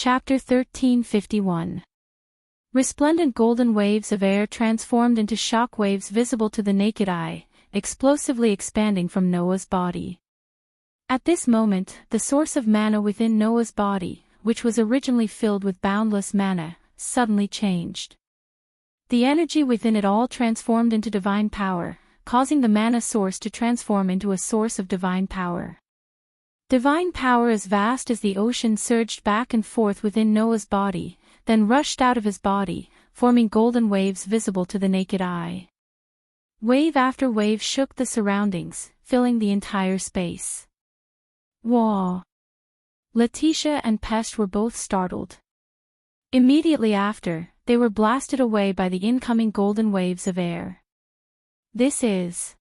Chapter 1351. Resplendent golden waves of air transformed into shock waves visible to the naked eye, explosively expanding from Noah's body. At this moment, the source of mana within Noah's body, which was originally filled with boundless mana, suddenly changed. The energy within it all transformed into divine power, causing the mana source to transform into a source of divine power. Divine power as vast as the ocean surged back and forth within Noah's body, then rushed out of his body, forming golden waves visible to the naked eye. Wave after wave shook the surroundings, filling the entire space. Whoa! Letitia and Pest were both startled. Immediately after, they were blasted away by the incoming golden waves of air. This is...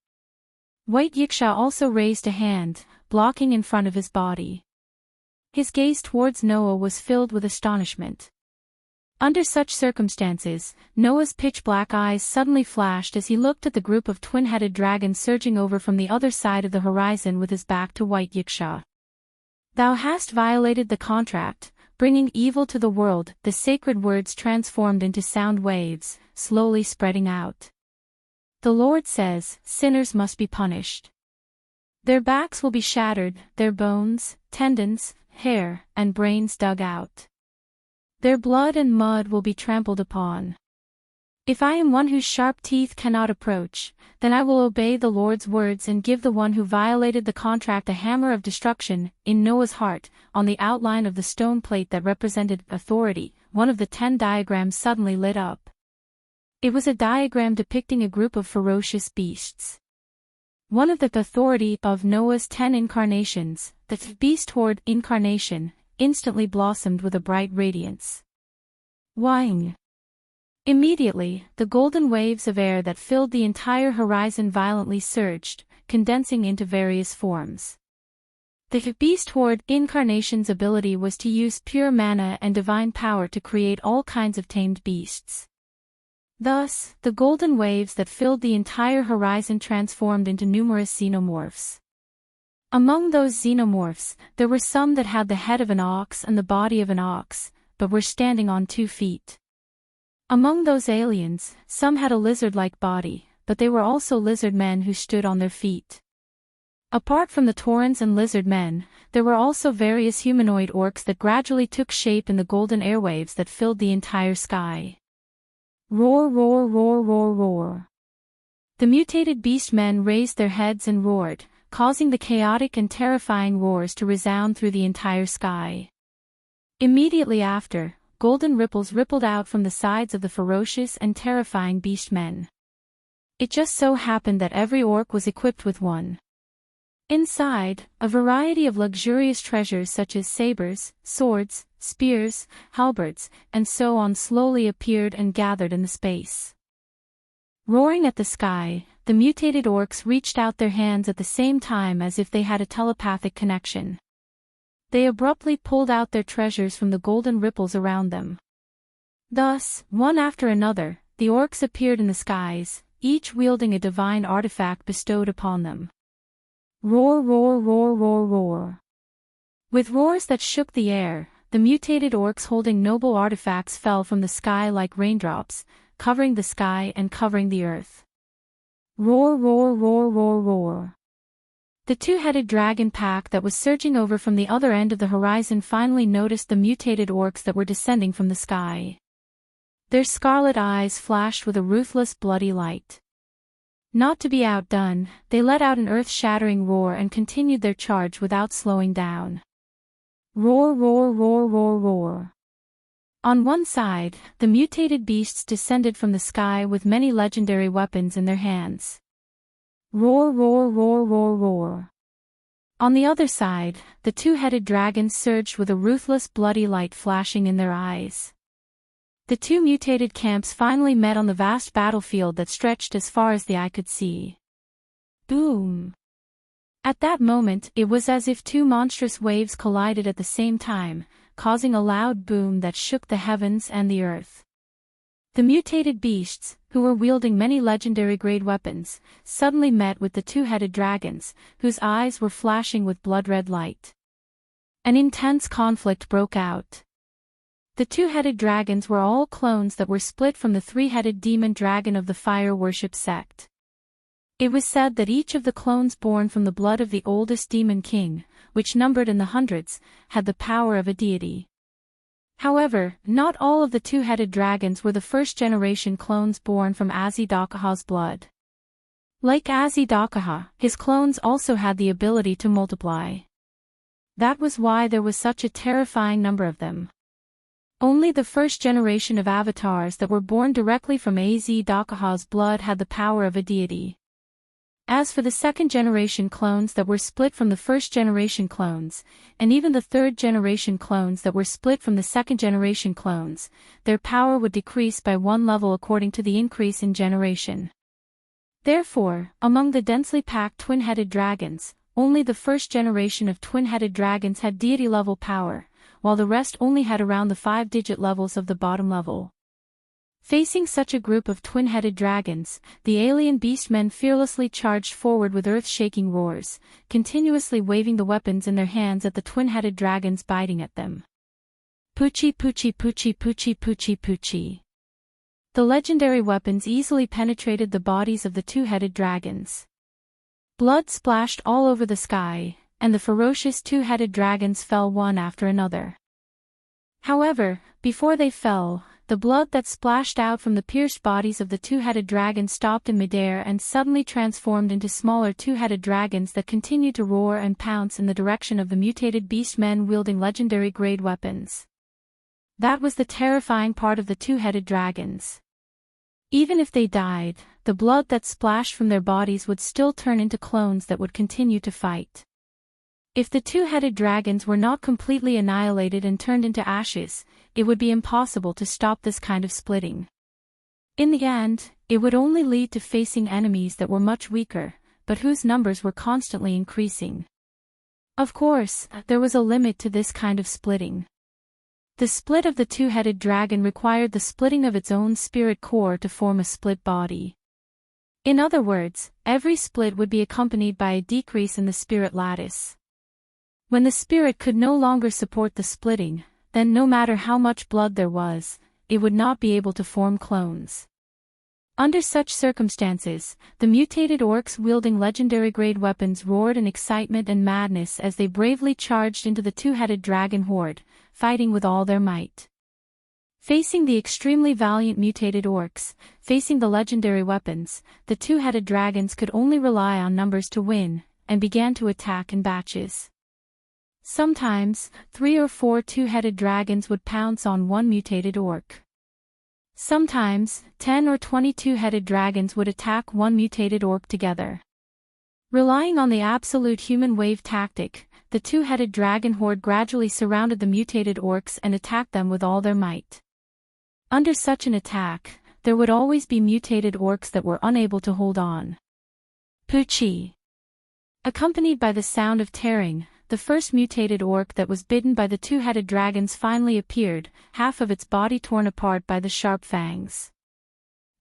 White Yiksha also raised a hand, blocking in front of his body. His gaze towards Noah was filled with astonishment. Under such circumstances, Noah's pitch-black eyes suddenly flashed as he looked at the group of twin-headed dragons surging over from the other side of the horizon with his back to White Yiksha. Thou hast violated the contract, bringing evil to the world. The sacred words transformed into sound waves, slowly spreading out. The Lord says, sinners must be punished. Their backs will be shattered, their bones, tendons, hair, and brains dug out. Their blood and mud will be trampled upon. If I am one whose sharp teeth cannot approach, then I will obey the Lord's words and give the one who violated the contract a hammer of destruction. In Noah's heart, on the outline of the stone plate that represented authority, one of the 10 diagrams suddenly lit up. It was a diagram depicting a group of ferocious beasts. One of the authority of Noah's 10 incarnations, the beast horde incarnation, instantly blossomed with a bright radiance. Wang! Immediately, the golden waves of air that filled the entire horizon violently surged, condensing into various forms. The beast horde incarnation's ability was to use pure mana and divine power to create all kinds of tamed beasts. Thus, the golden waves that filled the entire horizon transformed into numerous xenomorphs. Among those xenomorphs, there were some that had the head of an ox and the body of an ox, but were standing on 2 feet. Among those aliens, some had a lizard-like body, but they were also lizard men who stood on their feet. Apart from the Taurans and lizard men, there were also various humanoid orcs that gradually took shape in the golden airwaves that filled the entire sky. Roar, roar, roar, roar, roar. The mutated beast men raised their heads and roared, causing the chaotic and terrifying roars to resound through the entire sky. Immediately after, golden ripples rippled out from the sides of the ferocious and terrifying beast men. It just so happened that every orc was equipped with one. Inside, a variety of luxurious treasures such as sabers, swords, spears, halberds, and so on slowly appeared and gathered in the space. Roaring at the sky, the mutated orcs reached out their hands at the same time as if they had a telepathic connection. They abruptly pulled out their treasures from the golden ripples around them. Thus, one after another, the orcs appeared in the skies, each wielding a divine artifact bestowed upon them. Roar, roar, roar, roar, roar. With roars that shook the air, the mutated orcs holding noble artifacts fell from the sky like raindrops, covering the sky and covering the earth. Roar, roar, roar, roar, roar. The 2-headed dragon pack that was surging over from the other end of the horizon finally noticed the mutated orcs that were descending from the sky. Their scarlet eyes flashed with a ruthless bloody light. Not to be outdone, they let out an earth-shattering roar and continued their charge without slowing down. Roar, roar, roar, roar, roar. On one side, the mutated beasts descended from the sky with many legendary weapons in their hands. Roar, roar, roar, roar, roar. On the other side, the 2-headed dragons surged with a ruthless bloody light flashing in their eyes. The 2 mutated camps finally met on the vast battlefield that stretched as far as the eye could see. Boom! At that moment, it was as if 2 monstrous waves collided at the same time, causing a loud boom that shook the heavens and the earth. The mutated beasts, who were wielding many legendary-grade weapons, suddenly met with the 2-headed dragons, whose eyes were flashing with blood-red light. An intense conflict broke out. The two-headed dragons were all clones that were split from the three-headed demon dragon of the fire worship sect. It was said that each of the clones born from the blood of the oldest demon king, which numbered in the hundreds, had the power of a deity. However, not all of the two-headed dragons were the first-generation clones born from Azidakaha's blood. Like Azidakaha, his clones also had the ability to multiply. That was why there was such a terrifying number of them. Only the first generation of avatars that were born directly from Azidakaha's blood had the power of a deity. As for the second-generation clones that were split from the first-generation clones, and even the third-generation clones that were split from the second-generation clones, their power would decrease by one level according to the increase in generation. Therefore, among the densely packed twin-headed dragons, only the first generation of twin-headed dragons had deity-level power, while the rest only had around the 5-digit levels of the bottom level. Facing such a group of twin-headed dragons, the alien beastmen fearlessly charged forward with earth-shaking roars, continuously waving the weapons in their hands at the twin-headed dragons biting at them. Puchi puchi puchi puchi puchi puchi. The legendary weapons easily penetrated the bodies of the two-headed dragons. Blood splashed all over the sky, and the ferocious two-headed dragons fell one after another. However, before they fell, the blood that splashed out from the pierced bodies of the two-headed dragon stopped in midair and suddenly transformed into smaller two-headed dragons that continued to roar and pounce in the direction of the mutated beastmen wielding legendary grade weapons. That was the terrifying part of the two-headed dragons. Even if they died, the blood that splashed from their bodies would still turn into clones that would continue to fight. If the two-headed dragons were not completely annihilated and turned into ashes, it would be impossible to stop this kind of splitting. In the end, it would only lead to facing enemies that were much weaker, but whose numbers were constantly increasing. Of course, there was a limit to this kind of splitting. The split of the two-headed dragon required the splitting of its own spirit core to form a split body. In other words, every split would be accompanied by a decrease in the spirit lattice. When the spirit could no longer support the splitting, then no matter how much blood there was, it would not be able to form clones. Under such circumstances, the mutated orcs wielding legendary grade weapons roared in excitement and madness as they bravely charged into the two-headed dragon horde, fighting with all their might. Facing the extremely valiant mutated orcs, facing the legendary weapons, the two-headed dragons could only rely on numbers to win, and began to attack in batches. Sometimes, 3 or 4 two-headed dragons would pounce on one mutated orc. Sometimes, 10 or 20 two-headed dragons would attack one mutated orc together. Relying on the absolute human wave tactic, the two-headed dragon horde gradually surrounded the mutated orcs and attacked them with all their might. Under such an attack, there would always be mutated orcs that were unable to hold on. Puchi. Accompanied by the sound of tearing, the first mutated orc that was bitten by the two-headed dragons finally appeared, half of its body torn apart by the sharp fangs.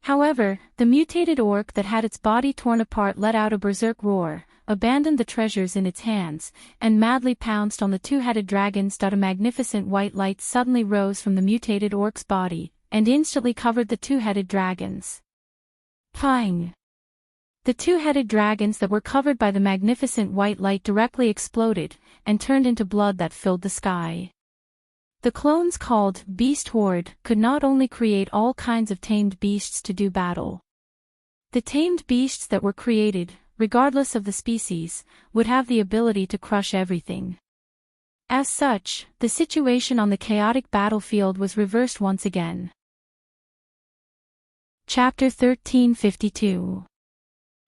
However, the mutated orc that had its body torn apart let out a berserk roar, abandoned the treasures in its hands, and madly pounced on the two-headed dragons. A magnificent white light suddenly rose from the mutated orc's body, and instantly covered the two-headed dragons. Pang! The two-headed dragons that were covered by the magnificent white light directly exploded, and turned into blood that filled the sky. The clones called Beast Horde could not only create all kinds of tamed beasts to do battle. The tamed beasts that were created, regardless of the species, would have the ability to crush everything. As such, the situation on the chaotic battlefield was reversed once again. Chapter 1352.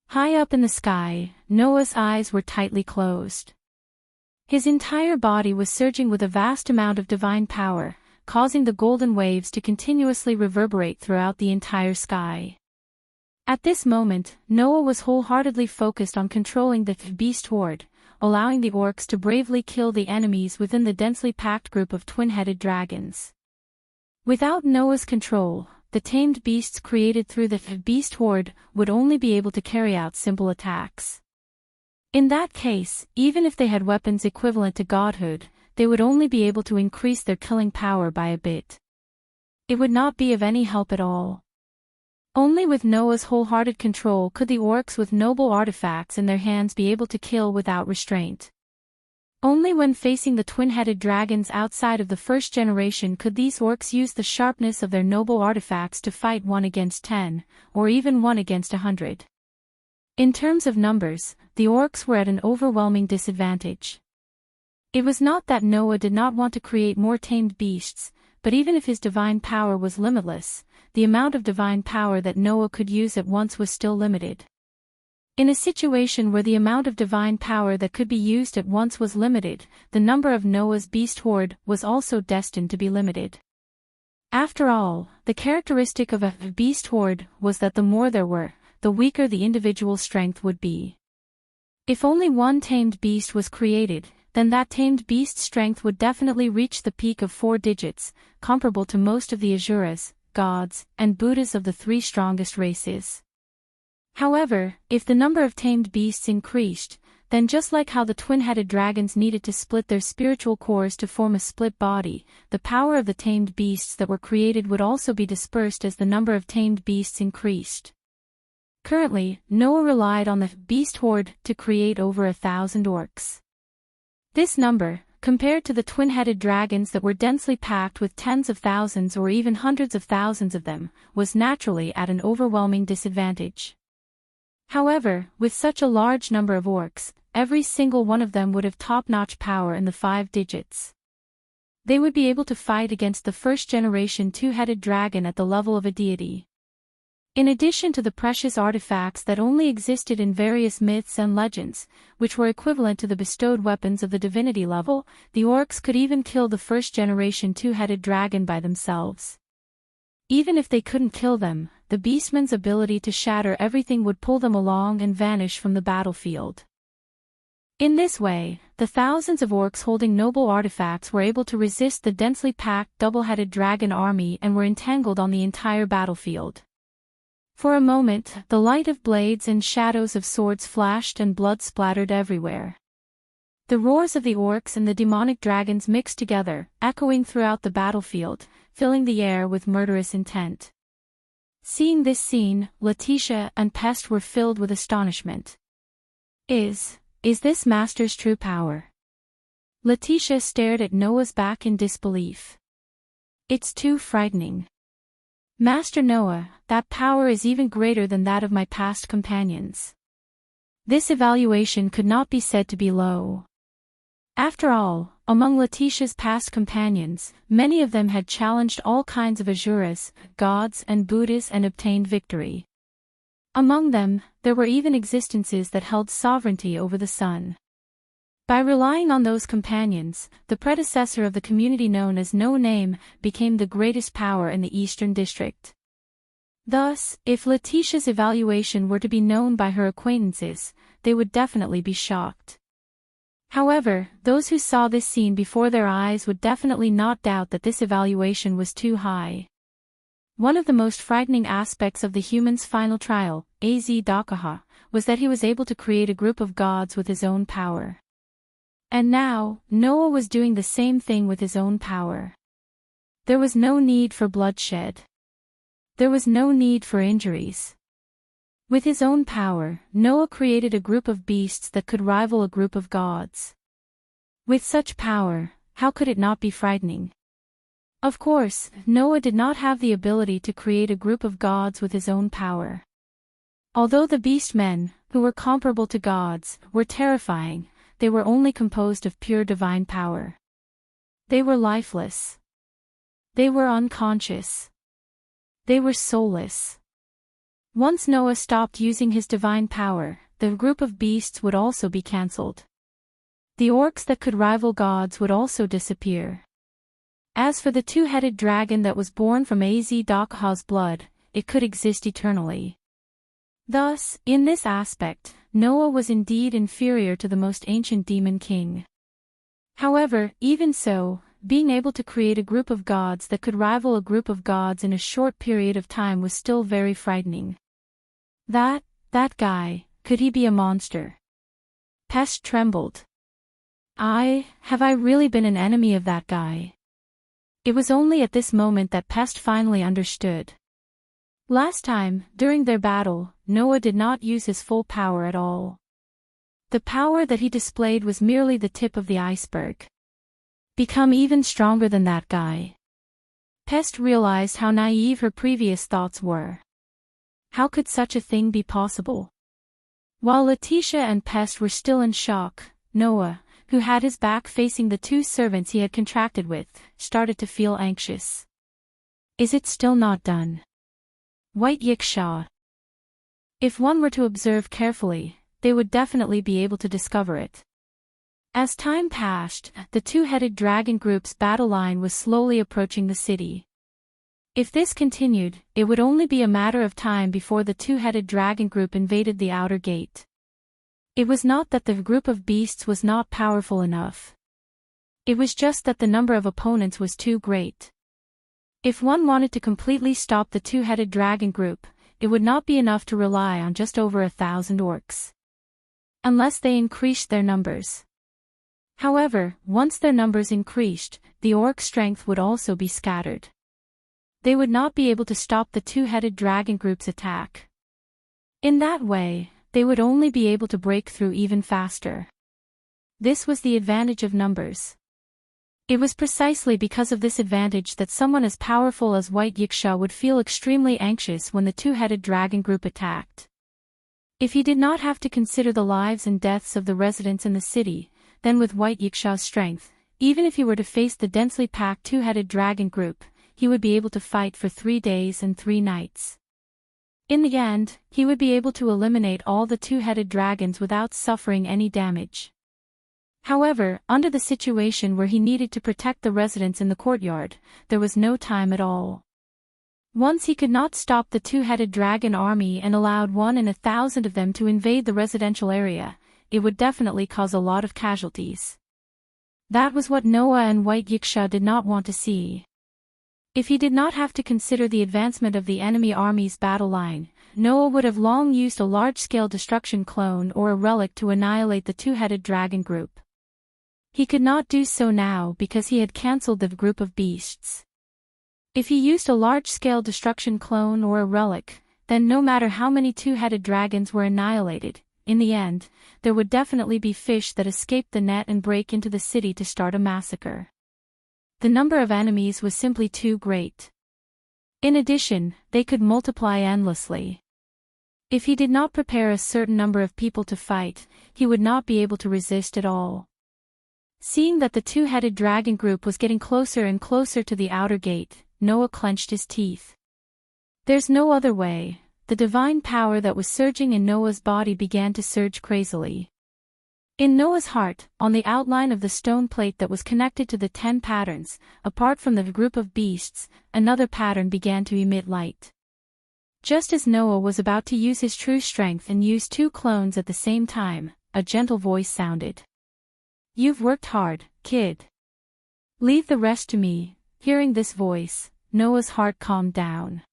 High up in the sky, Noah's eyes were tightly closed. His entire body was surging with a vast amount of divine power, causing the golden waves to continuously reverberate throughout the entire sky. At this moment, Noah was wholeheartedly focused on controlling the beast horde, allowing the orcs to bravely kill the enemies within the densely packed group of twin-headed dragons. Without Noah's control, the tamed beasts created through the beast horde would only be able to carry out simple attacks. In that case, even if they had weapons equivalent to godhood, they would only be able to increase their killing power by a bit. It would not be of any help at all. Only with Noah's wholehearted control could the orcs with noble artifacts in their hands be able to kill without restraint. Only when facing the twin-headed dragons outside of the first generation could these orcs use the sharpness of their noble artifacts to fight 1 against 10, or even 1 against 100. In terms of numbers, the orcs were at an overwhelming disadvantage. It was not that Noah did not want to create more tamed beasts, but even if his divine power was limitless, the amount of divine power that Noah could use at once was still limited. In a situation where the amount of divine power that could be used at once was limited, the number of Noah's beast horde was also destined to be limited. After all, the characteristic of a beast horde was that the more there were, the weaker the individual strength would be. If only one tamed beast was created, then that tamed beast's strength would definitely reach the peak of 4 digits, comparable to most of the Asuras, gods, and Buddhas of the 3 strongest races. However, if the number of tamed beasts increased, then just like how the twin-headed dragons needed to split their spiritual cores to form a split body, the power of the tamed beasts that were created would also be dispersed as the number of tamed beasts increased. Currently, Noah relied on the beast horde to create over 1,000 orcs. This number, compared to the twin-headed dragons that were densely packed with tens of thousands or even hundreds of thousands of them, was naturally at an overwhelming disadvantage. However, with such a large number of orcs, every single one of them would have top-notch power in the 5 digits. They would be able to fight against the first-generation 2-headed dragon at the level of a deity. In addition to the precious artifacts that only existed in various myths and legends, which were equivalent to the bestowed weapons of the divinity level, the orcs could even kill the first-generation 2-headed dragon by themselves. Even if they couldn't kill them, the beastman's ability to shatter everything would pull them along and vanish from the battlefield. In this way, the thousands of orcs holding noble artifacts were able to resist the densely packed double-headed dragon army and were entangled on the entire battlefield. For a moment, the light of blades and shadows of swords flashed and blood splattered everywhere. The roars of the orcs and the demonic dragons mixed together, echoing throughout the battlefield, filling the air with murderous intent. Seeing this scene, Letitia and Pest were filled with astonishment. Is this Master's true power? Letitia stared at Noah's back in disbelief. It's too frightening. Master Noah, that power is even greater than that of my past companions. This evaluation could not be said to be low. After all, among Letitia's past companions, many of them had challenged all kinds of Asuras, gods and Buddhas and obtained victory. Among them, there were even existences that held sovereignty over the sun. By relying on those companions, the predecessor of the community known as No Name became the greatest power in the Eastern District. Thus, if Letitia's evaluation were to be known by her acquaintances, they would definitely be shocked. However, those who saw this scene before their eyes would definitely not doubt that this evaluation was too high. One of the most frightening aspects of the human's final trial, Az-Dakaha, was that he was able to create a group of gods with his own power. And now, Noah was doing the same thing with his own power. There was no need for bloodshed. There was no need for injuries. With his own power, Noah created a group of beasts that could rival a group of gods. With such power, how could it not be frightening? Of course, Noah did not have the ability to create a group of gods with his own power. Although the beast men, who were comparable to gods, were terrifying, they were only composed of pure divine power. They were lifeless. They were unconscious. They were soulless. Once Noah stopped using his divine power, the group of beasts would also be cancelled. The orcs that could rival gods would also disappear. As for the 2-headed dragon that was born from Az-Dakaha's blood, it could exist eternally. Thus, in this aspect, Noah was indeed inferior to the most ancient demon king. However, even so, being able to create a group of gods that could rival a group of gods in a short period of time was still very frightening. That guy, could he be a monster? Pest trembled. Have I really been an enemy of that guy? It was only at this moment that Pest finally understood. Last time, during their battle, Noah did not use his full power at all. The power that he displayed was merely the tip of the iceberg. Become even stronger than that guy. Pest realized how naive her previous thoughts were. How could such a thing be possible? While Letitia and Pest were still in shock, Noah, who had his back facing the two servants he had contracted with, started to feel anxious. Is it still not done? White Yikshaw. If one were to observe carefully, they would definitely be able to discover it. As time passed, the two-headed dragon group's battle line was slowly approaching the city. If this continued, it would only be a matter of time before the two-headed dragon group invaded the outer gate. It was not that the group of beasts was not powerful enough. It was just that the number of opponents was too great. If one wanted to completely stop the two-headed dragon group, it would not be enough to rely on just over 1,000 orcs. Unless they increased their numbers. However, once their numbers increased, the orc strength would also be scattered. They would not be able to stop the two-headed dragon group's attack. In that way, they would only be able to break through even faster. This was the advantage of numbers. It was precisely because of this advantage that someone as powerful as White Yiksha would feel extremely anxious when the two-headed dragon group attacked. If he did not have to consider the lives and deaths of the residents in the city, then with White Yiksha's strength, even if he were to face the densely packed two-headed dragon group, he would be able to fight for 3 days and 3 nights. In the end, he would be able to eliminate all the two-headed dragons without suffering any damage. However, under the situation where he needed to protect the residents in the courtyard, there was no time at all. Once he could not stop the two-headed dragon army and allowed 1 in 1,000 of them to invade the residential area, it would definitely cause a lot of casualties. That was what Noah and White Yiksha did not want to see. If he did not have to consider the advancement of the enemy army's battle line, Noah would have long used a large-scale destruction clone or a relic to annihilate the two-headed dragon group. He could not do so now because he had cancelled the group of beasts. If he used a large-scale destruction clone or a relic, then no matter how many two-headed dragons were annihilated, in the end, there would definitely be fish that escaped the net and break into the city to start a massacre. The number of enemies was simply too great. In addition, they could multiply endlessly. If he did not prepare a certain number of people to fight, he would not be able to resist at all. Seeing that the two-headed dragon group was getting closer and closer to the outer gate, Noah clenched his teeth. There's no other way. The divine power that was surging in Noah's body began to surge crazily. In Noah's heart, on the outline of the stone plate that was connected to the 10 patterns, apart from the group of beasts, another pattern began to emit light. Just as Noah was about to use his true strength and use 2 clones at the same time, a gentle voice sounded. You've worked hard, kid. Leave the rest to me. Hearing this voice, Noah's heart calmed down.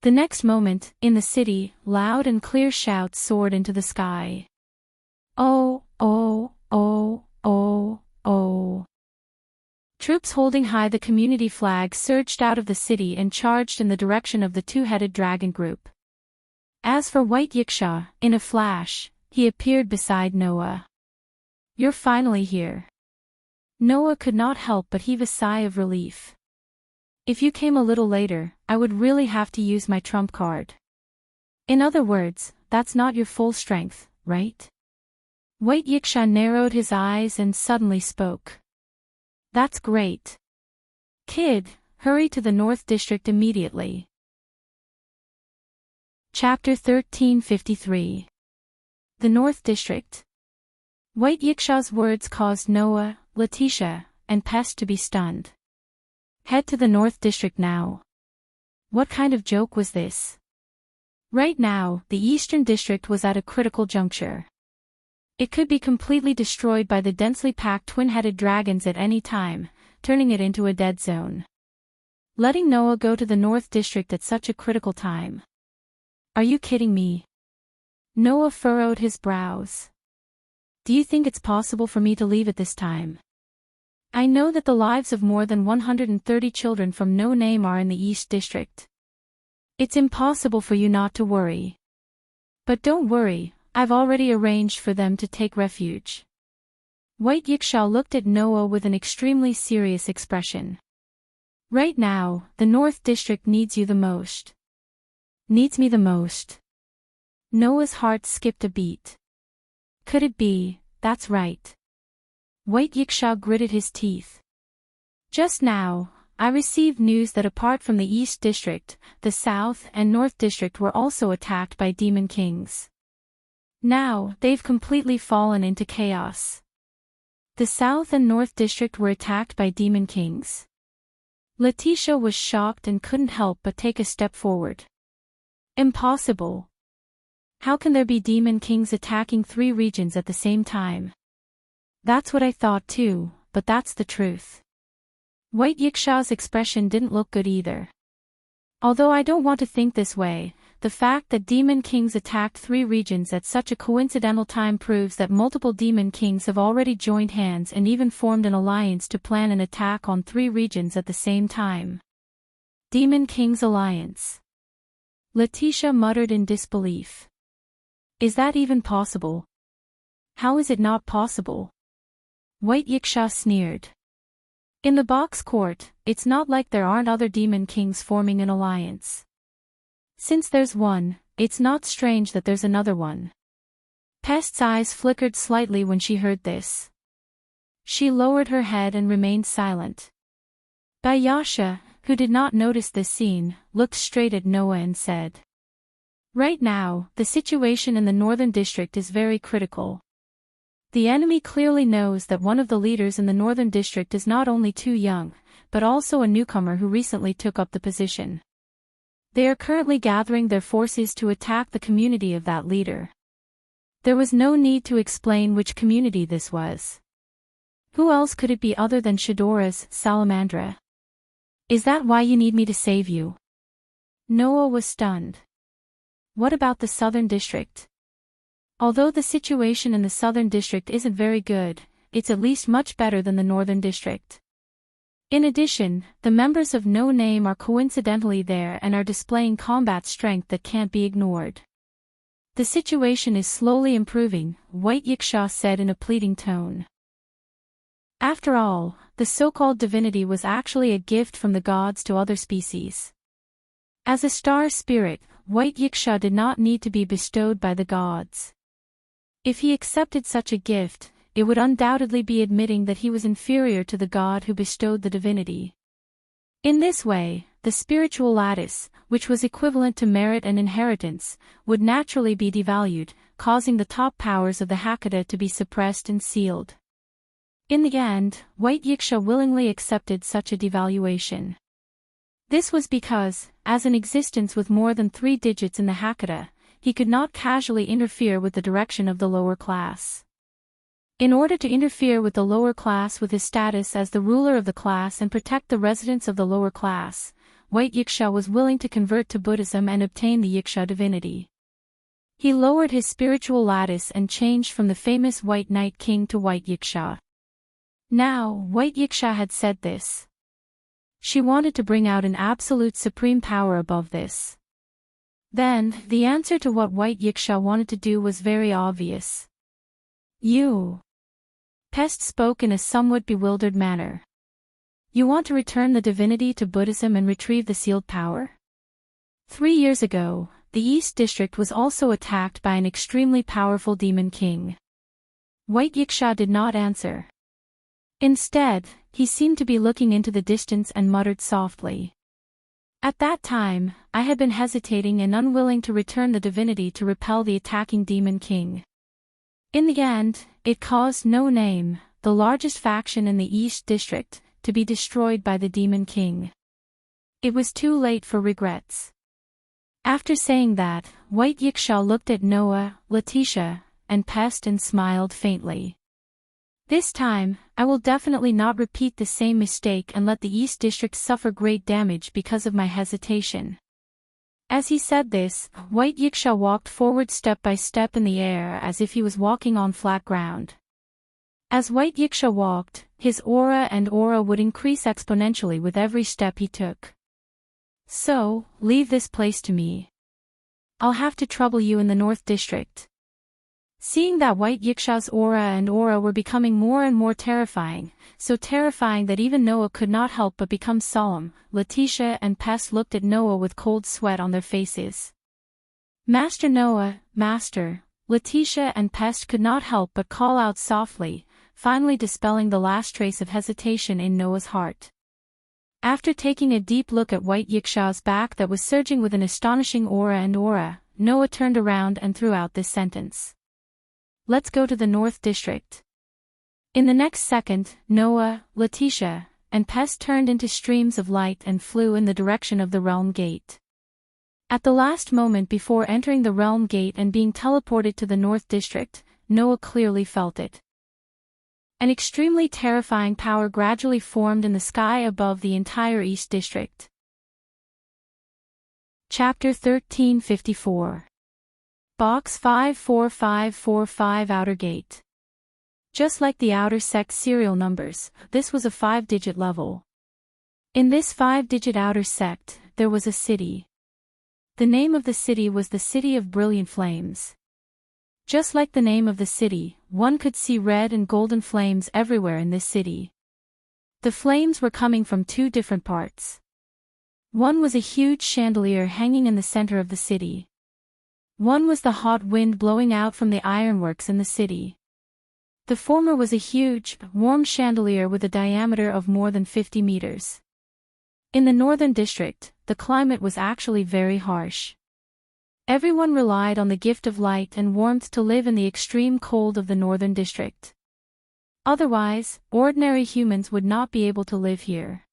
The next moment, in the city, loud and clear shouts soared into the sky. Oh, oh, oh, oh, oh. Troops holding high the community flag surged out of the city and charged in the direction of the two-headed dragon group. As for White Yiksha, in a flash, he appeared beside Noah. You're finally here. Noah could not help but heave a sigh of relief. If you came a little later, I would really have to use my trump card. In other words, that's not your full strength, right? White Yiksha narrowed his eyes and suddenly spoke. That's great. Kid, hurry to the North District immediately. Chapter 1353. The North District. White Yiksha's words caused Noah, Letitia, and Pest to be stunned. Head to the North District now. What kind of joke was this? Right now, the Eastern District was at a critical juncture. It could be completely destroyed by the densely packed twin-headed dragons at any time, turning it into a dead zone. Letting Noah go to the North District at such a critical time. Are you kidding me? Noah furrowed his brows. Do you think it's possible for me to leave at this time? I know that the lives of more than 130 children from No Name are in the East District. It's impossible for you not to worry. But don't worry, I've already arranged for them to take refuge. White Yiksha looked at Noah with an extremely serious expression. Right now, the North District needs you the most. Needs me the most. Noah's heart skipped a beat. Could it be? That's right. White Yiksha gritted his teeth. Just now, I received news that apart from the East District, the South and North District were also attacked by demon kings. Now, they've completely fallen into chaos. The South and North District were attacked by demon kings. Letitia was shocked and couldn't help but take a step forward. Impossible. How can there be demon kings attacking 3 regions at the same time? That's what I thought too, but that's the truth. White Yiksha's expression didn't look good either. Although I don't want to think this way, the fact that demon kings attacked 3 regions at such a coincidental time proves that multiple demon kings have already joined hands and even formed an alliance to plan an attack on 3 regions at the same time. Demon Kings Alliance. Letitia muttered in disbelief. Is that even possible? How is it not possible? White Yiksha sneered. In the box court, it's not like there aren't other demon kings forming an alliance. Since there's one, it's not strange that there's another one. Pest's eyes flickered slightly when she heard this. She lowered her head and remained silent. Bayasha, who did not notice this scene, looked straight at Noah and said, right now, the situation in the Northern District is very critical. The enemy clearly knows that one of the leaders in the Northern District is not only too young, but also a newcomer who recently took up the position. They are currently gathering their forces to attack the community of that leader. There was no need to explain which community this was. Who else could it be other than Shadora's Salamandra? Is that why you need me to save you? Noah was stunned. What about the Southern District? Although the situation in the Southern District isn't very good, it's at least much better than the Northern District. In addition, the members of No Name are coincidentally there and are displaying combat strength that can't be ignored. The situation is slowly improving, White Yiksha said in a pleading tone. After all, the so-called divinity was actually a gift from the gods to other species. As a star spirit, White Yiksha did not need to be bestowed by the gods. If he accepted such a gift, it would undoubtedly be admitting that he was inferior to the god who bestowed the divinity. In this way, the spiritual lattice, which was equivalent to merit and inheritance, would naturally be devalued, causing the top powers of the Hekata to be suppressed and sealed. In the end, White Yiksha willingly accepted such a devaluation. This was because, as an existence with more than 3 digits in the Hekata, he could not casually interfere with the direction of the lower class. In order to interfere with the lower class with his status as the ruler of the class and protect the residents of the lower class, White Yiksha was willing to convert to Buddhism and obtain the Yiksha divinity. He lowered his spiritual lattice and changed from the famous White Knight King to White Yiksha. Now, White Yiksha had said this. She wanted to bring out an absolute supreme power above this. Then, the answer to what White Yiksha wanted to do was very obvious. You. Pest spoke in a somewhat bewildered manner. You want to return the divinity to Buddhism and retrieve the sealed power? 3 years ago, the East District was also attacked by an extremely powerful demon king. White Yiksha did not answer. Instead, he seemed to be looking into the distance and muttered softly. At that time, I had been hesitating and unwilling to return the divinity to repel the attacking demon king. In the end, it caused No Name, the largest faction in the East District, to be destroyed by the demon king. It was too late for regrets. After saying that, White Yiksha looked at Noah, Letitia, and Pest and smiled faintly. This time, I will definitely not repeat the same mistake and let the East District suffer great damage because of my hesitation. As he said this, White Yiksha walked forward step by step in the air as if he was walking on flat ground. As White Yiksha walked, his aura would increase exponentially with every step he took. So, leave this place to me. I'll have to trouble you in the North District. Seeing that White Yiksha's aura were becoming more and more terrifying, so terrifying that even Noah could not help but become solemn, Letitia and Pest looked at Noah with cold sweat on their faces. Master Noah, Master, Letitia and Pest could not help but call out softly, finally dispelling the last trace of hesitation in Noah's heart. After taking a deep look at White Yiksha's back that was surging with an astonishing aura, Noah turned around and threw out this sentence. Let's go to the North District. In the next second, Noah, Letitia, and Pest turned into streams of light and flew in the direction of the realm gate. At the last moment before entering the realm gate and being teleported to the North District, Noah clearly felt it. An extremely terrifying power gradually formed in the sky above the entire East District. Chapter 1354. Box 54545 Outer Gate. Just like the outer sect serial numbers, this was a 5-digit level. In this 5-digit outer sect, there was a city. The name of the city was the City of Brilliant Flames. Just like the name of the city, one could see red and golden flames everywhere in this city. The flames were coming from two different parts. One was a huge chandelier hanging in the center of the city. One was the hot wind blowing out from the ironworks in the city. The former was a huge, warm chandelier with a diameter of more than 50 meters. In the Northern District, the climate was actually very harsh. Everyone relied on the gift of light and warmth to live in the extreme cold of the Northern District. Otherwise, ordinary humans would not be able to live here.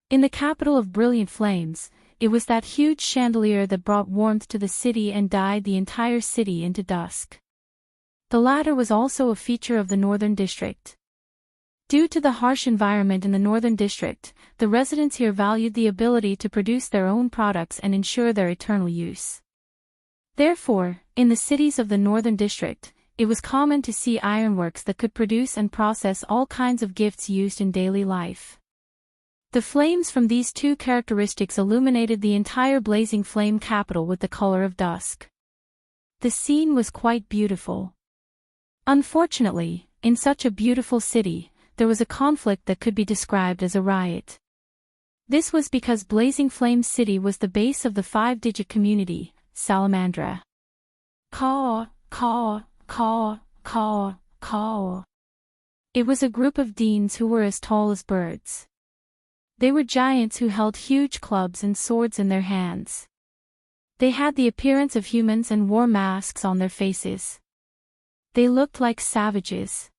In the capital of Brilliant Flames, it was that huge chandelier that brought warmth to the city and dyed the entire city into dusk. The latter was also a feature of the Northern District. Due to the harsh environment in the Northern District, the residents here valued the ability to produce their own products and ensure their eternal use. Therefore, in the cities of the Northern District, it was common to see ironworks that could produce and process all kinds of gifts used in daily life. The flames from these two characteristics illuminated the entire blazing flame capital with the color of dusk. The scene was quite beautiful. Unfortunately, in such a beautiful city, there was a conflict that could be described as a riot. This was because Blazing Flame City was the base of the 5-digit community, Salamandra. Caw, caw, caw, caw, caw. It was a group of deans who were as tall as birds. They were giants who held huge clubs and swords in their hands. They had the appearance of humans and wore masks on their faces. They looked like savages.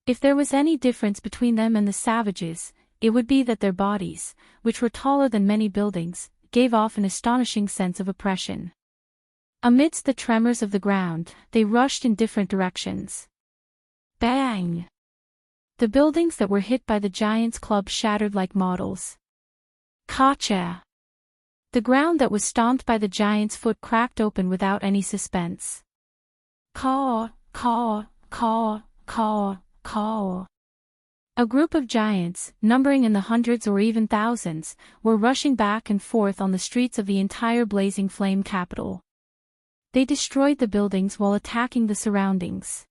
If there was any difference between them and the savages, it would be that their bodies, which were taller than many buildings, gave off an astonishing sense of oppression. Amidst the tremors of the ground, they rushed in different directions. Bang! The buildings that were hit by the giant's club shattered like models. Kacha! The ground that was stomped by the giant's foot cracked open without any suspense. Caw, caw, caw, caw, caw. A group of giants, numbering in the hundreds or even thousands, were rushing back and forth on the streets of the entire blazing flame capital. They destroyed the buildings while attacking the surroundings.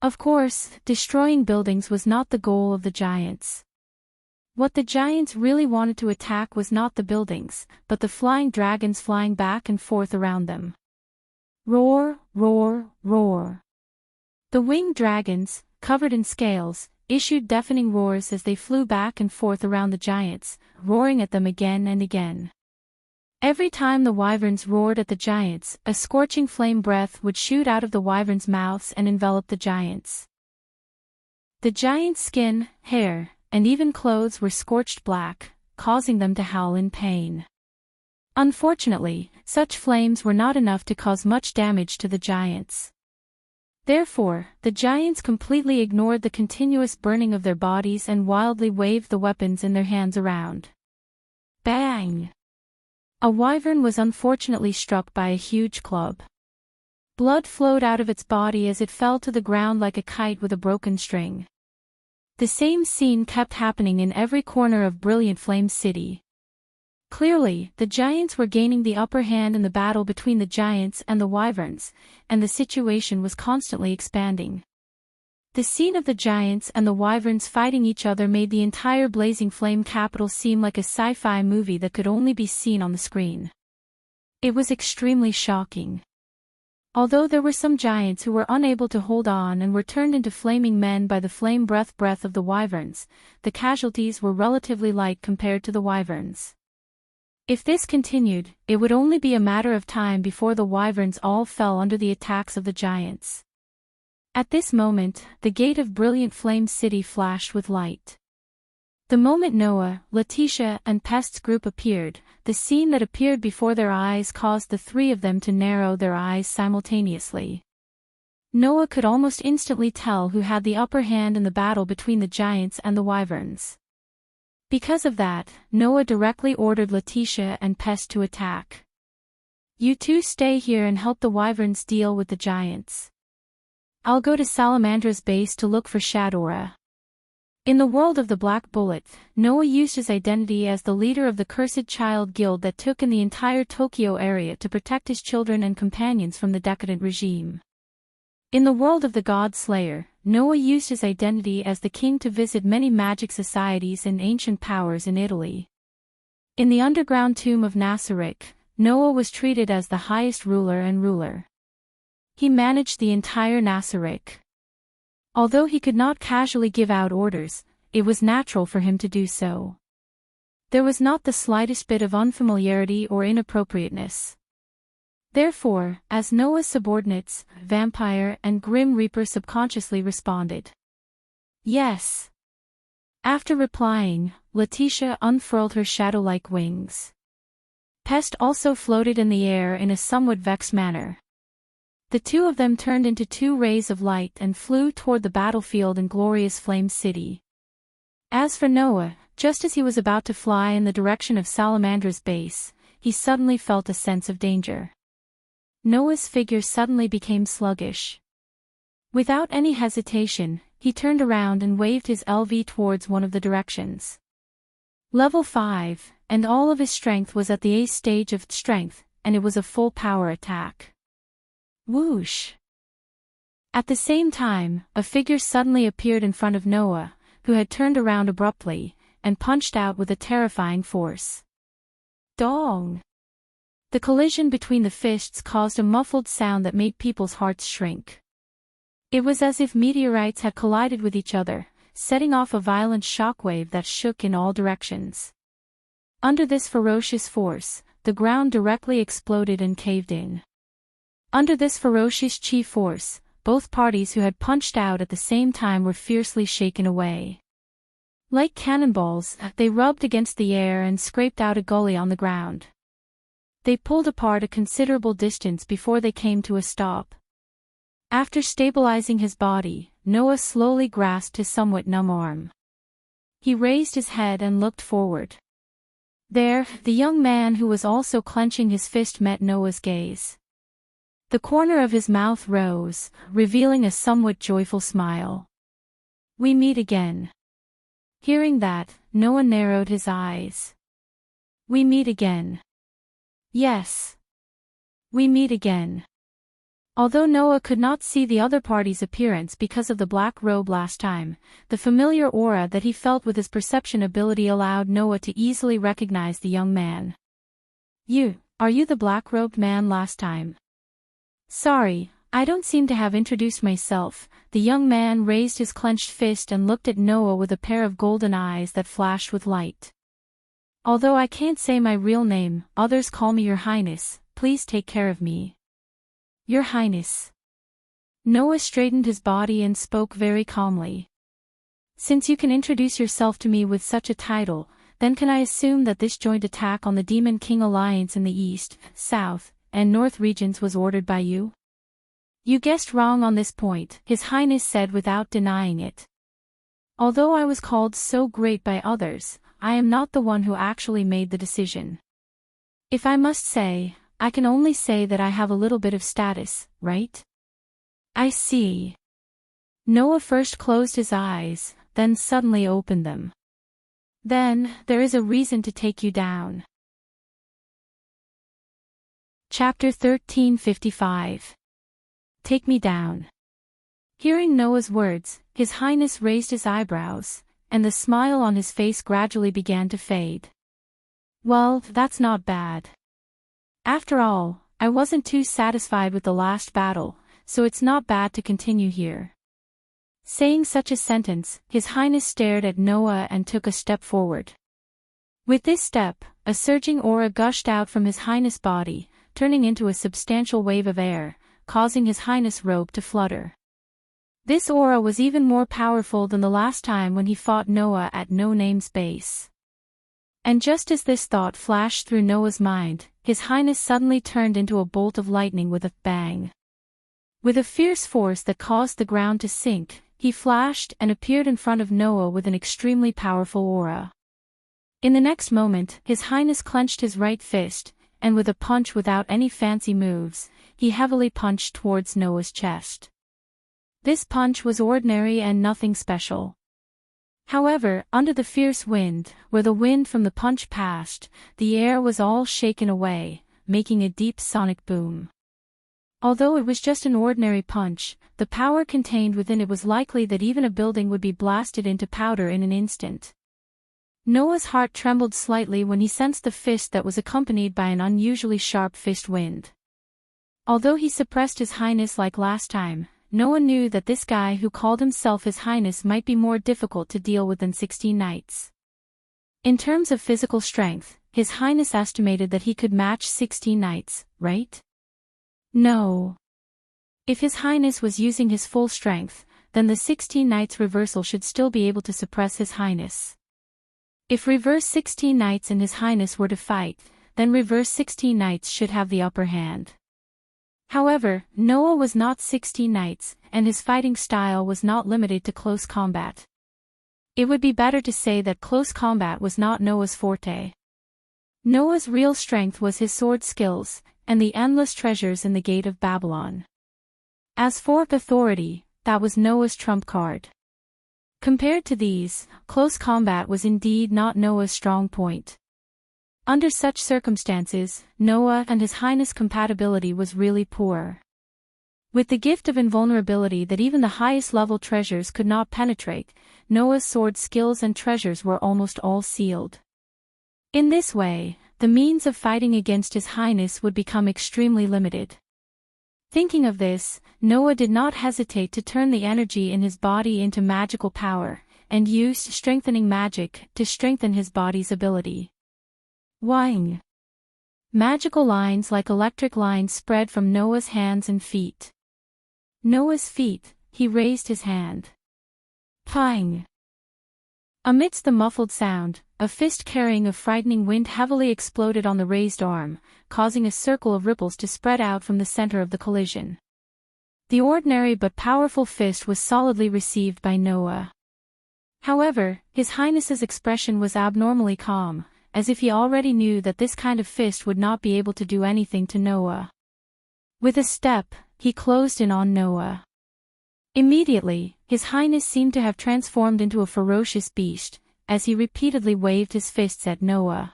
Of course, destroying buildings was not the goal of the giants. What the giants really wanted to attack was not the buildings, but the flying dragons flying back and forth around them. Roar, roar, roar. The winged dragons, covered in scales, issued deafening roars as they flew back and forth around the giants, roaring at them again and again. Every time the wyverns roared at the giants, a scorching flame breath would shoot out of the wyverns' mouths and envelop the giants. The giants' skin, hair, and even clothes were scorched black, causing them to howl in pain. Unfortunately, such flames were not enough to cause much damage to the giants. Therefore, the giants completely ignored the continuous burning of their bodies and wildly waved the weapons in their hands around. Bang! A wyvern was unfortunately struck by a huge club. Blood flowed out of its body as it fell to the ground like a kite with a broken string. The same scene kept happening in every corner of Brilliant Flame City. Clearly, the giants were gaining the upper hand in the battle between the giants and the wyverns, and the situation was constantly expanding. The scene of the giants and the wyverns fighting each other made the entire blazing flame capital seem like a sci-fi movie that could only be seen on the screen. It was extremely shocking. Although there were some giants who were unable to hold on and were turned into flaming men by the flame breath of the wyverns, the casualties were relatively light compared to the wyverns. If this continued, it would only be a matter of time before the wyverns all fell under the attacks of the giants. At this moment, the gate of Brilliant Flame City flashed with light. The moment Noah, Letitia, and Pest's group appeared, the scene that appeared before their eyes caused the three of them to narrow their eyes simultaneously. Noah could almost instantly tell who had the upper hand in the battle between the giants and the wyverns. Because of that, Noah directly ordered Letitia and Pest to attack. "You two stay here and help the wyverns deal with the giants. I'll go to Salamandra's base to look for Shadora." In the world of the Black Bullet, Noah used his identity as the leader of the Cursed Child Guild that took in the entire Tokyo area to protect his children and companions from the decadent regime. In the world of the God Slayer, Noah used his identity as the king to visit many magic societies and ancient powers in Italy. In the underground tomb of Nasaric, Noah was treated as the highest ruler and ruler. He managed the entire Nasaric. Although he could not casually give out orders, it was natural for him to do so. There was not the slightest bit of unfamiliarity or inappropriateness. Therefore, as Noah's subordinates, Vampire and Grim Reaper subconsciously responded. "Yes." After replying, Letitia unfurled her shadow-like wings. Pest also floated in the air in a somewhat vexed manner. The two of them turned into two rays of light and flew toward the battlefield in glorious Flame City. As for Noah, just as he was about to fly in the direction of Salamandra's base, he suddenly felt a sense of danger. Noah's figure suddenly became sluggish. Without any hesitation, he turned around and waved his LV towards one of the directions. Level 5, and all of his strength was at the ace stage of strength, and it was a full power attack. Whoosh! At the same time, a figure suddenly appeared in front of Noah, who had turned around abruptly, and punched out with a terrifying force. Dong! The collision between the fists caused a muffled sound that made people's hearts shrink. It was as if meteorites had collided with each other, setting off a violent shockwave that shook in all directions. Under this ferocious force, the ground directly exploded and caved in. Under this ferocious chi force, both parties who had punched out at the same time were fiercely shaken away. Like cannonballs, they rubbed against the air and scraped out a gully on the ground. They pulled apart a considerable distance before they came to a stop. After stabilizing his body, Noah slowly grasped his somewhat numb arm. He raised his head and looked forward. There, the young man who was also clenching his fist met Noah's gaze. The corner of his mouth rose, revealing a somewhat joyful smile. "We meet again." Hearing that, Noah narrowed his eyes. "We meet again." "Yes. We meet again." Although Noah could not see the other party's appearance because of the black robe last time, the familiar aura that he felt with his perception ability allowed Noah to easily recognize the young man. Are you the black-robed man last time?" "Sorry, I don't seem to have introduced myself." The young man raised his clenched fist and looked at Noah with a pair of golden eyes that flashed with light. "Although I can't say my real name, others call me Your Highness. Please take care of me." "Your Highness." Noah straightened his body and spoke very calmly. "Since you can introduce yourself to me with such a title, then can I assume that this joint attack on the Demon King Alliance in the East, South, and North regions was ordered by you?" "You guessed wrong on this point," His Highness said without denying it. "Although I was called so great by others, I am not the one who actually made the decision. If I must say, I can only say that I have a little bit of status, right? I see. Noah first closed his eyes, then suddenly opened them. Then, there is a reason to take you down. Chapter 1355. Take me down. Hearing Noah's words, His Highness raised his eyebrows, and the smile on his face gradually began to fade. Well, that's not bad. After all, I wasn't too satisfied with the last battle, so it's not bad to continue here. Saying such a sentence, His Highness stared at Noah and took a step forward. With this step, a surging aura gushed out from His Highness' body, turning into a substantial wave of air, causing His Highness' robe to flutter. This aura was even more powerful than the last time when he fought Noah at No Name's base. And just as this thought flashed through Noah's mind, His Highness suddenly turned into a bolt of lightning with a bang. With a fierce force that caused the ground to sink, he flashed and appeared in front of Noah with an extremely powerful aura. In the next moment, His Highness clenched his right fist, and with a punch without any fancy moves, he heavily punched towards Noah's chest. This punch was ordinary and nothing special. However, under the fierce wind, where the wind from the punch passed, the air was all shaken away, making a deep sonic boom. Although it was just an ordinary punch, the power contained within it was likely that even a building would be blasted into powder in an instant. Noah's heart trembled slightly when he sensed the fist that was accompanied by an unusually sharp fist wind. Although he suppressed His Highness like last time, Noah knew that this guy who called himself His Highness might be more difficult to deal with than 16 knights. In terms of physical strength, His Highness estimated that he could match 16 knights, right? No. If His Highness was using his full strength, then the 16 knights reversal should still be able to suppress His Highness. If reverse 16 knights and His Highness were to fight, then reverse 16 knights should have the upper hand. However, Noah was not 16 knights, and his fighting style was not limited to close combat. It would be better to say that close combat was not Noah's forte. Noah's real strength was his sword skills, and the endless treasures in the gate of Babylon. As for authority, that was Noah's trump card. Compared to these, close combat was indeed not Noah's strong point. Under such circumstances, Noah and His Highness' compatibility was really poor. With the gift of invulnerability that even the highest level treasures could not penetrate, Noah's sword skills and treasures were almost all sealed. In this way, the means of fighting against His Highness would become extremely limited. Thinking of this, Noah did not hesitate to turn the energy in his body into magical power, and used strengthening magic to strengthen his body's ability. Wang. Magical lines like electric lines spread from Noah's hands and feet. Noah's feet, he raised his hand. Pang. Amidst the muffled sound, a fist carrying a frightening wind heavily exploded on the raised arm, causing a circle of ripples to spread out from the center of the collision. The ordinary but powerful fist was solidly received by Noah. However, His Highness's expression was abnormally calm, as if he already knew that this kind of fist would not be able to do anything to Noah. With a step, he closed in on Noah. Immediately, His Highness seemed to have transformed into a ferocious beast, as he repeatedly waved his fists at Noah.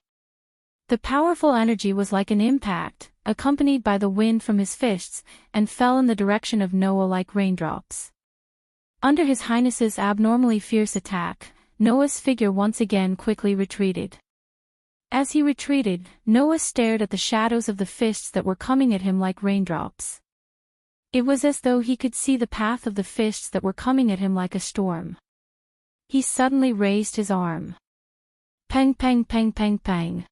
The powerful energy was like an impact, accompanied by the wind from his fists, and fell in the direction of Noah like raindrops. Under His Highness's abnormally fierce attack, Noah's figure once again quickly retreated. As he retreated, Noah stared at the shadows of the fists that were coming at him like raindrops. It was as though he could see the path of the fists that were coming at him like a storm. He suddenly raised his arm. Pang pang pang pang pang.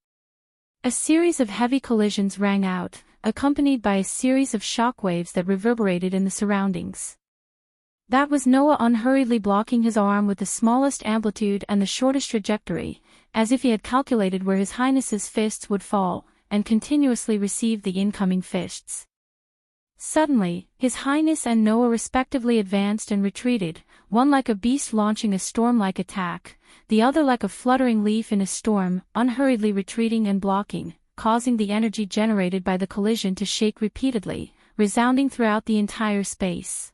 A series of heavy collisions rang out, accompanied by a series of shockwaves that reverberated in the surroundings. That was Noah unhurriedly blocking his arm with the smallest amplitude and the shortest trajectory, as if he had calculated where His Highness's fists would fall, and continuously received the incoming fists. Suddenly, His Highness and Noah respectively advanced and retreated, one like a beast launching a storm-like attack, the other like a fluttering leaf in a storm, unhurriedly retreating and blocking, causing the energy generated by the collision to shake repeatedly, resounding throughout the entire space.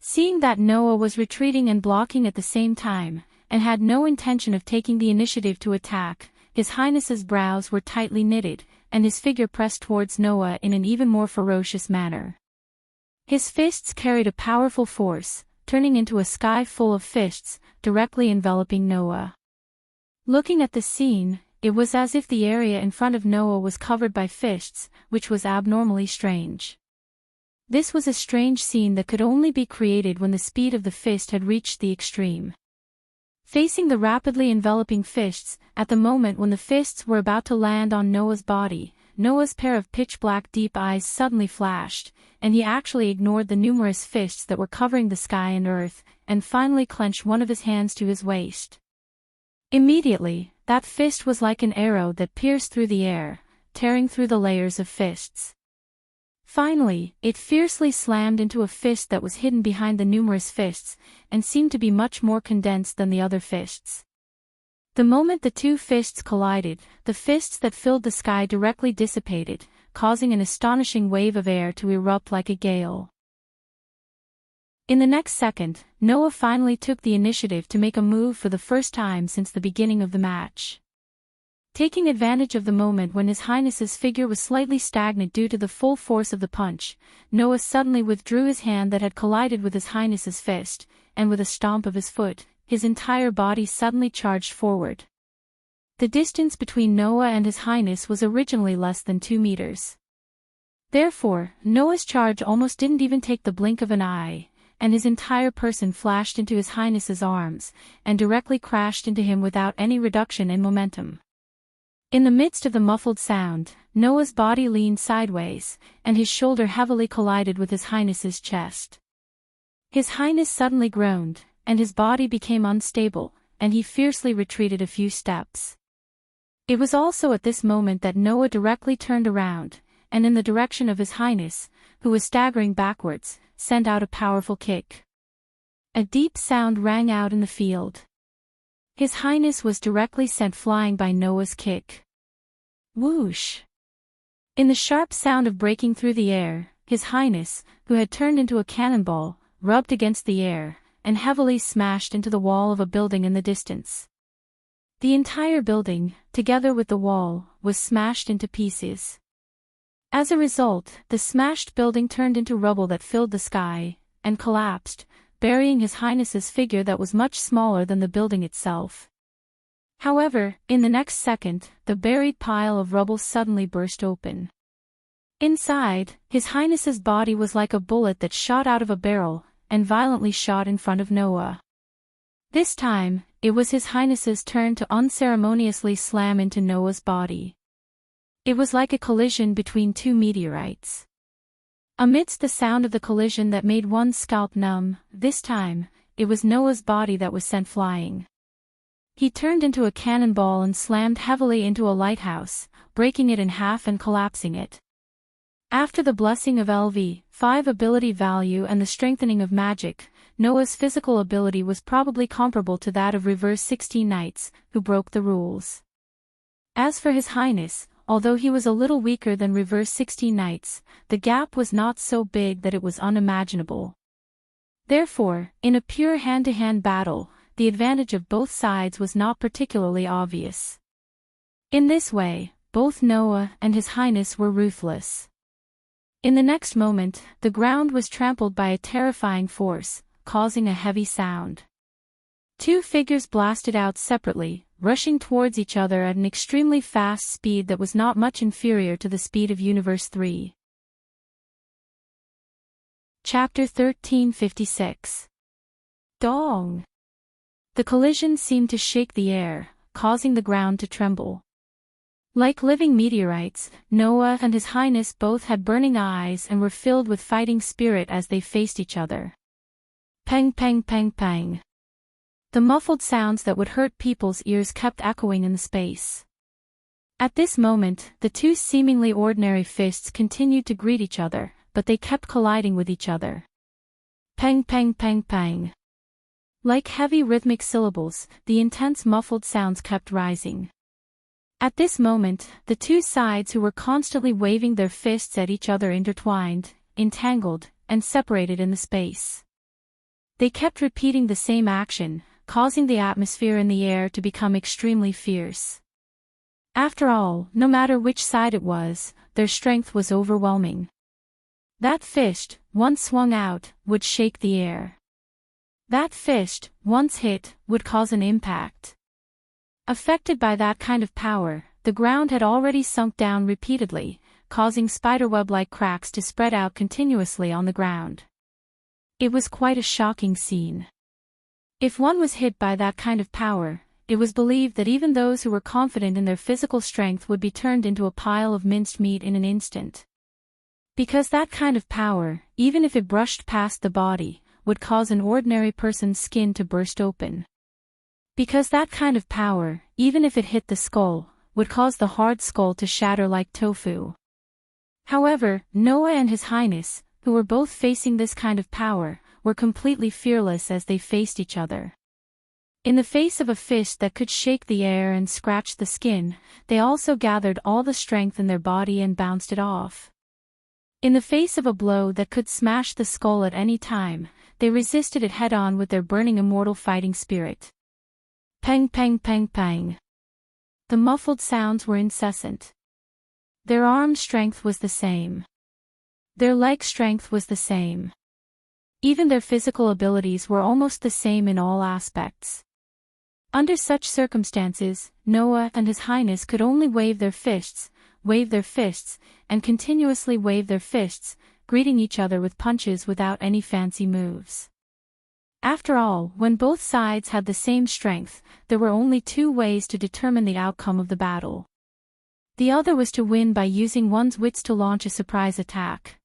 Seeing that Noah was retreating and blocking at the same time, and had no intention of taking the initiative to attack, His Highness's brows were tightly knitted, and his figure pressed towards Noah in an even more ferocious manner. His fists carried a powerful force, turning into a sky full of fists, directly enveloping Noah. Looking at the scene, it was as if the area in front of Noah was covered by fists, which was abnormally strange. This was a strange scene that could only be created when the speed of the fist had reached the extreme. Facing the rapidly enveloping fists, at the moment when the fists were about to land on Noah's body, Noah's pair of pitch-black deep eyes suddenly flashed, and he actually ignored the numerous fists that were covering the sky and earth, and finally clenched one of his hands to his waist. Immediately, that fist was like an arrow that pierced through the air, tearing through the layers of fists. Finally, it fiercely slammed into a fist that was hidden behind the numerous fists, and seemed to be much more condensed than the other fists. The moment the two fists collided, the fists that filled the sky directly dissipated, causing an astonishing wave of air to erupt like a gale. In the next second, Noah finally took the initiative to make a move for the first time since the beginning of the match. Taking advantage of the moment when His Highness's figure was slightly stagnant due to the full force of the punch, Noah suddenly withdrew his hand that had collided with His Highness's fist, and with a stomp of his foot, his entire body suddenly charged forward. The distance between Noah and His Highness was originally less than 2 meters. Therefore, Noah's charge almost didn't even take the blink of an eye, and his entire person flashed into His Highness's arms, and directly crashed into him without any reduction in momentum. In the midst of the muffled sound, Noah's body leaned sideways, and his shoulder heavily collided with His Highness's chest. His Highness suddenly groaned, and his body became unstable, and he fiercely retreated a few steps. It was also at this moment that Noah directly turned around, and in the direction of His Highness, who was staggering backwards, sent out a powerful kick. A deep sound rang out in the field. His Highness was directly sent flying by Noah's kick. Whoosh! In the sharp sound of breaking through the air, His Highness, who had turned into a cannonball, rubbed against the air, and heavily smashed into the wall of a building in the distance. The entire building, together with the wall, was smashed into pieces. As a result, the smashed building turned into rubble that filled the sky, and collapsed, burying His Highness's figure that was much smaller than the building itself. However, in the next second, the buried pile of rubble suddenly burst open. Inside, His Highness's body was like a bullet that shot out of a barrel, and violently shot in front of Noah. This time, it was His Highness's turn to unceremoniously slam into Noah's body. It was like a collision between two meteorites. Amidst the sound of the collision that made one's scalp numb, this time, it was Noah's body that was sent flying. He turned into a cannonball and slammed heavily into a lighthouse, breaking it in half and collapsing it. After the blessing of LV5 ability value and the strengthening of magic, Noah's physical ability was probably comparable to that of reverse 16 knights, who broke the rules. As for His Highness, although he was a little weaker than reverse 16 knights, the gap was not so big that it was unimaginable. Therefore, in a pure hand-to-hand battle, the advantage of both sides was not particularly obvious. In this way, both Noah and His Highness were ruthless. In the next moment, the ground was trampled by a terrifying force, causing a heavy sound. Two figures blasted out separately, rushing towards each other at an extremely fast speed that was not much inferior to the speed of Universe 3. Chapter 1356. Dong! The collision seemed to shake the air, causing the ground to tremble. Like living meteorites, Noah and His Highness both had burning eyes and were filled with fighting spirit as they faced each other. Pang pang pang pang. The muffled sounds that would hurt people's ears kept echoing in the space. At this moment, the two seemingly ordinary fists continued to greet each other, but they kept colliding with each other. Pang pang pang pang. Like heavy rhythmic syllables, the intense muffled sounds kept rising. At this moment, the two sides who were constantly waving their fists at each other intertwined, entangled, and separated in the space. They kept repeating the same action, causing the atmosphere in the air to become extremely fierce. After all, no matter which side it was, their strength was overwhelming. That fist, once swung out, would shake the air. That fist, once hit, would cause an impact. Affected by that kind of power, the ground had already sunk down repeatedly, causing spiderweb-like cracks to spread out continuously on the ground. It was quite a shocking scene. If one was hit by that kind of power, it was believed that even those who were confident in their physical strength would be turned into a pile of minced meat in an instant. Because that kind of power, even if it brushed past the body, would cause an ordinary person's skin to burst open. Because that kind of power, even if it hit the skull, would cause the hard skull to shatter like tofu. However, Noah and His Highness, who were both facing this kind of power, were completely fearless as they faced each other. In the face of a fist that could shake the air and scratch the skin, they also gathered all the strength in their body and bounced it off. In the face of a blow that could smash the skull at any time, they resisted it head-on with their burning immortal fighting spirit. Pang pang pang pang. The muffled sounds were incessant. Their arm strength was the same. Their leg strength was the same. Even their physical abilities were almost the same in all aspects. Under such circumstances, Noah and His Highness could only wave their fists, and continuously wave their fists, greeting each other with punches without any fancy moves. After all, when both sides had the same strength, there were only two ways to determine the outcome of the battle. The other was to win by using one's wits to launch a surprise attack.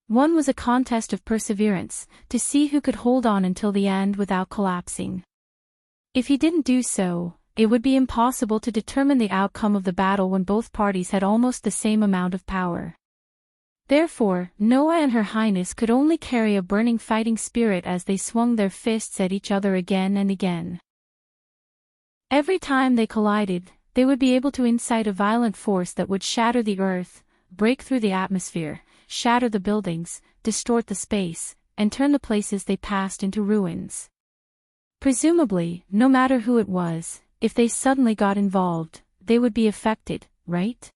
One was a contest of perseverance, to see who could hold on until the end without collapsing. If he didn't do so, it would be impossible to determine the outcome of the battle when both parties had almost the same amount of power. Therefore, Noah and Her Highness could only carry a burning fighting spirit as they swung their fists at each other again and again. Every time they collided, they would be able to incite a violent force that would shatter the earth, break through the atmosphere, shatter the buildings, distort the space, and turn the places they passed into ruins. Presumably, no matter who it was, if they suddenly got involved, they would be affected, right?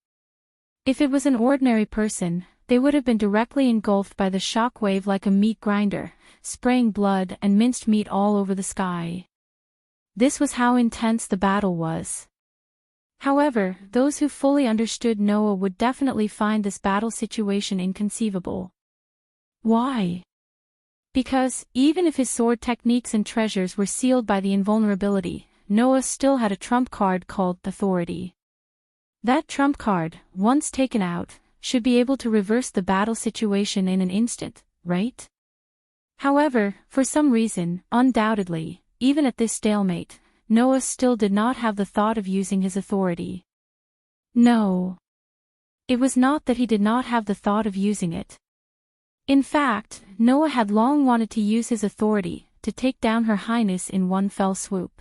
If it was an ordinary person, they would have been directly engulfed by the shock wave like a meat grinder, spraying blood and minced meat all over the sky. This was how intense the battle was. However, those who fully understood Noah would definitely find this battle situation inconceivable. Why? Because, even if his sword techniques and treasures were sealed by the invulnerability, Noah still had a trump card called authority. That trump card, once taken out, should be able to reverse the battle situation in an instant, right? However, for some reason, undoubtedly, even at this stalemate, Noah still did not have the thought of using his authority. No. It was not that he did not have the thought of using it. In fact, Noah had long wanted to use his authority, to take down Her Highness in one fell swoop.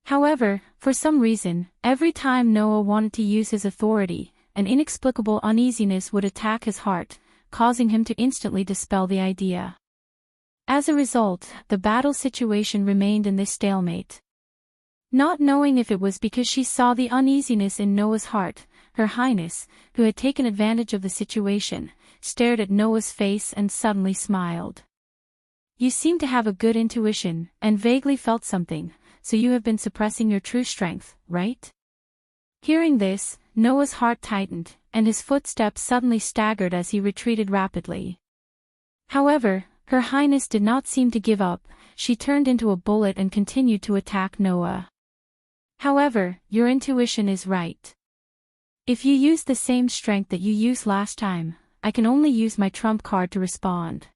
However, for some reason, every time Noah wanted to use his authority, an inexplicable uneasiness would attack his heart, causing him to instantly dispel the idea. As a result, the battle situation remained in this stalemate. Not knowing if it was because she saw the uneasiness in Noah's heart, Her Highness, who had taken advantage of the situation, stared at Noah's face and suddenly smiled. You seem to have a good intuition, and vaguely felt something, so you have been suppressing your true strength, right? Hearing this, Noah's heart tightened, and his footsteps suddenly staggered as he retreated rapidly. However, Her Highness did not seem to give up. She turned into a bullet and continued to attack Noah. However, your intuition is right. If you use the same strength that you used last time, I can only use my trump card to respond.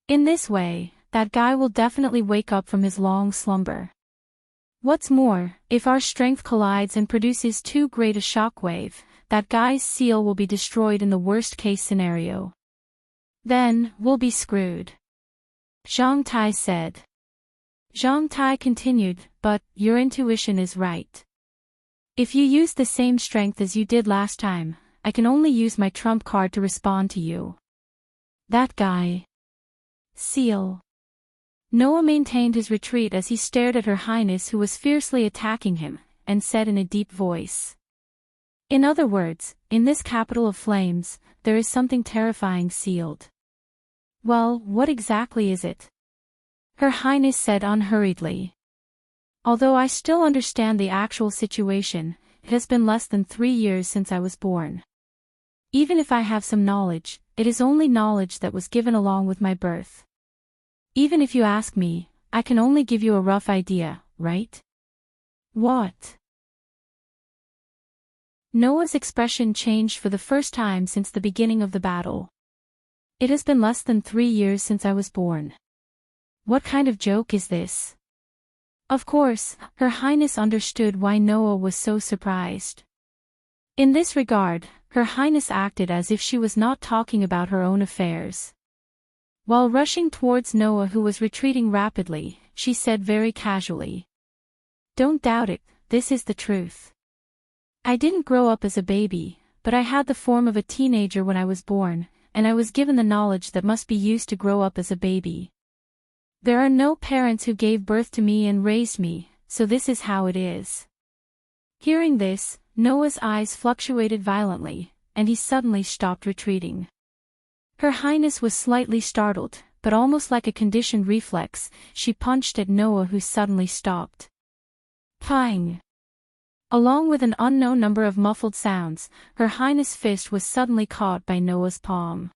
In this way, that guy will definitely wake up from his long slumber. What's more, if our strength collides and produces too great a shockwave, that guy's seal will be destroyed in the worst-case scenario. Then, we'll be screwed. Zhang Tai said. Zhang Tai continued, but, your intuition is right. If you use the same strength as you did last time, I can only use my trump card to respond to you. That guy. Seal. Noah maintained his retreat as he stared at Her Highness, who was fiercely attacking him, and said in a deep voice. In other words, in this capital of flames, there is something terrifying sealed. Well, what exactly is it? Her Highness said unhurriedly. Although I still understand the actual situation, it has been less than 3 years since I was born. Even if I have some knowledge, it is only knowledge that was given along with my birth. Even if you ask me, I can only give you a rough idea, right? What? Noah's expression changed for the first time since the beginning of the battle. It has been less than 3 years since I was born. What kind of joke is this? Of course, Her Highness understood why Noah was so surprised. In this regard, Her Highness acted as if she was not talking about her own affairs. While rushing towards Noah, who was retreating rapidly, she said very casually. Don't doubt it, this is the truth. I didn't grow up as a baby, but I had the form of a teenager when I was born, and I was given the knowledge that must be used to grow up as a baby. There are no parents who gave birth to me and raised me, so this is how it is. Hearing this, Noah's eyes fluctuated violently, and he suddenly stopped retreating. Her Highness was slightly startled, but almost like a conditioned reflex, she punched at Noah, who suddenly stopped. Pang! Along with an unknown number of muffled sounds, Her Highness' fist was suddenly caught by Noah's palm.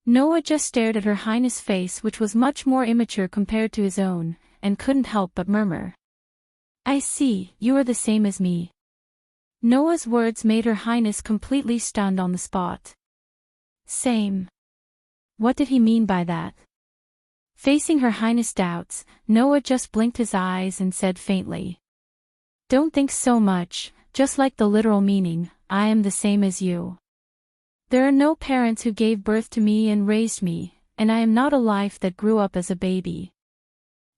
Noah just stared at Her Highness' face, which was much more immature compared to his own, and couldn't help but murmur. I see, you are the same as me. Noah's words made Her Highness completely stunned on the spot. Same. What did he mean by that? Facing Her Highness' doubts, Noah just blinked his eyes and said faintly. Don't think so much, just like the literal meaning, I am the same as you. There are no parents who gave birth to me and raised me, and I am not a life that grew up as a baby.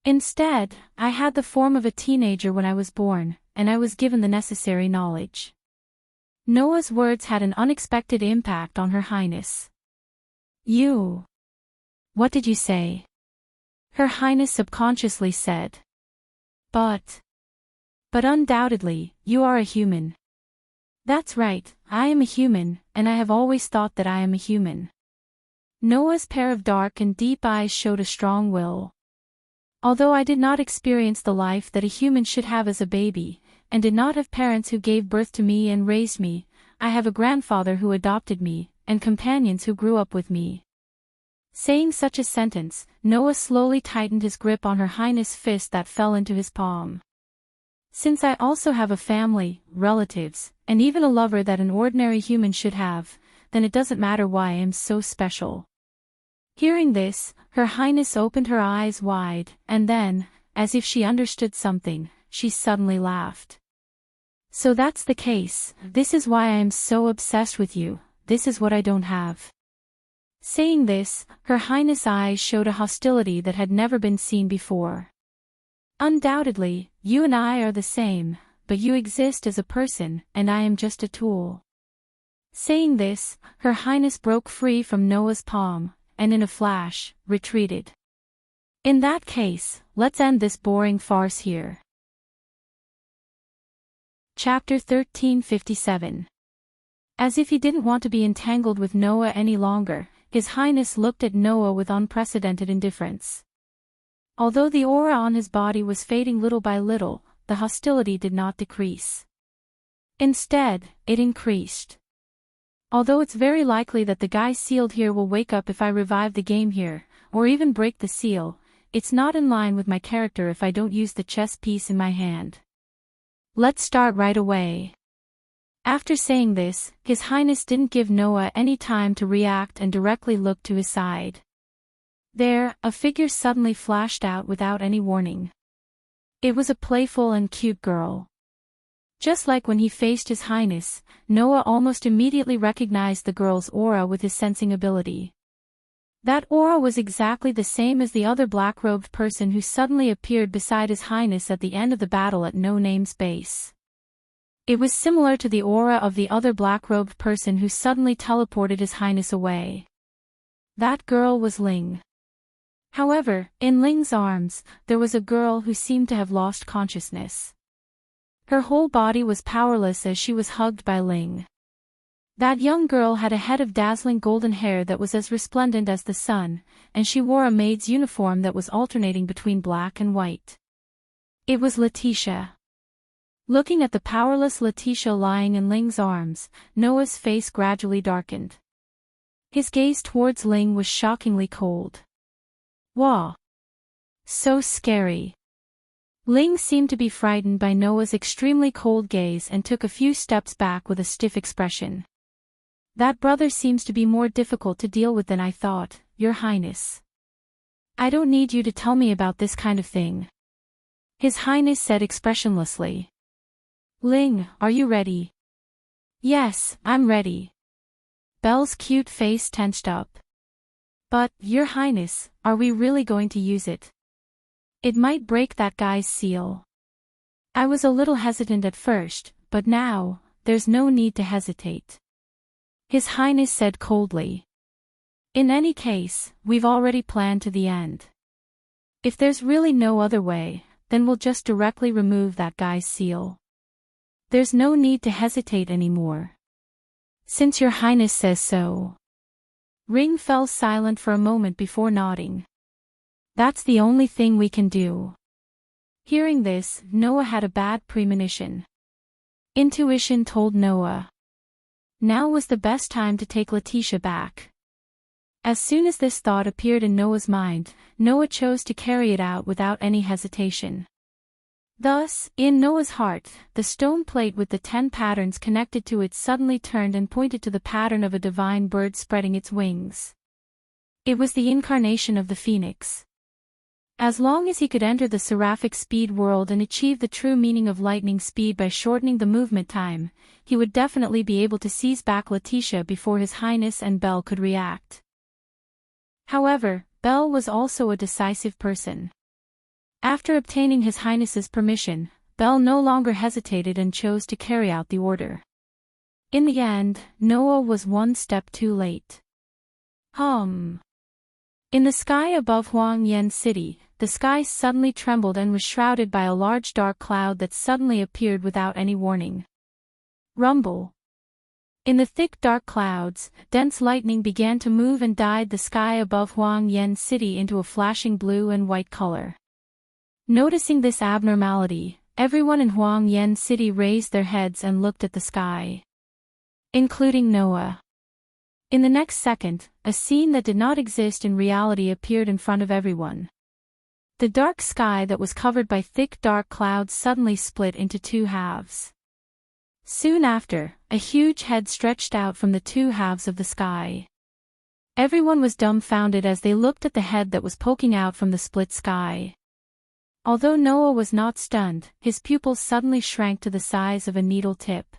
Instead, I had the form of a teenager when I was born, and I was given the necessary knowledge. Noah's words had an unexpected impact on Her Highness. You. What did you say? Her Highness subconsciously said. But undoubtedly, you are a human. That's right, I am a human, and I have always thought that I am a human. Noah's pair of dark and deep eyes showed a strong will. Although I did not experience the life that a human should have as a baby, and did not have parents who gave birth to me and raised me, I have a grandfather who adopted me, and companions who grew up with me. Saying such a sentence, Noah slowly tightened his grip on Her Highness' fist that fell into his palm. Since I also have a family, relatives, and even a lover that an ordinary human should have, then it doesn't matter why I am so special. Hearing this, Her Highness opened her eyes wide, and then, as if she understood something, she suddenly laughed. So that's the case, this is why I am so obsessed with you, this is what I don't have. Saying this, Her Highness' eyes showed a hostility that had never been seen before. Undoubtedly, you and I are the same, but you exist as a person, and I am just a tool. Saying this, Her Highness broke free from Noah's palm, and in a flash, retreated. In that case, let's end this boring farce here. Chapter 1357. As if he didn't want to be entangled with Noah any longer, His Highness looked at Noah with unprecedented indifference. Although the aura on his body was fading little by little, the hostility did not decrease. Instead, it increased. Although it's very likely that the guy sealed here will wake up if I revive the game here, or even break the seal, it's not in line with my character if I don't use the chess piece in my hand. Let's start right away. After saying this, His Highness didn't give Noah any time to react and directly looked to his side. There, a figure suddenly flashed out without any warning. It was a playful and cute girl. Just like when he faced His Highness, Noah almost immediately recognized the girl's aura with his sensing ability. That aura was exactly the same as the other black-robed person who suddenly appeared beside His Highness at the end of the battle at No Name's base. It was similar to the aura of the other black-robed person who suddenly teleported His Highness away. That girl was Ling. However, in Ling's arms, there was a girl who seemed to have lost consciousness. Her whole body was powerless as she was hugged by Ling. That young girl had a head of dazzling golden hair that was as resplendent as the sun, and she wore a maid's uniform that was alternating between black and white. It was Letitia. Looking at the powerless Letitia lying in Ling's arms, Noah's face gradually darkened. His gaze towards Ling was shockingly cold. Wow! So scary. Ling seemed to be frightened by Noah's extremely cold gaze and took a few steps back with a stiff expression. That brother seems to be more difficult to deal with than I thought, Your Highness. I don't need you to tell me about this kind of thing. His Highness said expressionlessly. Ling, are you ready? Yes, I'm ready. Belle's cute face tensed up. But, Your Highness, are we really going to use it? It might break that guy's seal. I was a little hesitant at first, but now, there's no need to hesitate. His Highness said coldly. In any case, we've already planned to the end. If there's really no other way, then we'll just directly remove that guy's seal. There's no need to hesitate anymore. Since Your Highness says so. Ring fell silent for a moment before nodding. That's the only thing we can do. Hearing this, Noah had a bad premonition. Intuition told Noah. Now was the best time to take Letitia back. As soon as this thought appeared in Noah's mind, Noah chose to carry it out without any hesitation. Thus, in Noah's heart, the stone plate with the 10 patterns connected to it suddenly turned and pointed to the pattern of a divine bird spreading its wings. It was the incarnation of the phoenix. As long as he could enter the seraphic speed world and achieve the true meaning of lightning speed by shortening the movement time, he would definitely be able to seize back Letitia before His Highness and Belle could react. However, Belle was also a decisive person. After obtaining His Highness's permission, Belle no longer hesitated and chose to carry out the order. In the end, Noah was one step too late. In the sky above Huang Yen City, the sky suddenly trembled and was shrouded by a large dark cloud that suddenly appeared without any warning. Rumble. In the thick dark clouds, dense lightning began to move and dyed the sky above Huang Yen City into a flashing blue and white color. Noticing this abnormality, everyone in Huang Yen City raised their heads and looked at the sky. Including Noah. In the next second, a scene that did not exist in reality appeared in front of everyone. The dark sky that was covered by thick dark clouds suddenly split into 2 halves. Soon after, a huge head stretched out from the 2 halves of the sky. Everyone was dumbfounded as they looked at the head that was poking out from the split sky. Although Noah was not stunned, his pupils suddenly shrank to the size of a needle tip.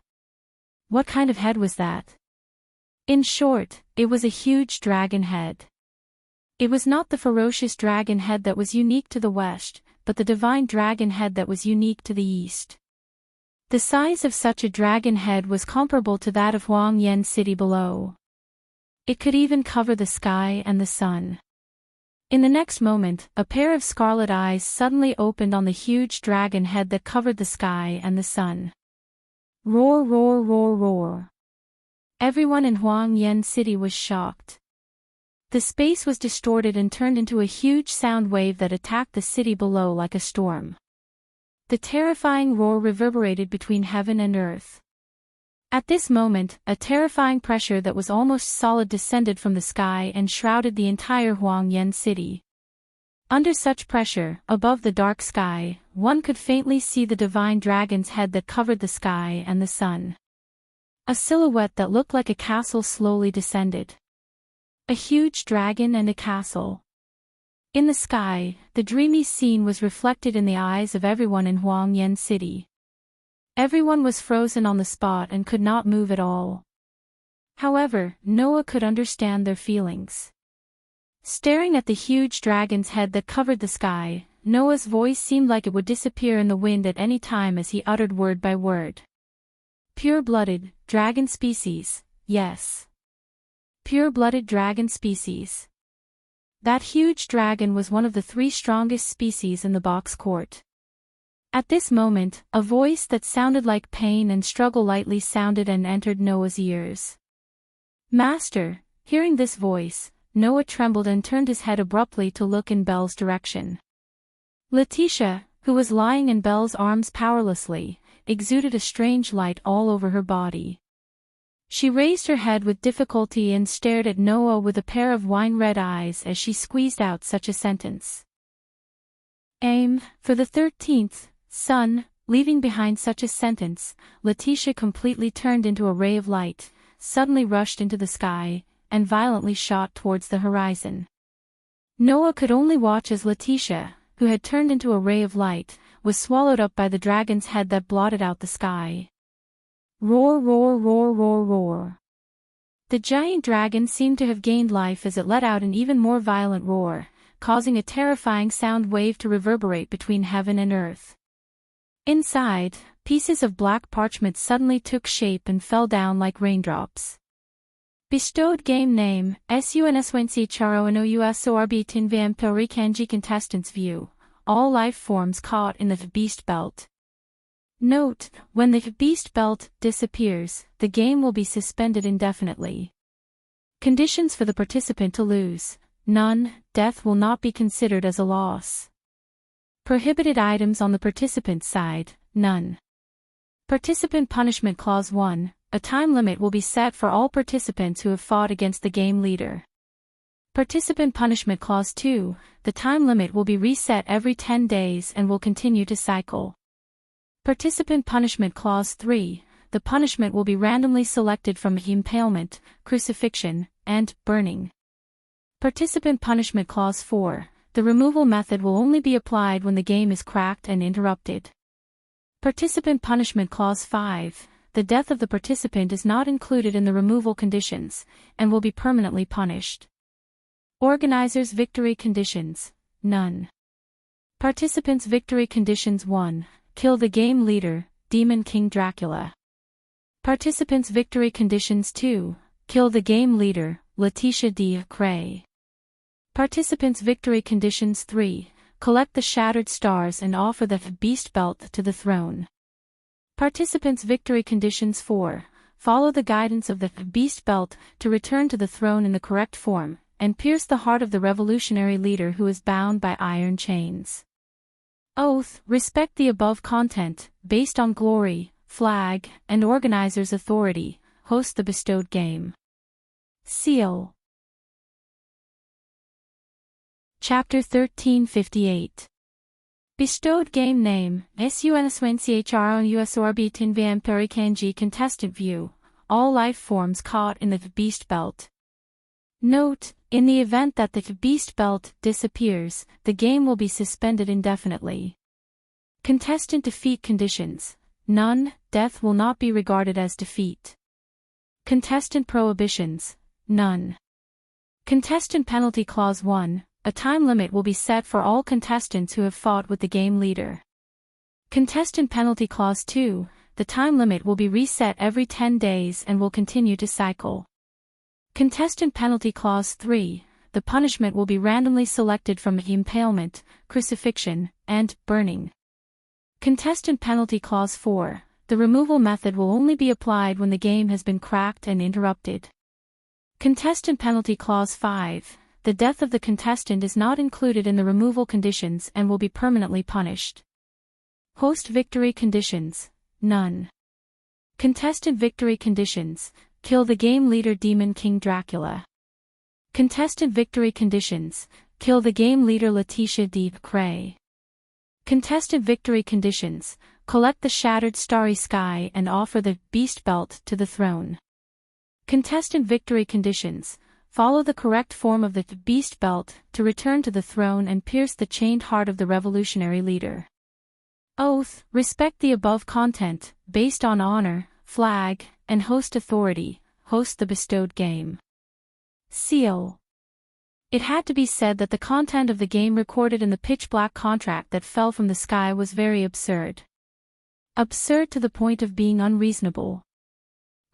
What kind of head was that? In short, it was a huge dragon head. It was not the ferocious dragon head that was unique to the West, but the divine dragon head that was unique to the East. The size of such a dragon head was comparable to that of Huang Yen City below. It could even cover the sky and the sun. In the next moment, a pair of scarlet eyes suddenly opened on the huge dragon head that covered the sky and the sun. Roar, roar, roar, roar. Everyone in Huang Yen City was shocked. The space was distorted and turned into a huge sound wave that attacked the city below like a storm. The terrifying roar reverberated between heaven and earth. At this moment, a terrifying pressure that was almost solid descended from the sky and shrouded the entire Huang Yen City. Under such pressure, above the dark sky, one could faintly see the divine dragon's head that covered the sky and the sun. A silhouette that looked like a castle slowly descended. A huge dragon and a castle. In the sky, the dreamy scene was reflected in the eyes of everyone in Huang Yen City. Everyone was frozen on the spot and could not move at all. However, Noah could understand their feelings. Staring at the huge dragon's head that covered the sky, Noah's voice seemed like it would disappear in the wind at any time as he uttered word by word. Pure-blooded, dragon species, yes. Pure-blooded dragon species. That huge dragon was one of the 3 strongest species in the box court. At this moment, a voice that sounded like pain and struggle lightly sounded and entered Noah's ears. Master, hearing this voice, Noah trembled and turned his head abruptly to look in Belle's direction. Letitia, who was lying in Belle's arms powerlessly, exuded a strange light all over her body. She raised her head with difficulty and stared at Noah with a pair of wine-red eyes as she squeezed out such a sentence. Aim, for the 13th, son, leaving behind such a sentence, Letitia completely turned into a ray of light, suddenly rushed into the sky, and violently shot towards the horizon. Noah could only watch as Letitia, who had turned into a ray of light, was swallowed up by the dragon's head that blotted out the sky. Roar, roar, roar, roar, roar. The giant dragon seemed to have gained life as it let out an even more violent roar, causing a terrifying sound wave to reverberate between heaven and earth. Inside, pieces of black parchment suddenly took shape and fell down like raindrops. Bestowed game name, SUNSWNC Charo and OUSORB Tinvam Pori Kanji contestants view, all life forms caught in the beast belt. Note, when the beast belt disappears, the game will be suspended indefinitely. Conditions for the participant to lose: none, death will not be considered as a loss. Prohibited items on the participant's side, none. Participant Punishment Clause 1, a time limit will be set for all participants who have fought against the game leader. Participant Punishment Clause 2, the time limit will be reset every 10 days and will continue to cycle. Participant Punishment Clause 3, the punishment will be randomly selected from impalement, crucifixion, and burning. Participant Punishment Clause 4, the removal method will only be applied when the game is cracked and interrupted. Participant Punishment Clause 5, the death of the participant is not included in the removal conditions, and will be permanently punished. Organizers' Victory Conditions, none. Participants' Victory Conditions 1, kill the game leader, Demon King Dracula. Participants' Victory Conditions 2, kill the game leader, Letitia D. Cray. Participants' Victory Conditions 3, collect the shattered stars and offer the beast belt to the throne. Participants' Victory Conditions 4, follow the guidance of the beast belt to return to the throne in the correct form, and pierce the heart of the revolutionary leader who is bound by iron chains. Oath, respect the above content, based on glory, flag, and organizer's authority, host the bestowed game. Seal. Chapter 1358. Bestowed game name, SUNSWNCHRONUSORB Tinvam Peri Kanji contestant view, all life forms caught in the beast belt. Note, in the event that the beast belt disappears, the game will be suspended indefinitely. Contestant defeat conditions, none, death will not be regarded as defeat. Contestant prohibitions, none. Contestant penalty clause 1, a time limit will be set for all contestants who have fought with the game leader. Contestant penalty clause 2, the time limit will be reset every 10 days and will continue to cycle. Contestant penalty clause 3, the punishment will be randomly selected from impalement, crucifixion, and burning. Contestant penalty clause 4, the removal method will only be applied when the game has been cracked and interrupted. Contestant penalty clause 5, the death of the contestant is not included in the removal conditions and will be permanently punished. Host victory conditions, none. Contestant victory conditions, kill the game leader Demon King Dracula. Contestant victory conditions, kill the game leader Letitia D. Cray. Contestant victory conditions, collect the shattered starry sky and offer the beast belt to the throne. Contestant victory conditions, follow the correct form of the beast belt to return to the throne and pierce the chained heart of the revolutionary leader. Oath, respect the above content, based on honor, flag, and host authority, host the bestowed game. Seal. It had to be said that the content of the game recorded in the pitch-black contract that fell from the sky was very absurd. Absurd to the point of being unreasonable.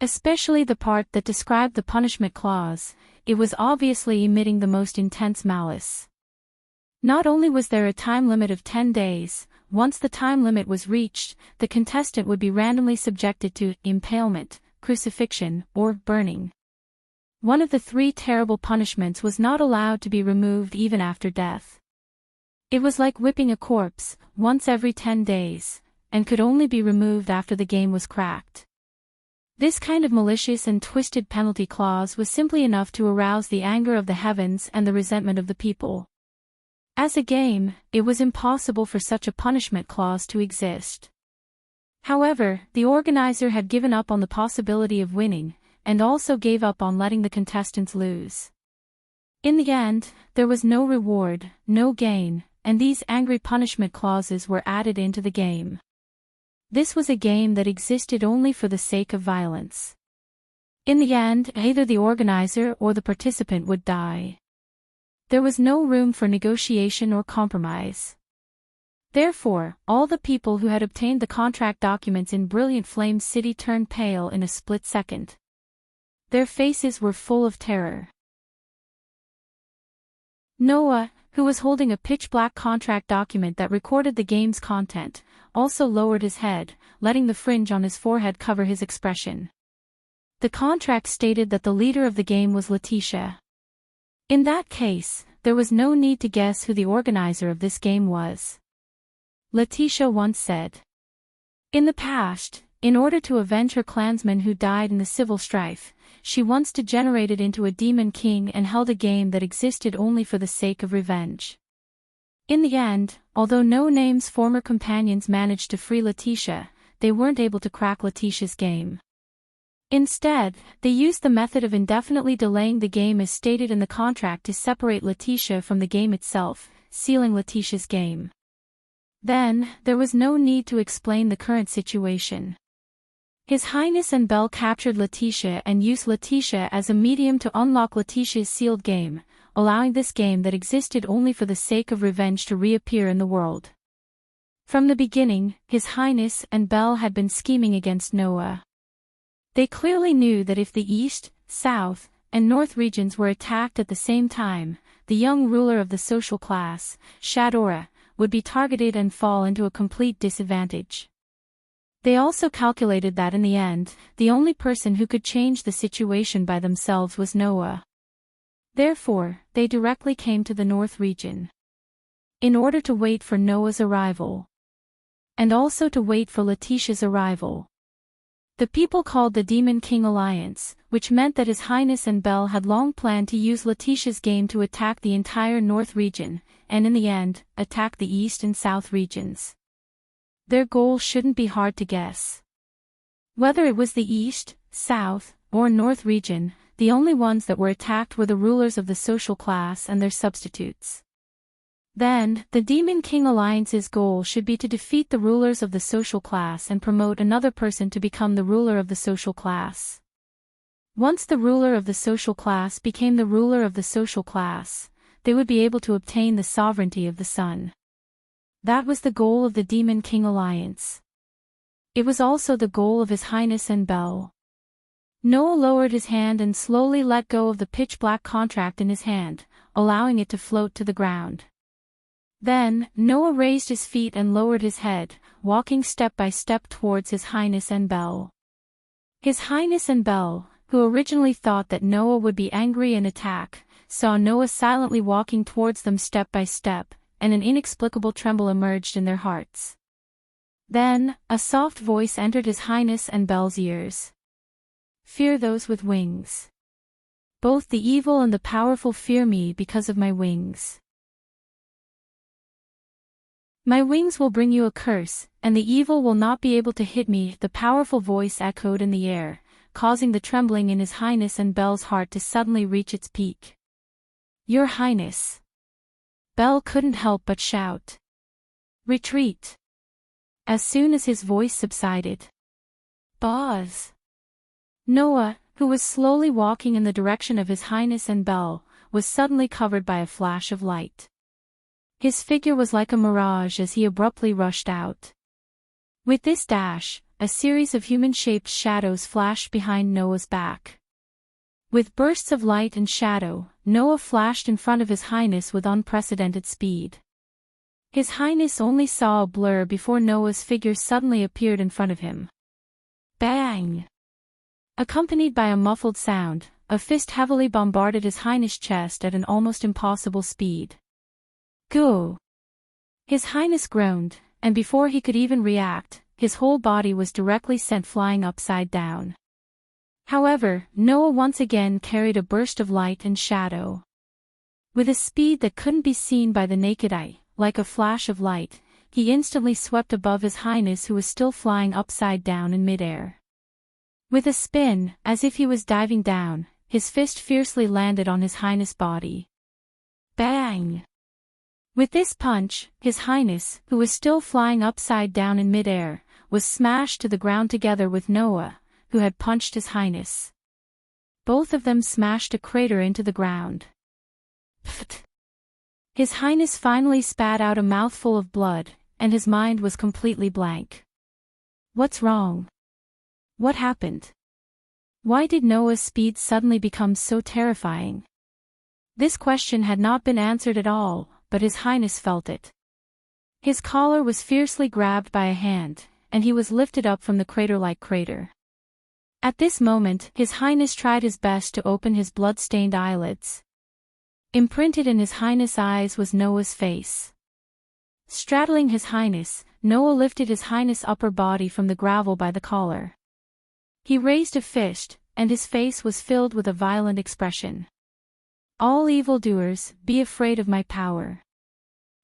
Especially the part that described the punishment clause. It was obviously emitting the most intense malice. Not only was there a time limit of 10 days, once the time limit was reached, the contestant would be randomly subjected to impalement, crucifixion, or burning. One of the 3 terrible punishments was not allowed to be removed even after death. It was like whipping a corpse, once every 10 days, and could only be removed after the game was cracked. This kind of malicious and twisted penalty clause was simply enough to arouse the anger of the heavens and the resentment of the people. As a game, it was impossible for such a punishment clause to exist. However, the organizer had given up on the possibility of winning, and also gave up on letting the contestants lose. In the end, there was no reward, no gain, and these angry punishment clauses were added into the game. This was a game that existed only for the sake of violence. In the end, either the organizer or the participant would die. There was no room for negotiation or compromise. Therefore, all the people who had obtained the contract documents in Brilliant Flame City turned pale in a split second. Their faces were full of terror. Noah, who was holding a pitch-black contract document that recorded the game's content, also lowered his head, letting the fringe on his forehead cover his expression. The contract stated that the leader of the game was Letitia. In that case, there was no need to guess who the organizer of this game was. Letitia once said, "In the past, in order to avenge her clansmen who died in the civil strife, she once degenerated into a demon king and held a game that existed only for the sake of revenge." In the end, although No Name's former companions managed to free Letitia, they weren't able to crack Letitia's game. Instead, they used the method of indefinitely delaying the game as stated in the contract to separate Letitia from the game itself, sealing Letitia's game. Then, there was no need to explain the current situation. His Highness and Belle captured Letitia and used Letitia as a medium to unlock Letitia's sealed game, allowing this game that existed only for the sake of revenge to reappear in the world. From the beginning, His Highness and Belle had been scheming against Noah. They clearly knew that if the East, South, and North regions were attacked at the same time, the young ruler of the social class, Shadora, would be targeted and fall into a complete disadvantage. They also calculated that in the end, the only person who could change the situation by themselves was Noah. Therefore, they directly came to the North region. In order to wait for Noah's arrival. And also to wait for Letitia's arrival. The people called the Demon King Alliance, which meant that His Highness and Belle had long planned to use Letitia's game to attack the entire North region, and in the end, attack the East and South regions. Their goal shouldn't be hard to guess. Whether it was the East, South, or North region, the only ones that were attacked were the rulers of the social class and their substitutes. Then, the Demon King Alliance's goal should be to defeat the rulers of the social class and promote another person to become the ruler of the social class. Once the ruler of the social class became the ruler of the social class, they would be able to obtain the sovereignty of the sun. That was the goal of the Demon King Alliance. It was also the goal of His Highness and Belle. Noah lowered his hand and slowly let go of the pitch-black contract in his hand, allowing it to float to the ground. Then, Noah raised his feet and lowered his head, walking step by step towards His Highness and Belle. His Highness and Belle, who originally thought that Noah would be angry and attack, saw Noah silently walking towards them step by step, and an inexplicable tremble emerged in their hearts. Then, a soft voice entered His Highness and Belle's ears. "Fear those with wings. Both the evil and the powerful fear me because of my wings. My wings will bring you a curse, and the evil will not be able to hit me," the powerful voice echoed in the air, causing the trembling in His Highness and Belle's heart to suddenly reach its peak. "Your Highness." Belle couldn't help but shout. "Retreat." As soon as his voice subsided. "Boz." Noah, who was slowly walking in the direction of His Highness and Belle, was suddenly covered by a flash of light. His figure was like a mirage as he abruptly rushed out. With this dash, a series of human-shaped shadows flashed behind Noah's back. With bursts of light and shadow, Noah flashed in front of His Highness with unprecedented speed. His Highness only saw a blur before Noah's figure suddenly appeared in front of him. Bang! Accompanied by a muffled sound, a fist heavily bombarded His Highness' chest at an almost impossible speed. Go! His Highness groaned, and before he could even react, his whole body was directly sent flying upside down. However, Noah once again carried a burst of light and shadow. With a speed that couldn't be seen by the naked eye, like a flash of light, he instantly swept above His Highness, who was still flying upside down in midair. With a spin, as if he was diving down, his fist fiercely landed on His Highness' body. Bang! With this punch, His Highness, who was still flying upside down in midair, was smashed to the ground together with Noah, who had punched His Highness. Both of them smashed a crater into the ground. Pfft! His Highness finally spat out a mouthful of blood, and his mind was completely blank. What's wrong? What happened? Why did Noah's speed suddenly become so terrifying? This question had not been answered at all, but His Highness felt it. His collar was fiercely grabbed by a hand, and he was lifted up from the crater-like crater. At this moment, His Highness tried his best to open his blood-stained eyelids. Imprinted in His Highness' eyes was Noah's face. Straddling His Highness, Noah lifted His Highness' upper body from the gravel by the collar. He raised a fist, and his face was filled with a violent expression. All evildoers, be afraid of my power.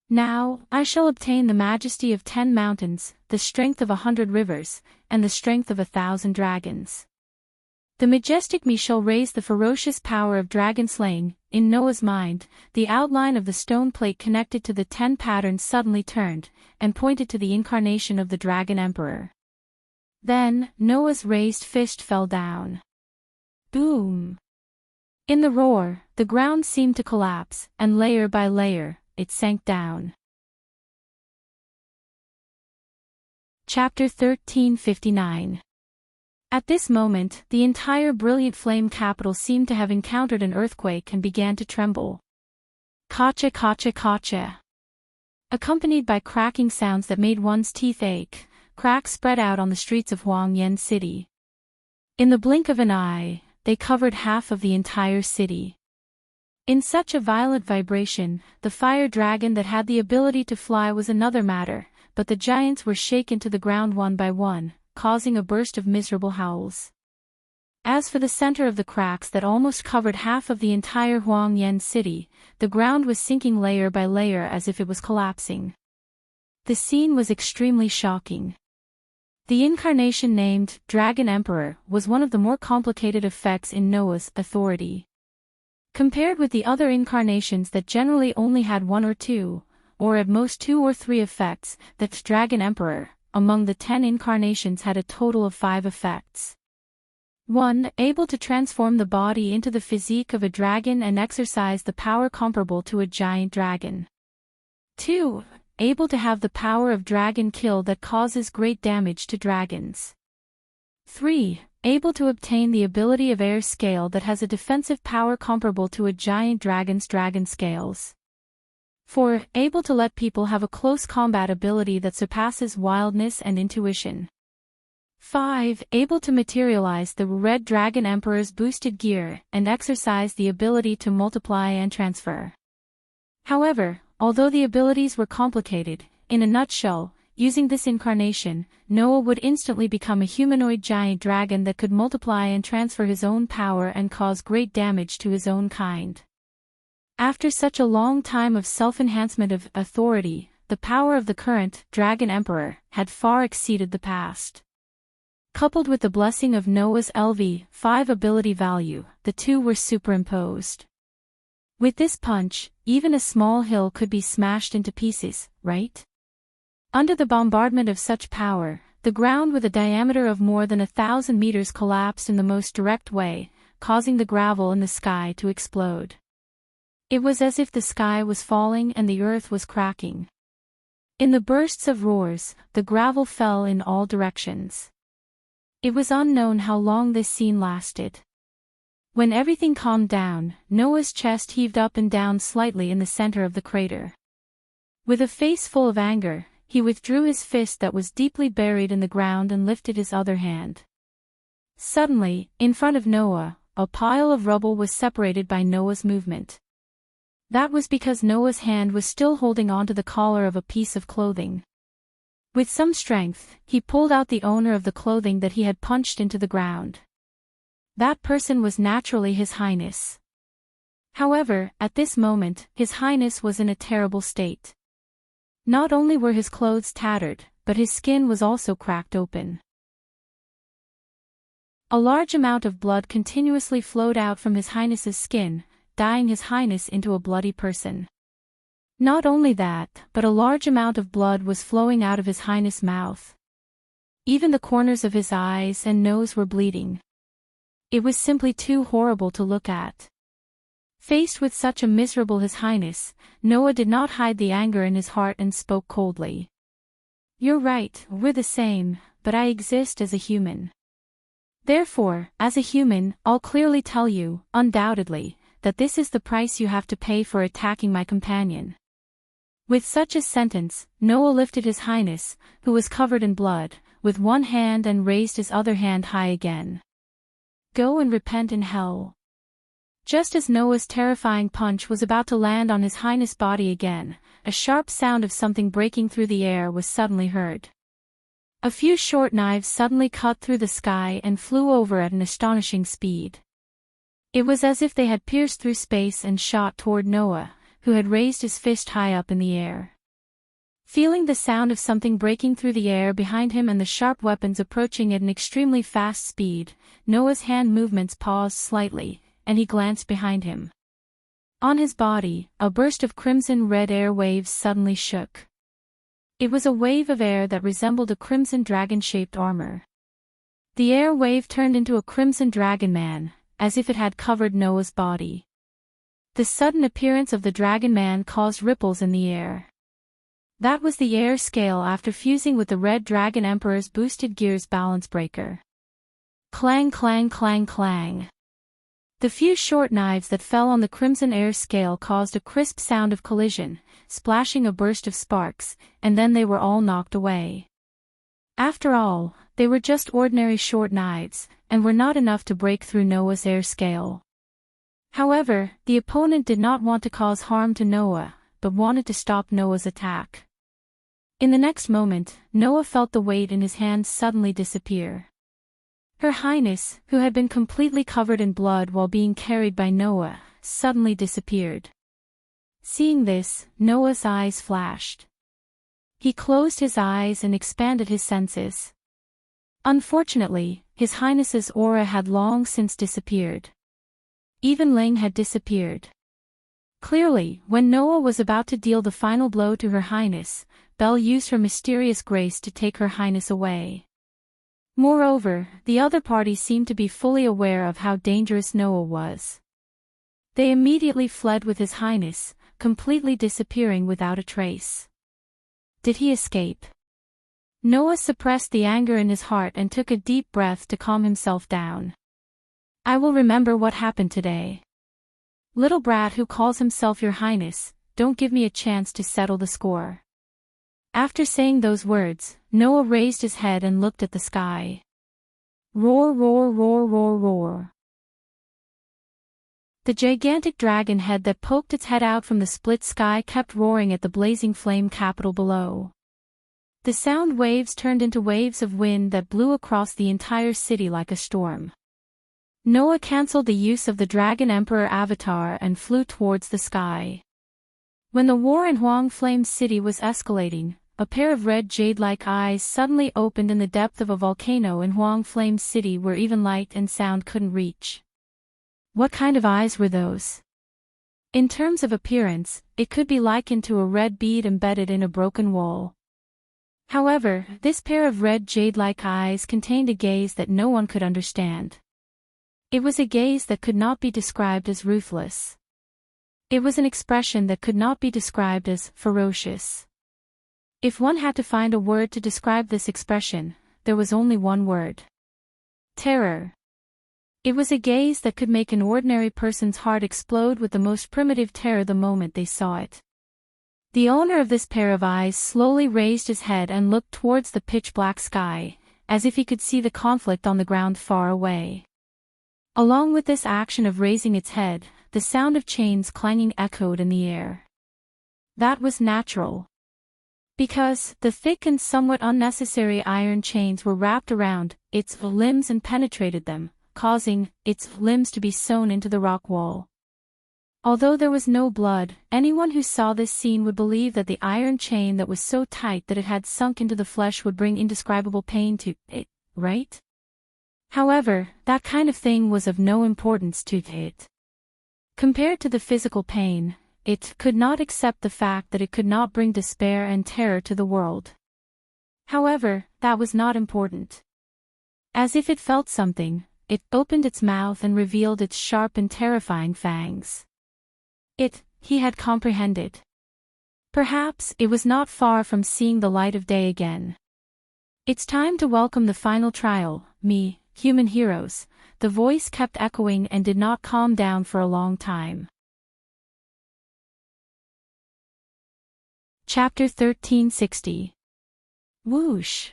Now, I shall obtain the majesty of 10 mountains, the strength of 100 rivers, and the strength of 1,000 dragons. The majestic me shall raise the ferocious power of dragon slaying. In Noah's mind, the outline of the stone plate connected to the 10 patterns suddenly turned, and pointed to the incarnation of the Dragon Emperor. Then, Noah's raised fist fell down. Boom! In the roar, the ground seemed to collapse, and layer by layer, it sank down. Chapter 1359. At this moment, the entire brilliant flame capital seemed to have encountered an earthquake and began to tremble. Kacha kacha kacha. Accompanied by cracking sounds that made one's teeth ache, cracks spread out on the streets of Huangyan City. In the blink of an eye, they covered half of the entire city. In such a violent vibration, the fire dragon that had the ability to fly was another matter, but the giants were shaken to the ground one by one, causing a burst of miserable howls. As for the center of the cracks that almost covered half of the entire Huangyan city, the ground was sinking layer by layer as if it was collapsing. The scene was extremely shocking. The incarnation named Dragon Emperor was one of the more complicated effects in Noah's authority. Compared with the other incarnations that generally only had 1 or 2, or at most 2 or 3 effects, that Dragon Emperor, among the 10 incarnations, had a total of 5 effects. 1. Able to transform the body into the physique of a dragon and exercise the power comparable to a giant dragon. 2. Able to have the power of dragon kill that causes great damage to dragons. 3. Able to obtain the ability of air scale that has a defensive power comparable to a giant dragon's dragon scales. 4. Able to let people have a close combat ability that surpasses wildness and intuition. 5. Able to materialize the Red Dragon Emperor's boosted gear and exercise the ability to multiply and transfer. However, although the abilities were complicated, in a nutshell, using this incarnation, Noah would instantly become a humanoid giant dragon that could multiply and transfer his own power and cause great damage to his own kind. After such a long time of self-enhancement of authority, the power of the current Dragon Emperor had far exceeded the past. Coupled with the blessing of Noah's LV5 ability value, the two were superimposed. With this punch, even a small hill could be smashed into pieces, right? Under the bombardment of such power, the ground with a diameter of more than 1,000 meters collapsed in the most direct way, causing the gravel in the sky to explode. It was as if the sky was falling and the earth was cracking. In the bursts of roars, the gravel fell in all directions. It was unknown how long this scene lasted. When everything calmed down, Noah's chest heaved up and down slightly in the center of the crater. With a face full of anger, he withdrew his fist that was deeply buried in the ground and lifted his other hand. Suddenly, in front of Noah, a pile of rubble was separated by Noah's movement. That was because Noah's hand was still holding onto the collar of a piece of clothing. With some strength, he pulled out the owner of the clothing that he had punched into the ground. That person was naturally His Highness. However, at this moment, His Highness was in a terrible state. Not only were his clothes tattered, but his skin was also cracked open. A large amount of blood continuously flowed out from His Highness's skin, dyeing His Highness into a bloody person. Not only that, but a large amount of blood was flowing out of His Highness's mouth. Even the corners of his eyes and nose were bleeding. It was simply too horrible to look at. Faced with such a miserable His Highness, Noah did not hide the anger in his heart and spoke coldly. "You're right, we're the same, but I exist as a human. Therefore, as a human, I'll clearly tell you, undoubtedly, that this is the price you have to pay for attacking my companion." With such a sentence, Noah lifted His Highness, who was covered in blood, with one hand and raised his other hand high again. "Go and repent in hell." Just as Noah's terrifying punch was about to land on His Highness' body again, a sharp sound of something breaking through the air was suddenly heard. A few short knives suddenly cut through the sky and flew over at an astonishing speed. It was as if they had pierced through space and shot toward Noah, who had raised his fist high up in the air. Feeling the sound of something breaking through the air behind him and the sharp weapons approaching at an extremely fast speed, Noah's hand movements paused slightly, and he glanced behind him. On his body, a burst of crimson-red air waves suddenly shook. It was a wave of air that resembled a crimson dragon-shaped armor. The air wave turned into a crimson dragon man, as if it had covered Noah's body. The sudden appearance of the dragon man caused ripples in the air. That was the air scale after fusing with the red dragon emperor's boosted gears balance breaker. Clang clang clang clang. The few short knives that fell on the crimson air scale caused a crisp sound of collision, splashing a burst of sparks, and then they were all knocked away. After all, they were just ordinary short knives, and were not enough to break through Noah's air scale. However, the opponent did not want to cause harm to Noah, but wanted to stop Noah's attack. In the next moment, Noah felt the weight in his hands suddenly disappear. Her Highness, who had been completely covered in blood while being carried by Noah, suddenly disappeared. Seeing this, Noah's eyes flashed. He closed his eyes and expanded his senses. Unfortunately, His Highness's aura had long since disappeared. Even Ling had disappeared. Clearly, when Noah was about to deal the final blow to Her Highness, Bel used her mysterious grace to take Her Highness away. Moreover, the other party seemed to be fully aware of how dangerous Noah was. They immediately fled with His Highness, completely disappearing without a trace. Did he escape? Noah suppressed the anger in his heart and took a deep breath to calm himself down. "I will remember what happened today. Little brat who calls himself Your Highness, don't give me a chance to settle the score." After saying those words, Noah raised his head and looked at the sky. Roar, roar, roar, roar, roar. The gigantic dragon head that poked its head out from the split sky kept roaring at the blazing flame capital below. The sound waves turned into waves of wind that blew across the entire city like a storm. Noah cancelled the use of the Dragon Emperor avatar and flew towards the sky. When the war in Huang Flame City was escalating, a pair of red jade-like eyes suddenly opened in the depth of a volcano in Huang Flame City where even light and sound couldn't reach. What kind of eyes were those? In terms of appearance, it could be likened to a red bead embedded in a broken wall. However, this pair of red jade-like eyes contained a gaze that no one could understand. It was a gaze that could not be described as ruthless. It was an expression that could not be described as ferocious. If one had to find a word to describe this expression, there was only one word. Terror. It was a gaze that could make an ordinary person's heart explode with the most primitive terror the moment they saw it. The owner of this pair of eyes slowly raised his head and looked towards the pitch-black sky, as if he could see the conflict on the ground far away. Along with this action of raising its head, the sound of chains clanging echoed in the air. That was natural. Because the thick and somewhat unnecessary iron chains were wrapped around its limbs and penetrated them, causing its limbs to be sewn into the rock wall. Although there was no blood, anyone who saw this scene would believe that the iron chain that was so tight that it had sunk into the flesh would bring indescribable pain to it, right? However, that kind of thing was of no importance to it. Compared to the physical pain, it could not accept the fact that it could not bring despair and terror to the world. However, that was not important. As if it felt something, it opened its mouth and revealed its sharp and terrifying fangs. He had comprehended. Perhaps it was not far from seeing the light of day again. It's time to welcome the final trial, me, human heroes, the voice kept echoing and did not calm down for a long time. Chapter 1360. Whoosh.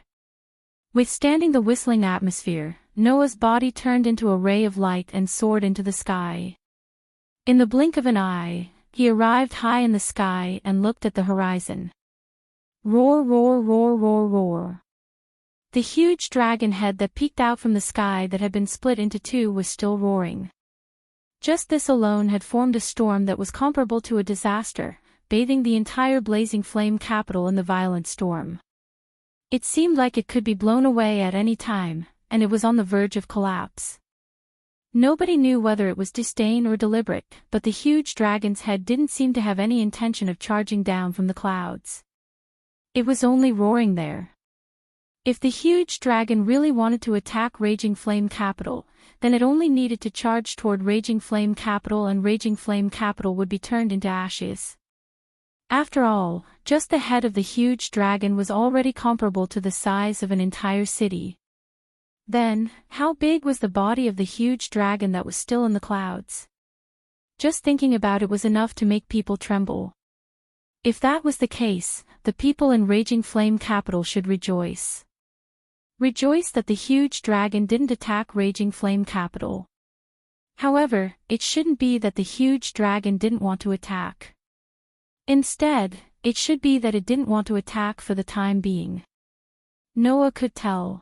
Withstanding the whistling atmosphere, Noah's body turned into a ray of light and soared into the sky. In the blink of an eye, he arrived high in the sky and looked at the horizon. Roar, roar, roar, roar, roar. The huge dragon head that peeked out from the sky that had been split into two was still roaring. Just this alone had formed a storm that was comparable to a disaster, bathing the entire blazing flame capital in the violent storm. It seemed like it could be blown away at any time, and it was on the verge of collapse. Nobody knew whether it was disdain or deliberate, but the huge dragon's head didn't seem to have any intention of charging down from the clouds. It was only roaring there. If the huge dragon really wanted to attack Raging Flame Capital, then it only needed to charge toward Raging Flame Capital and Raging Flame Capital would be turned into ashes. After all, just the head of the huge dragon was already comparable to the size of an entire city. Then, how big was the body of the huge dragon that was still in the clouds? Just thinking about it was enough to make people tremble. If that was the case, the people in Raging Flame Capital should rejoice. Rejoice that the huge dragon didn't attack Raging Flame Capital. However, it shouldn't be that the huge dragon didn't want to attack. Instead, it should be that it didn't want to attack for the time being. Noah could tell.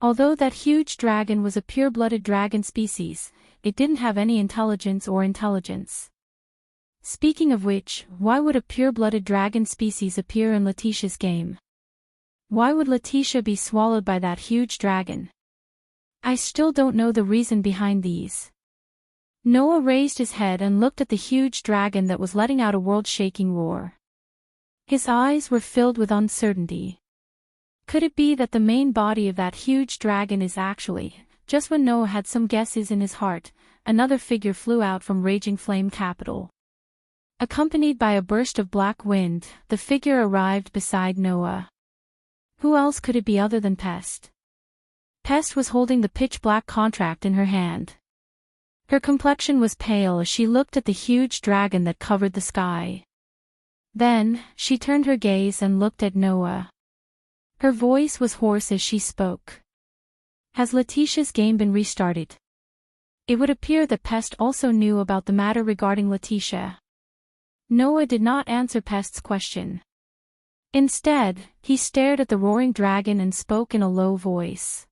Although that huge dragon was a pure-blooded dragon species, it didn't have any intelligence or intelligence. Speaking of which, why would a pure-blooded dragon species appear in Letitia's game? Why would Letitia be swallowed by that huge dragon? I still don't know the reason behind these. Noah raised his head and looked at the huge dragon that was letting out a world-shaking roar. His eyes were filled with uncertainty. Could it be that the main body of that huge dragon is actually, just when Noah had some guesses in his heart, another figure flew out from Raging Flame Capital. Accompanied by a burst of black wind, the figure arrived beside Noah. Who else could it be other than Pest? Pest was holding the pitch-black contract in her hand. Her complexion was pale as she looked at the huge dragon that covered the sky. Then, she turned her gaze and looked at Noah. Her voice was hoarse as she spoke. Has Letitia's game been restarted? It would appear that Pest also knew about the matter regarding Letitia. Noah did not answer Pest's question. Instead, he stared at the roaring dragon and spoke in a low voice.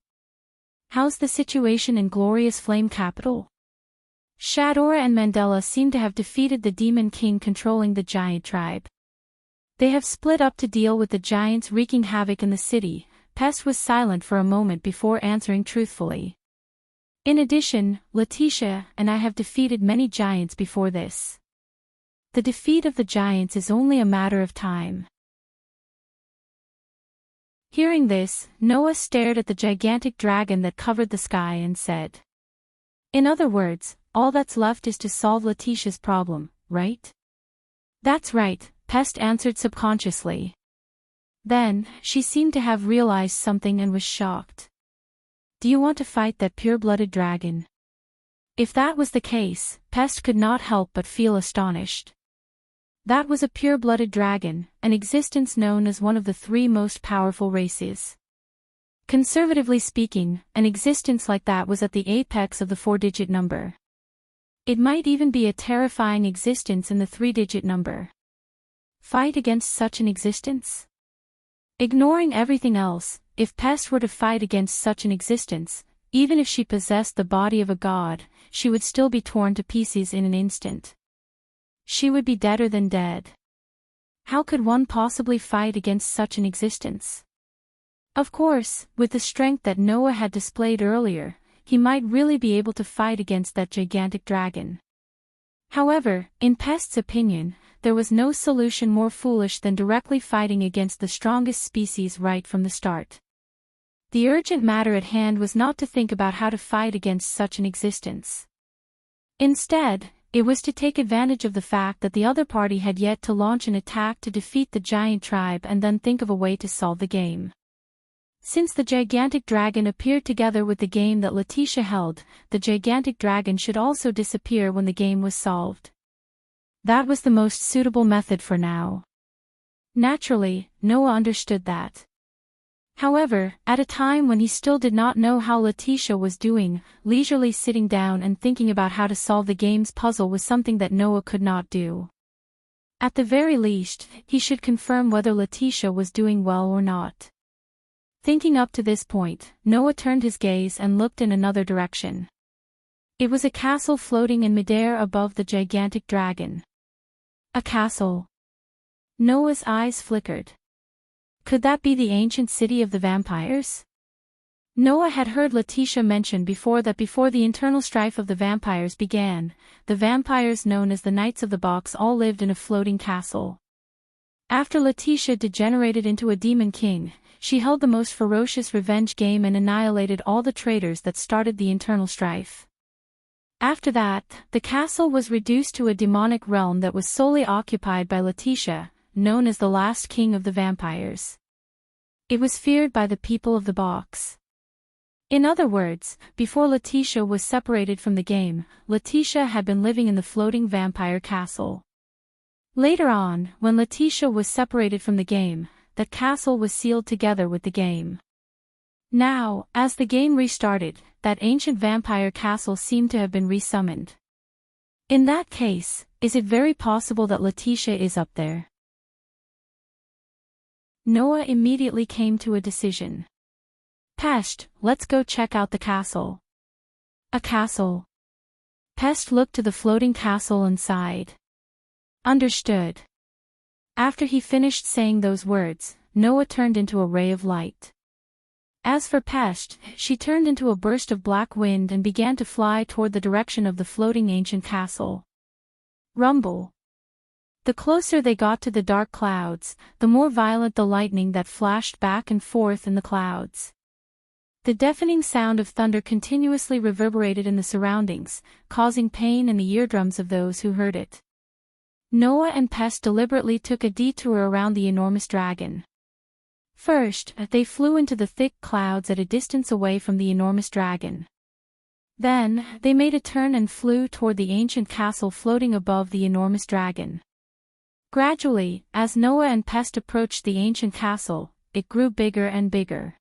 How's the situation in Glorious Flame Capital? Shadora and Mandela seem to have defeated the demon king controlling the giant tribe. They have split up to deal with the giants wreaking havoc in the city. Pest was silent for a moment before answering truthfully. In addition, Letitia and I have defeated many giants before this. The defeat of the giants is only a matter of time. Hearing this, Noah stared at the gigantic dragon that covered the sky and said. In other words, all that's left is to solve Letitia's problem, right? That's right, Pest answered subconsciously. Then, she seemed to have realized something and was shocked. Do you want to fight that pure-blooded dragon? If that was the case, Pest could not help but feel astonished. That was a pure-blooded dragon, an existence known as one of the three most powerful races. Conservatively speaking, an existence like that was at the apex of the four-digit number. It might even be a terrifying existence in the three-digit number. Fight against such an existence? Ignoring everything else, if Pest were to fight against such an existence, even if she possessed the body of a god, she would still be torn to pieces in an instant. She would be deader than dead. How could one possibly fight against such an existence? Of course, with the strength that Noah had displayed earlier, he might really be able to fight against that gigantic dragon. However, in Pest's opinion, there was no solution more foolish than directly fighting against the strongest species right from the start. The urgent matter at hand was not to think about how to fight against such an existence. Instead, it was to take advantage of the fact that the other party had yet to launch an attack to defeat the giant tribe and then think of a way to solve the game. Since the gigantic dragon appeared together with the game that Letitia held, the gigantic dragon should also disappear when the game was solved. That was the most suitable method for now. Naturally, Noah understood that. However, at a time when he still did not know how Letitia was doing, leisurely sitting down and thinking about how to solve the game's puzzle was something that Noah could not do. At the very least, he should confirm whether Letitia was doing well or not. Thinking up to this point, Noah turned his gaze and looked in another direction. It was a castle floating in midair above the gigantic dragon. A castle. Noah's eyes flickered. Could that be the ancient city of the vampires? Noah had heard Letitia mention before that before the internal strife of the vampires began, the vampires known as the Knights of the Box all lived in a floating castle. After Letitia degenerated into a demon king, she held the most ferocious revenge game and annihilated all the traitors that started the internal strife. After that, the castle was reduced to a demonic realm that was solely occupied by Letitia, known as the last king of the vampires. It was feared by the people of the box. In other words, before Letitia was separated from the game, Letitia had been living in the floating vampire castle. Later on, when Letitia was separated from the game, that castle was sealed together with the game. Now, as the game restarted, that ancient vampire castle seemed to have been resummoned. In that case, is it very possible that Letitia is up there? Noah immediately came to a decision. Pest, let's go check out the castle. A castle. Pest looked to the floating castle and sighed. Understood. After he finished saying those words, Noah turned into a ray of light. As for Pest, she turned into a burst of black wind and began to fly toward the direction of the floating ancient castle. Rumble. The closer they got to the dark clouds, the more violent the lightning that flashed back and forth in the clouds. The deafening sound of thunder continuously reverberated in the surroundings, causing pain in the eardrums of those who heard it. Noah and Pest deliberately took a detour around the enormous dragon. First, they flew into the thick clouds at a distance away from the enormous dragon. Then, they made a turn and flew toward the ancient castle floating above the enormous dragon. Gradually, as Noah and Pest approached the ancient castle, it grew bigger and bigger.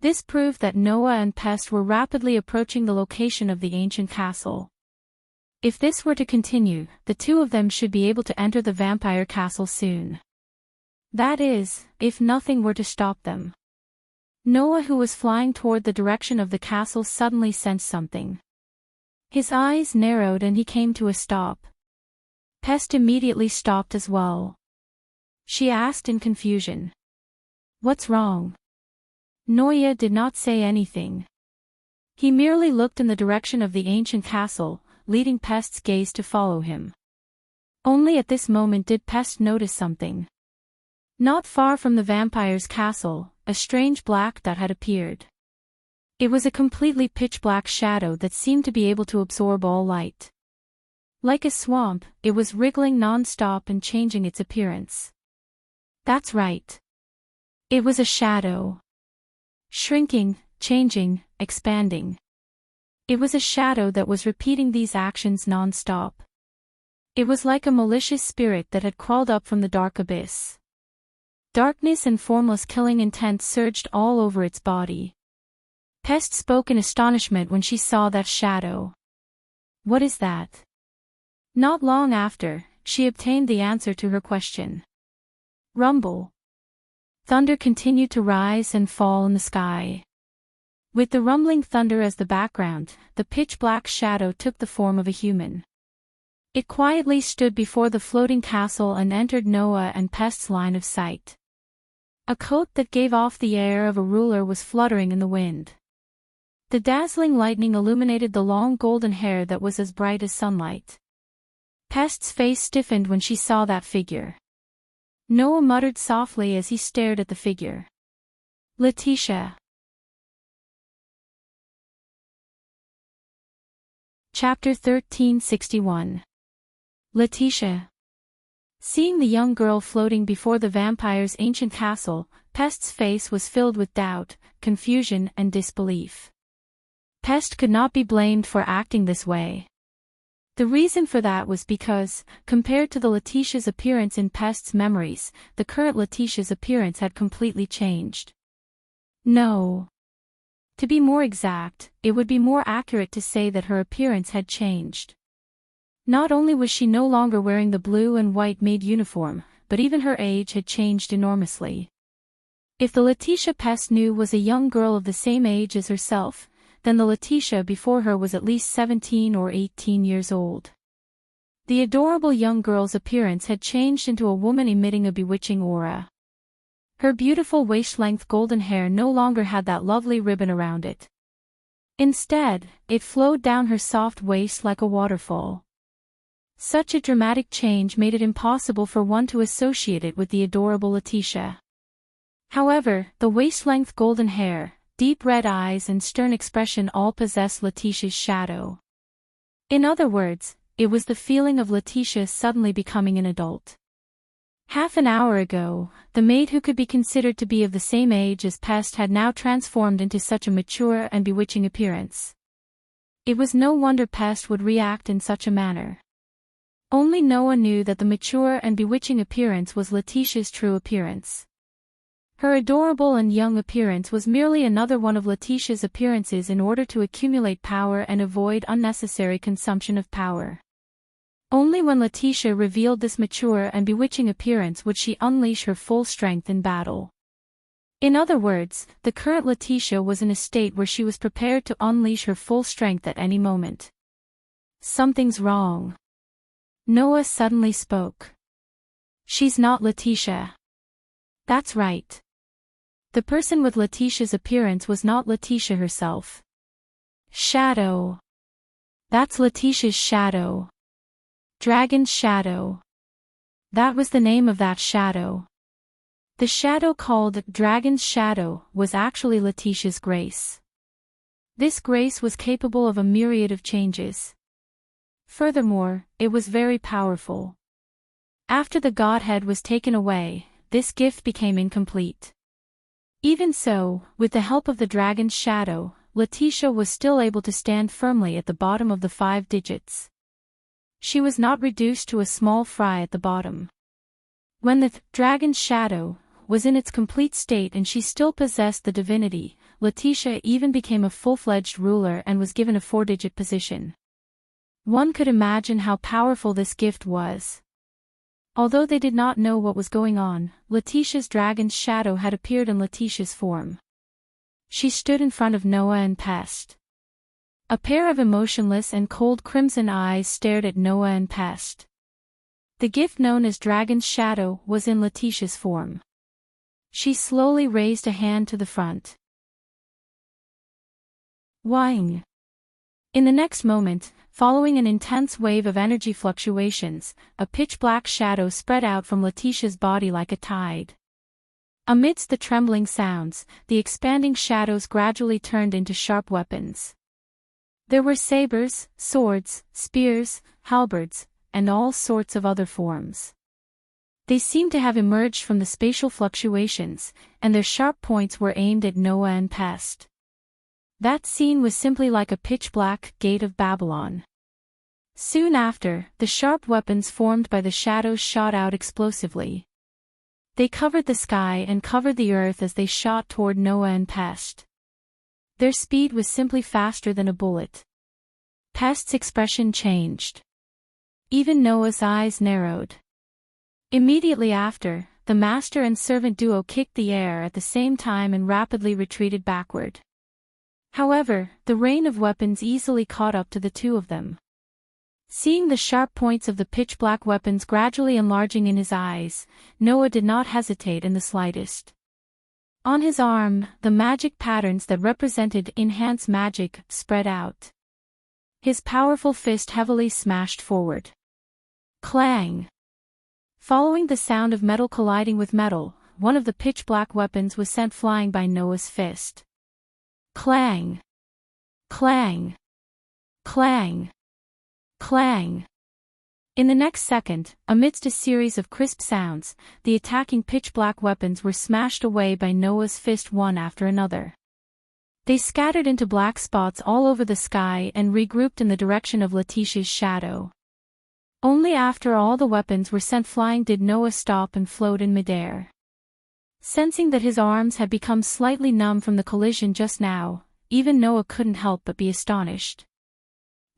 This proved that Noah and Pest were rapidly approaching the location of the ancient castle. If this were to continue, the two of them should be able to enter the vampire castle soon. That is, if nothing were to stop them. Noah, who was flying toward the direction of the castle, suddenly sensed something. His eyes narrowed and he came to a stop. Pest immediately stopped as well. She asked in confusion. What's wrong? Noah did not say anything. He merely looked in the direction of the ancient castle, leading Pest's gaze to follow him. Only at this moment did Pest notice something. Not far from the vampire's castle, a strange black dot had appeared. It was a completely pitch-black shadow that seemed to be able to absorb all light. Like a swamp, it was wriggling non-stop and changing its appearance. That's right. It was a shadow. Shrinking, changing, expanding. It was a shadow that was repeating these actions non-stop. It was like a malicious spirit that had crawled up from the dark abyss. Darkness and formless killing intent surged all over its body. Pest spoke in astonishment when she saw that shadow. "What is that?" Not long after, she obtained the answer to her question. Rumble. Thunder continued to rise and fall in the sky. With the rumbling thunder as the background, the pitch-black shadow took the form of a human. It quietly stood before the floating castle and entered Noah and Pest's line of sight. A coat that gave off the air of a ruler was fluttering in the wind. The dazzling lightning illuminated the long golden hair that was as bright as sunlight. Pest's face stiffened when she saw that figure. Noah muttered softly as he stared at the figure. Letitia. Chapter 1361. Letitia. Seeing the young girl floating before the vampire's ancient castle, Pest's face was filled with doubt, confusion and disbelief. Pest could not be blamed for acting this way. The reason for that was because, compared to the Letitia's appearance in Pest's memories, the current Letitia's appearance had completely changed. No. To be more exact, it would be more accurate to say that her appearance had changed. Not only was she no longer wearing the blue and white maid uniform, but even her age had changed enormously. If the Letitia Pest knew was a young girl of the same age as herself, then the Letitia before her was at least 17 or 18 years old. The adorable young girl's appearance had changed into a woman emitting a bewitching aura. Her beautiful waist-length golden hair no longer had that lovely ribbon around it. Instead, it flowed down her soft waist like a waterfall. Such a dramatic change made it impossible for one to associate it with the adorable Letitia. However, the waist-length golden hair, deep red eyes and stern expression all possessed Letitia's shadow. In other words, it was the feeling of Letitia suddenly becoming an adult. Half an hour ago, the maid who could be considered to be of the same age as Pest had now transformed into such a mature and bewitching appearance. It was no wonder Pest would react in such a manner. Only Noah knew that the mature and bewitching appearance was Letitia's true appearance. Her adorable and young appearance was merely another one of Letitia's appearances in order to accumulate power and avoid unnecessary consumption of power. Only when Letitia revealed this mature and bewitching appearance would she unleash her full strength in battle. In other words, the current Letitia was in a state where she was prepared to unleash her full strength at any moment. Something's wrong. Noah suddenly spoke. She's not Letitia. That's right. The person with Letitia's appearance was not Letitia herself. Shadow. That's Letitia's shadow. Dragon's shadow. That was the name of that shadow. The shadow called Dragon's shadow was actually Letitia's grace. This grace was capable of a myriad of changes. Furthermore, it was very powerful. After the Godhead was taken away, this gift became incomplete. Even so, with the help of the dragon's shadow, Letitia was still able to stand firmly at the bottom of the 5 digits. She was not reduced to a small fry at the bottom. When the dragon's shadow was in its complete state and she still possessed the divinity, Letitia even became a full-fledged ruler and was given a 4-digit position. One could imagine how powerful this gift was. Although they did not know what was going on, Letitia's dragon's shadow had appeared in Letitia's form. She stood in front of Noah and Pest. A pair of emotionless and cold crimson eyes stared at Noah and Pest. The gift known as Dragon's Shadow was in Letitia's form. She slowly raised a hand to the front. Whing! In the next moment, following an intense wave of energy fluctuations, a pitch-black shadow spread out from Letitia's body like a tide. Amidst the trembling sounds, the expanding shadows gradually turned into sharp weapons. There were sabers, swords, spears, halberds, and all sorts of other forms. They seemed to have emerged from the spatial fluctuations, and their sharp points were aimed at Noah and Pest. That scene was simply like a pitch-black gate of Babylon. Soon after, the sharp weapons formed by the shadows shot out explosively. They covered the sky and covered the earth as they shot toward Noah and Pest. Their speed was simply faster than a bullet. Pest's expression changed. Even Noah's eyes narrowed. Immediately after, the master and servant duo kicked the air at the same time and rapidly retreated backward. However, the rain of weapons easily caught up to the two of them. Seeing the sharp points of the pitch-black weapons gradually enlarging in his eyes, Noah did not hesitate in the slightest. On his arm, the magic patterns that represented enhanced magic spread out. His powerful fist heavily smashed forward. Clang! Following the sound of metal colliding with metal, one of the pitch-black weapons was sent flying by Noah's fist. Clang! Clang! Clang! Clang! In the next second, amidst a series of crisp sounds, the attacking pitch-black weapons were smashed away by Noah's fist one after another. They scattered into black spots all over the sky and regrouped in the direction of Letitia's shadow. Only after all the weapons were sent flying did Noah stop and float in midair. Sensing that his arms had become slightly numb from the collision just now, even Noah couldn't help but be astonished.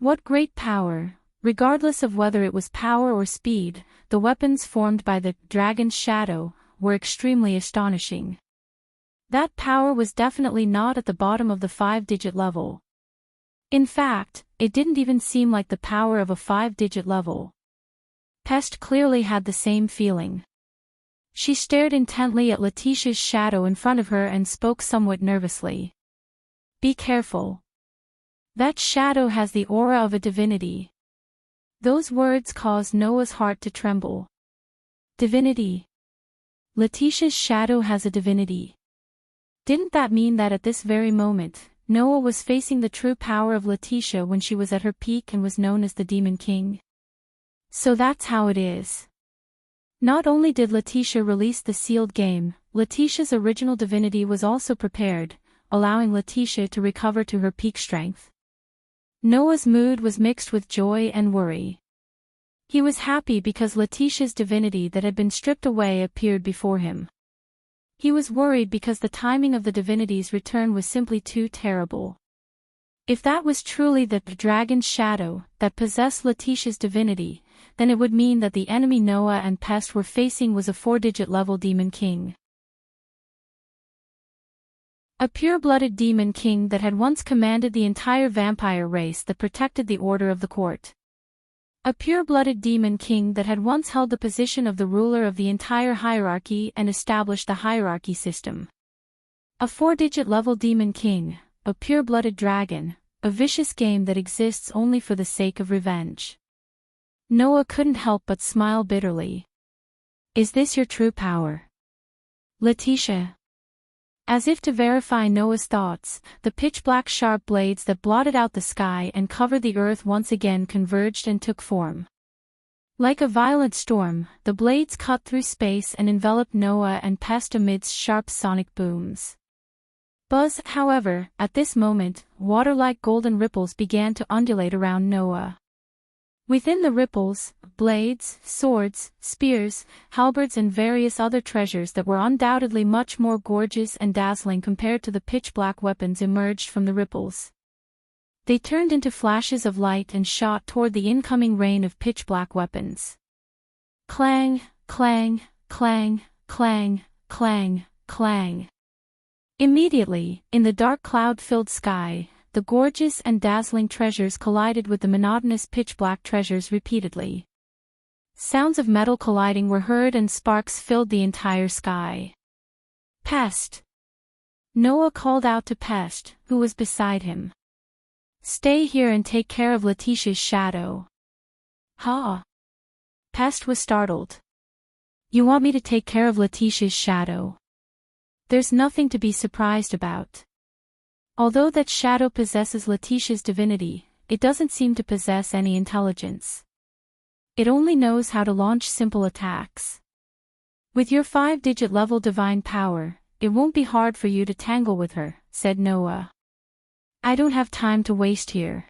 What great power! Regardless of whether it was power or speed, the weapons formed by the dragon's shadow were extremely astonishing. That power was definitely not at the bottom of the 5-digit level. In fact, it didn't even seem like the power of a 5-digit level. Pest clearly had the same feeling. She stared intently at Letitia's shadow in front of her and spoke somewhat nervously. Be careful. That shadow has the aura of a divinity. Those words caused Noah's heart to tremble. Divinity. Letitia's shadow has a divinity. Didn't that mean that at this very moment, Noah was facing the true power of Letitia when she was at her peak and was known as the Demon King? So that's how it is. Not only did Letitia release the sealed game, Letitia's original divinity was also prepared, allowing Letitia to recover to her peak strength. Noah's mood was mixed with joy and worry. He was happy because Letitia's divinity that had been stripped away appeared before him. He was worried because the timing of the divinity's return was simply too terrible. If that was truly the dragon's shadow that possessed Letitia's divinity, then it would mean that the enemy Noah and Pest were facing was a 4-digit level demon king. A pure-blooded demon king that had once commanded the entire vampire race that protected the order of the court. A pure-blooded demon king that had once held the position of the ruler of the entire hierarchy and established the hierarchy system. A 4-digit level demon king, a pure-blooded dragon, a vicious game that exists only for the sake of revenge. Noah couldn't help but smile bitterly. Is this your true power? Letitia. As if to verify Noah's thoughts, the pitch-black sharp blades that blotted out the sky and covered the earth once again converged and took form. Like a violent storm, the blades cut through space and enveloped Noah and Pest amidst sharp sonic booms. Buzz, however, at this moment, water-like golden ripples began to undulate around Noah. Within the ripples, blades, swords, spears, halberds and various other treasures that were undoubtedly much more gorgeous and dazzling compared to the pitch-black weapons emerged from the ripples. They turned into flashes of light and shot toward the incoming rain of pitch-black weapons. Clang, clang, clang, clang, clang, clang. Immediately, in the dark cloud-filled sky, the gorgeous and dazzling treasures collided with the monotonous pitch-black treasures repeatedly. Sounds of metal colliding were heard and sparks filled the entire sky. Pest! Noah called out to Pest, who was beside him. Stay here and take care of Letitia's shadow. Ha! Pest was startled. You want me to take care of Letitia's shadow? There's nothing to be surprised about. Although that shadow possesses Letitia's divinity, it doesn't seem to possess any intelligence. It only knows how to launch simple attacks. With your 5-digit level divine power, it won't be hard for you to tangle with her, said Noah. I don't have time to waste here.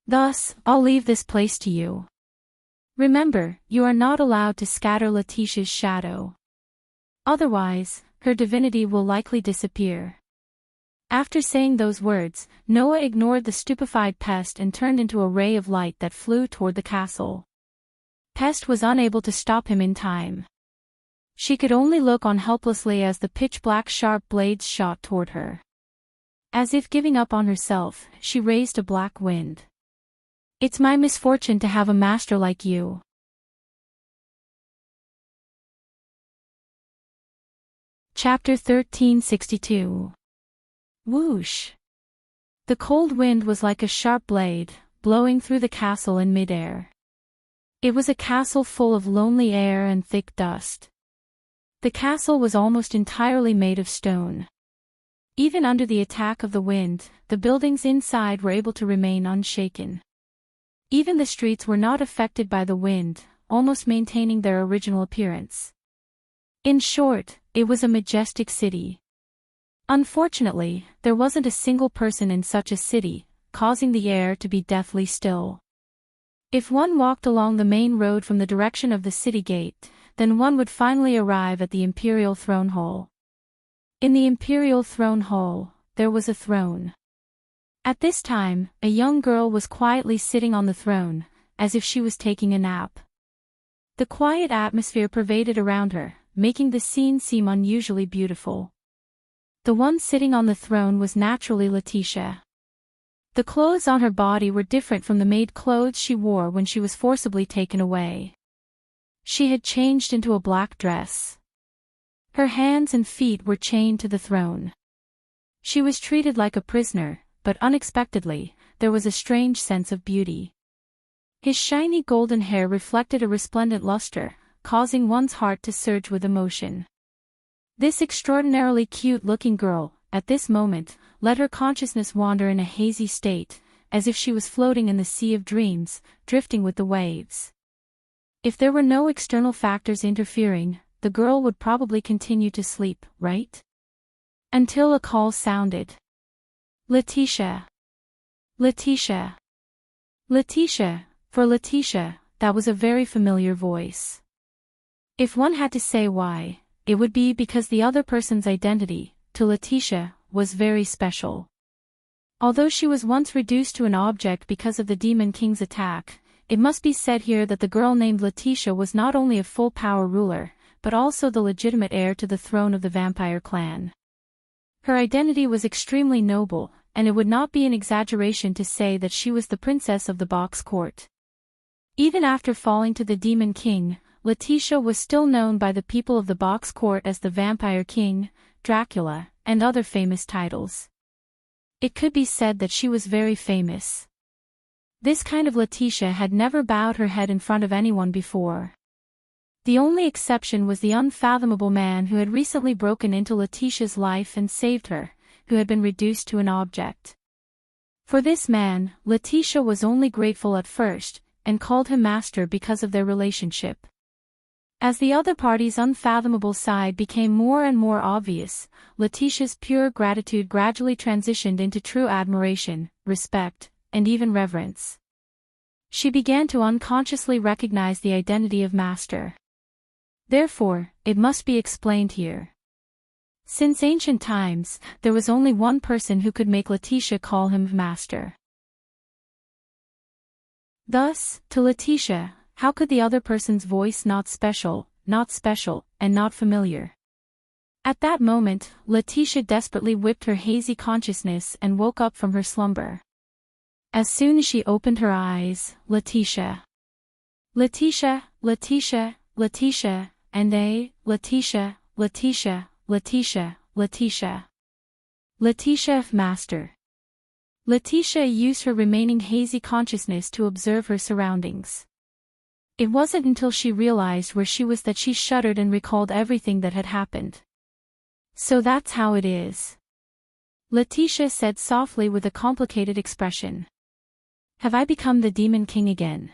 Thus, I'll leave this place to you. Remember, you are not allowed to scatter Letitia's shadow. Otherwise, her divinity will likely disappear. After saying those words, Noah ignored the stupefied Pest and turned into a ray of light that flew toward the castle. Pest was unable to stop him in time. She could only look on helplessly as the pitch-black sharp blades shot toward her. As if giving up on herself, she raised a black wind. It's my misfortune to have a master like you. Chapter 1362. Whoosh! The cold wind was like a sharp blade, blowing through the castle in midair. It was a castle full of lonely air and thick dust. The castle was almost entirely made of stone. Even under the attack of the wind, the buildings inside were able to remain unshaken. Even the streets were not affected by the wind, almost maintaining their original appearance. In short, it was a majestic city. Unfortunately, there wasn't a single person in such a city, causing the air to be deathly still. If one walked along the main road from the direction of the city gate, then one would finally arrive at the imperial throne hall. In the imperial throne hall, there was a throne. At this time, a young girl was quietly sitting on the throne, as if she was taking a nap. The quiet atmosphere pervaded around her, making the scene seem unusually beautiful. The one sitting on the throne was naturally Letitia. The clothes on her body were different from the maid clothes she wore when she was forcibly taken away. She had changed into a black dress. Her hands and feet were chained to the throne. She was treated like a prisoner, but unexpectedly, there was a strange sense of beauty. His shiny golden hair reflected a resplendent luster, causing one's heart to surge with emotion. This extraordinarily cute-looking girl, at this moment, let her consciousness wander in a hazy state, as if she was floating in the sea of dreams, drifting with the waves. If there were no external factors interfering, the girl would probably continue to sleep, right? Until a call sounded. Letitia. Letitia. Letitia, for Letitia, that was a very familiar voice. If one had to say why, it would be because the other person's identity, to Letitia, was very special. Although she was once reduced to an object because of the Demon King's attack, it must be said here that the girl named Letitia was not only a full-power ruler, but also the legitimate heir to the throne of the vampire clan. Her identity was extremely noble, and it would not be an exaggeration to say that she was the princess of the Box Court. Even after falling to the Demon King, Letitia was still known by the people of the Box Court as the Vampire King, Dracula, and other famous titles. It could be said that she was very famous. This kind of Letitia had never bowed her head in front of anyone before. The only exception was the unfathomable man who had recently broken into Letitia's life and saved her, who had been reduced to an object. For this man, Letitia was only grateful at first, and called him master because of their relationship. As the other party's unfathomable side became more and more obvious, Letitia's pure gratitude gradually transitioned into true admiration, respect, and even reverence. She began to unconsciously recognize the identity of master. Therefore, it must be explained here. Since ancient times, there was only one person who could make Letitia call him master. Thus, to Letitia, how could the other person's voice not special, and not familiar? At that moment, Letitia desperately whipped her hazy consciousness and woke up from her slumber. As soon as she opened her eyes, Letitia, Letitia, Letitia, Letitia, and Letitia, Letitia, Letitia, Letitia. Letitia, master. Letitia used her remaining hazy consciousness to observe her surroundings. It wasn't until she realized where she was that she shuddered and recalled everything that had happened. So that's how it is. Letitia said softly with a complicated expression. Have I become the Demon King again?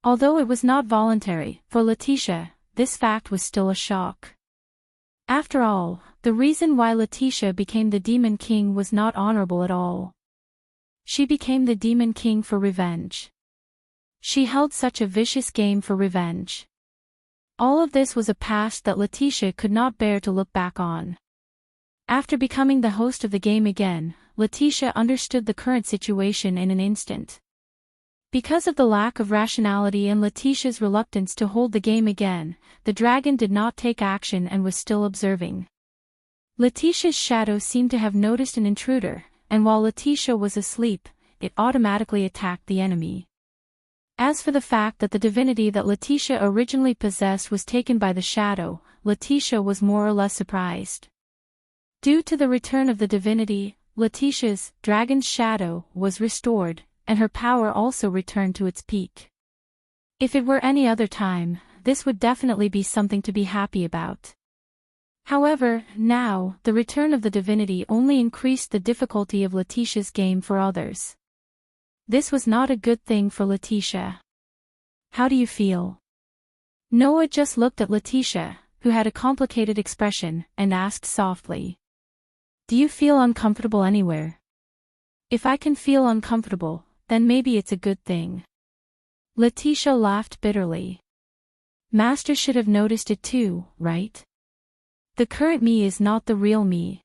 Although it was not voluntary, for Letitia, this fact was still a shock. After all, the reason why Letitia became the Demon King was not honorable at all. She became the Demon King for revenge. She held such a vicious game for revenge. All of this was a past that Letitia could not bear to look back on. After becoming the host of the game again, Letitia understood the current situation in an instant. Because of the lack of rationality and Letitia's reluctance to hold the game again, the dragon did not take action and was still observing. Letitia's shadow seemed to have noticed an intruder, and while Letitia was asleep, it automatically attacked the enemy. As for the fact that the divinity that Letitia originally possessed was taken by the shadow, Letitia was more or less surprised. Due to the return of the divinity, Letitia's dragon's shadow was restored, and her power also returned to its peak. If it were any other time, this would definitely be something to be happy about. However, now, the return of the divinity only increased the difficulty of Letitia's game for others. This was not a good thing for Letitia. How do you feel? Noah just looked at Letitia, who had a complicated expression, and asked softly. Do you feel uncomfortable anywhere? If I can feel uncomfortable, then maybe it's a good thing. Letitia laughed bitterly. Master should have noticed it too, right? The current me is not the real me.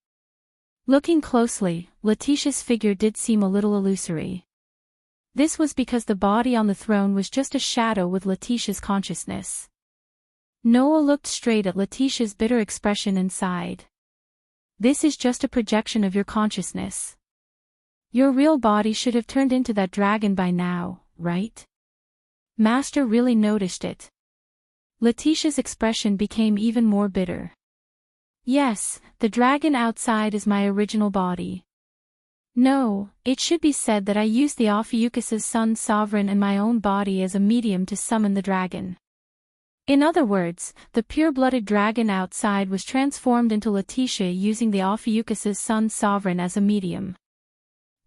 Looking closely, Letitia's figure did seem a little illusory. This was because the body on the throne was just a shadow with Letitia's consciousness. Noah looked straight at Letitia's bitter expression and sighed. This is just a projection of your consciousness. Your real body should have turned into that dragon by now, right? Master really noticed it. Letitia's expression became even more bitter. Yes, the dragon outside is my original body. No, it should be said that I used the Ophiuchus's sun sovereign and my own body as a medium to summon the dragon. In other words, the pure-blooded dragon outside was transformed into Letitia using the Ophiuchus's sun sovereign as a medium.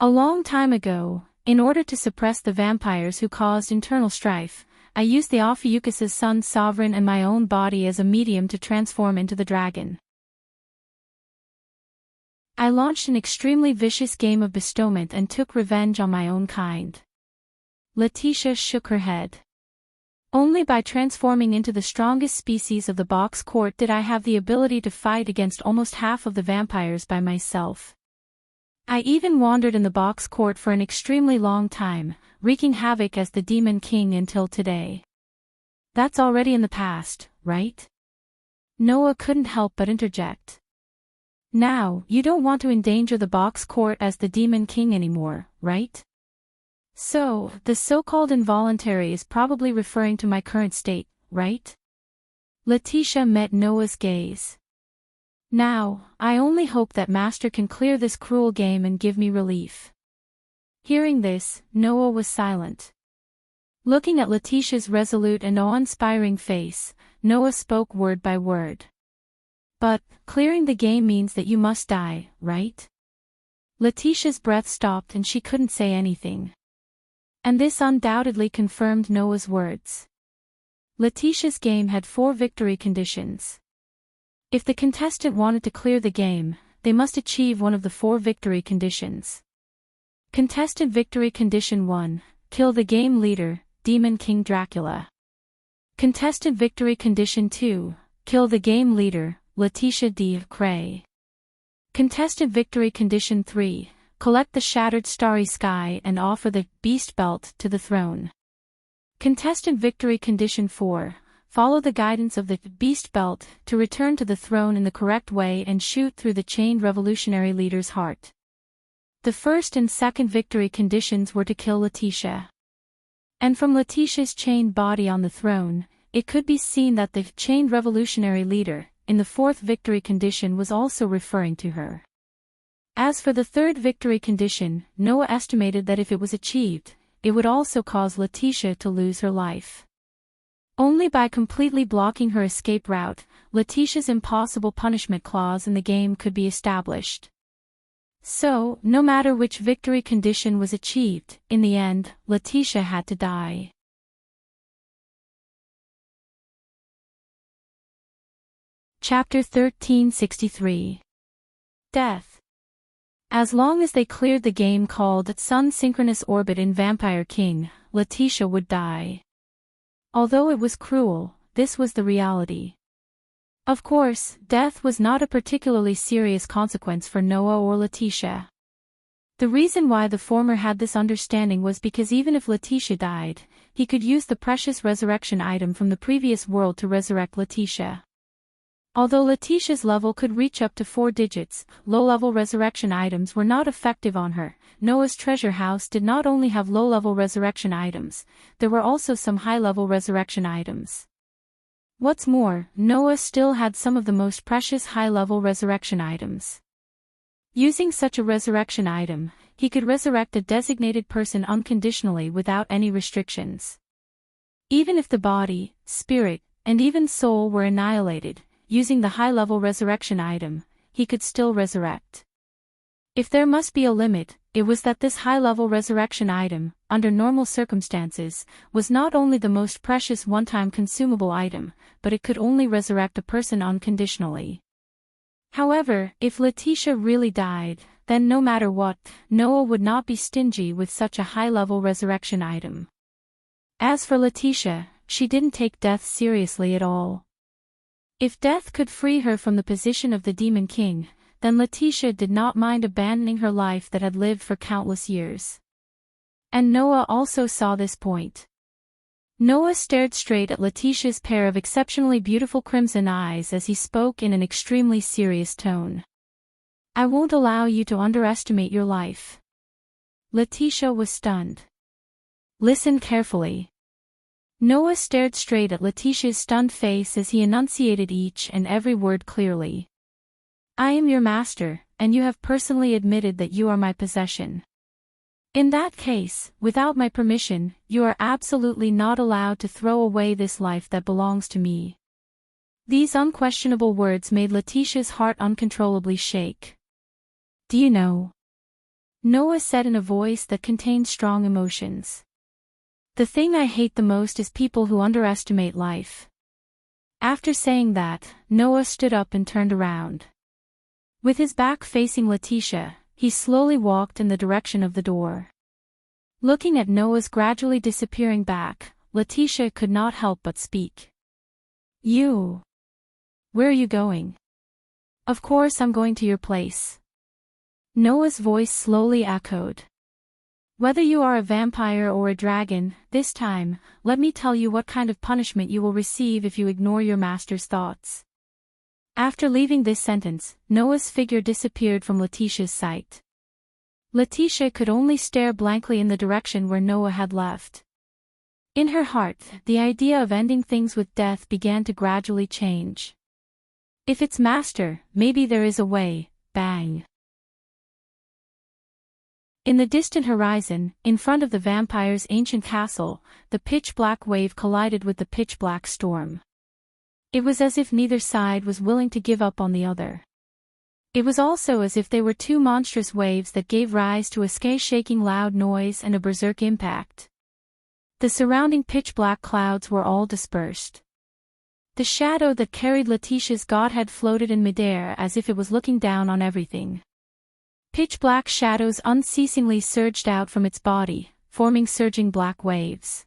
A long time ago, in order to suppress the vampires who caused internal strife, I used the Ophiuchus's sun sovereign and my own body as a medium to transform into the dragon. I launched an extremely vicious game of bestowment and took revenge on my own kind. Letitia shook her head. Only by transforming into the strongest species of the box court did I have the ability to fight against almost half of the vampires by myself. I even wandered in the box court for an extremely long time, wreaking havoc as the Demon King until today. That's already in the past, right? Noah couldn't help but interject. Now, you don't want to endanger the box court as the Demon King anymore, right? So, the so-called involuntary is probably referring to my current state, right? Letitia met Noah's gaze. Now, I only hope that Master can clear this cruel game and give me relief. Hearing this, Noah was silent. Looking at Letitia's resolute and awe-inspiring face, Noah spoke word by word. But, clearing the game means that you must die, right? Letitia's breath stopped and she couldn't say anything. And this undoubtedly confirmed Noah's words. Letitia's game had 4 victory conditions. If the contestant wanted to clear the game, they must achieve one of the 4 victory conditions. Contestant victory condition 1, kill the game leader, Demon King Dracula. Contestant victory condition 2, kill the game leader, Letitia D. Cray. Contestant victory condition 3, collect the shattered starry sky and offer the beast belt to the throne. Contestant victory condition 4, follow the guidance of the beast belt to return to the throne in the correct way and shoot through the chained revolutionary leader's heart. The first and second victory conditions were to kill Letitia. And from Letitia's chained body on the throne, it could be seen that the chained revolutionary leader, in the 4th victory condition, was also referring to her. As for the 3rd victory condition, Noah estimated that if it was achieved, it would also cause Letitia to lose her life. Only by completely blocking her escape route, Letitia's impossible punishment clause in the game could be established. So, no matter which victory condition was achieved, in the end, Letitia had to die. Chapter 1363. Death. As long as they cleared the game called Sun Synchronous Orbit in Vampire King, Letitia would die. Although it was cruel, this was the reality. Of course, death was not a particularly serious consequence for Noah or Letitia. The reason why the former had this understanding was because even if Letitia died, he could use the precious resurrection item from the previous world to resurrect Letitia. Although Letitia's level could reach up to 4 digits, low-level resurrection items were not effective on her. Noah's treasure house did not only have low-level resurrection items, there were also some high-level resurrection items. What's more, Noah still had some of the most precious high-level resurrection items. Using such a resurrection item, he could resurrect a designated person unconditionally without any restrictions. Even if the body, spirit, and even soul were annihilated, using the high-level resurrection item, he could still resurrect. If there must be a limit, it was that this high-level resurrection item, under normal circumstances, was not only the most precious one-time consumable item, but it could only resurrect a person unconditionally. However, if Letitia really died, then no matter what, Noah would not be stingy with such a high-level resurrection item. As for Letitia, she didn't take death seriously at all. If death could free her from the position of the Demon King, then Letitia did not mind abandoning her life that had lived for countless years. And Noah also saw this point. Noah stared straight at Letitia's pair of exceptionally beautiful crimson eyes as he spoke in an extremely serious tone. "I won't allow you to underestimate your life." Letitia was stunned. Listen carefully. Noah stared straight at Letitia's stunned face as he enunciated each and every word clearly. "I am your master, and you have personally admitted that you are my possession. In that case, without my permission, you are absolutely not allowed to throw away this life that belongs to me." These unquestionable words made Letitia's heart uncontrollably shake. "Do you know?" Noah said in a voice that contained strong emotions. "The thing I hate the most is people who underestimate life." After saying that, Noah stood up and turned around. With his back facing Letitia, he slowly walked in the direction of the door. Looking at Noah's gradually disappearing back, Letitia could not help but speak. "You? Where are you going?" "Of course I'm going to your place." Noah's voice slowly echoed. "Whether you are a vampire or a dragon, this time, let me tell you what kind of punishment you will receive if you ignore your master's thoughts." After leaving this sentence, Noah's figure disappeared from Letitia's sight. Letitia could only stare blankly in the direction where Noah had left. In her heart, the idea of ending things with death began to gradually change. If it's master, maybe there is a way. Bang. In the distant horizon, in front of the vampire's ancient castle, the pitch-black wave collided with the pitch-black storm. It was as if neither side was willing to give up on the other. It was also as if they were two monstrous waves that gave rise to a sky-shaking loud noise and a berserk impact. The surrounding pitch-black clouds were all dispersed. The shadow that carried Letitia's godhead floated in midair as if it was looking down on everything. Pitch-black shadows unceasingly surged out from its body, forming surging black waves.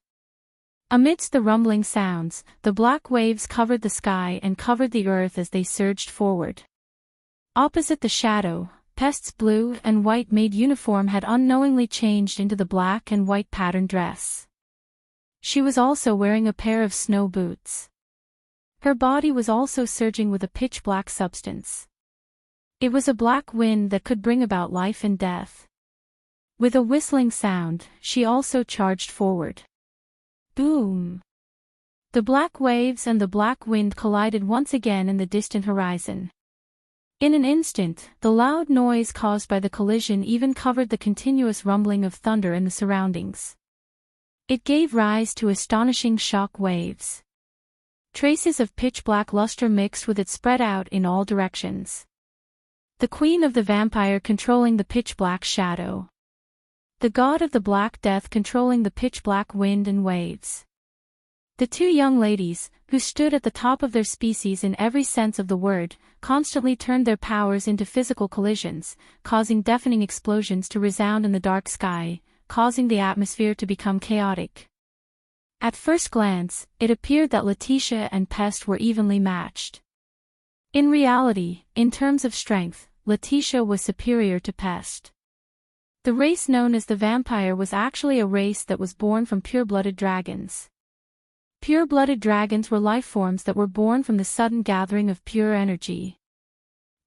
Amidst the rumbling sounds, the black waves covered the sky and covered the earth as they surged forward. Opposite the shadow, Pest's blue and white maid uniform had unknowingly changed into the black and white patterned dress. She was also wearing a pair of snow boots. Her body was also surging with a pitch-black substance. It was a black wind that could bring about life and death. With a whistling sound, she also charged forward. Boom! The black waves and the black wind collided once again in the distant horizon. In an instant, the loud noise caused by the collision even covered the continuous rumbling of thunder in the surroundings. It gave rise to astonishing shock waves. Traces of pitch-black luster mixed with it spread out in all directions. The queen of the vampire controlling the pitch-black shadow. The god of the Black Death controlling the pitch-black wind and waves. The two young ladies, who stood at the top of their species in every sense of the word, constantly turned their powers into physical collisions, causing deafening explosions to resound in the dark sky, causing the atmosphere to become chaotic. At first glance, it appeared that Letitia and Pest were evenly matched. In reality, in terms of strength, Letitia was superior to Pest. The race known as the vampire was actually a race that was born from pure-blooded dragons. Pure-blooded dragons were life forms that were born from the sudden gathering of pure energy.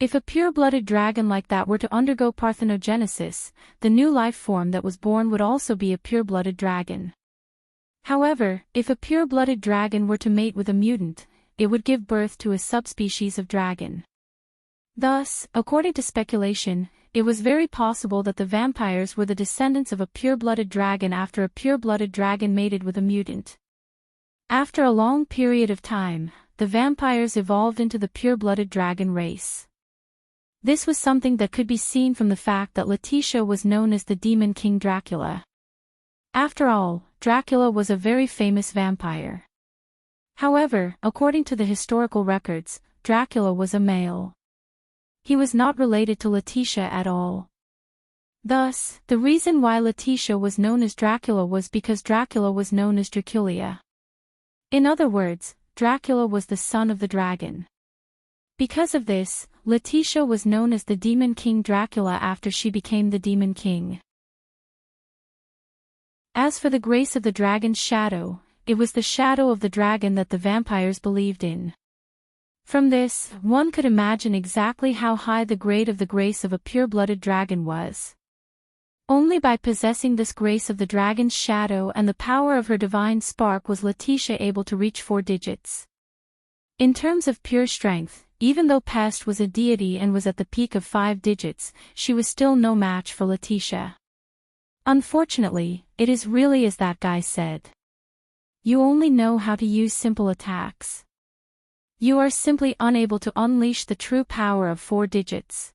If a pure-blooded dragon like that were to undergo parthenogenesis, the new life form that was born would also be a pure-blooded dragon. However, if a pure-blooded dragon were to mate with a mutant, it would give birth to a subspecies of dragon. Thus, according to speculation, it was very possible that the vampires were the descendants of a pure-blooded dragon after a pure-blooded dragon mated with a mutant. After a long period of time, the vampires evolved into the pure-blooded dragon race. This was something that could be seen from the fact that Letitia was known as the Demon King Dracula. After all, Dracula was a very famous vampire. However, according to the historical records, Dracula was a male. He was not related to Letitia at all. Thus, the reason why Letitia was known as Dracula was because Dracula was known as Draculia. In other words, Dracula was the son of the dragon. Because of this, Letitia was known as the Demon King Dracula after she became the Demon King. As for the grace of the dragon's shadow, it was the shadow of the dragon that the vampires believed in. From this, one could imagine exactly how high the grade of the grace of a pure-blooded dragon was. Only by possessing this grace of the dragon's shadow and the power of her divine spark was Letitia able to reach 4 digits. In terms of pure strength, even though Pest was a deity and was at the peak of 5 digits, she was still no match for Letitia. Unfortunately, it is really as that guy said. You only know how to use simple attacks. You are simply unable to unleash the true power of 4 digits.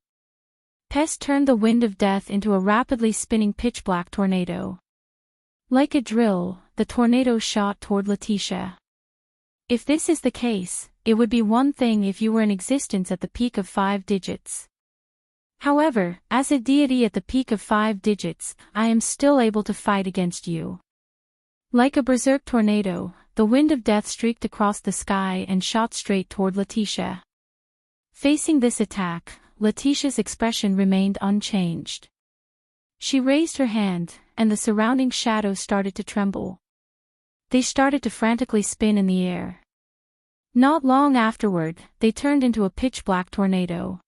Pest turned the wind of death into a rapidly spinning pitch-black tornado. Like a drill, the tornado shot toward Letitia. If this is the case, it would be one thing if you were in existence at the peak of 5 digits. However, as a deity at the peak of 5 digits, I am still able to fight against you. Like a berserk tornado, the wind of death streaked across the sky and shot straight toward Letitia. Facing this attack, Letitia's expression remained unchanged. She raised her hand, and the surrounding shadows started to tremble. They started to frantically spin in the air. Not long afterward, they turned into a pitch-black tornado.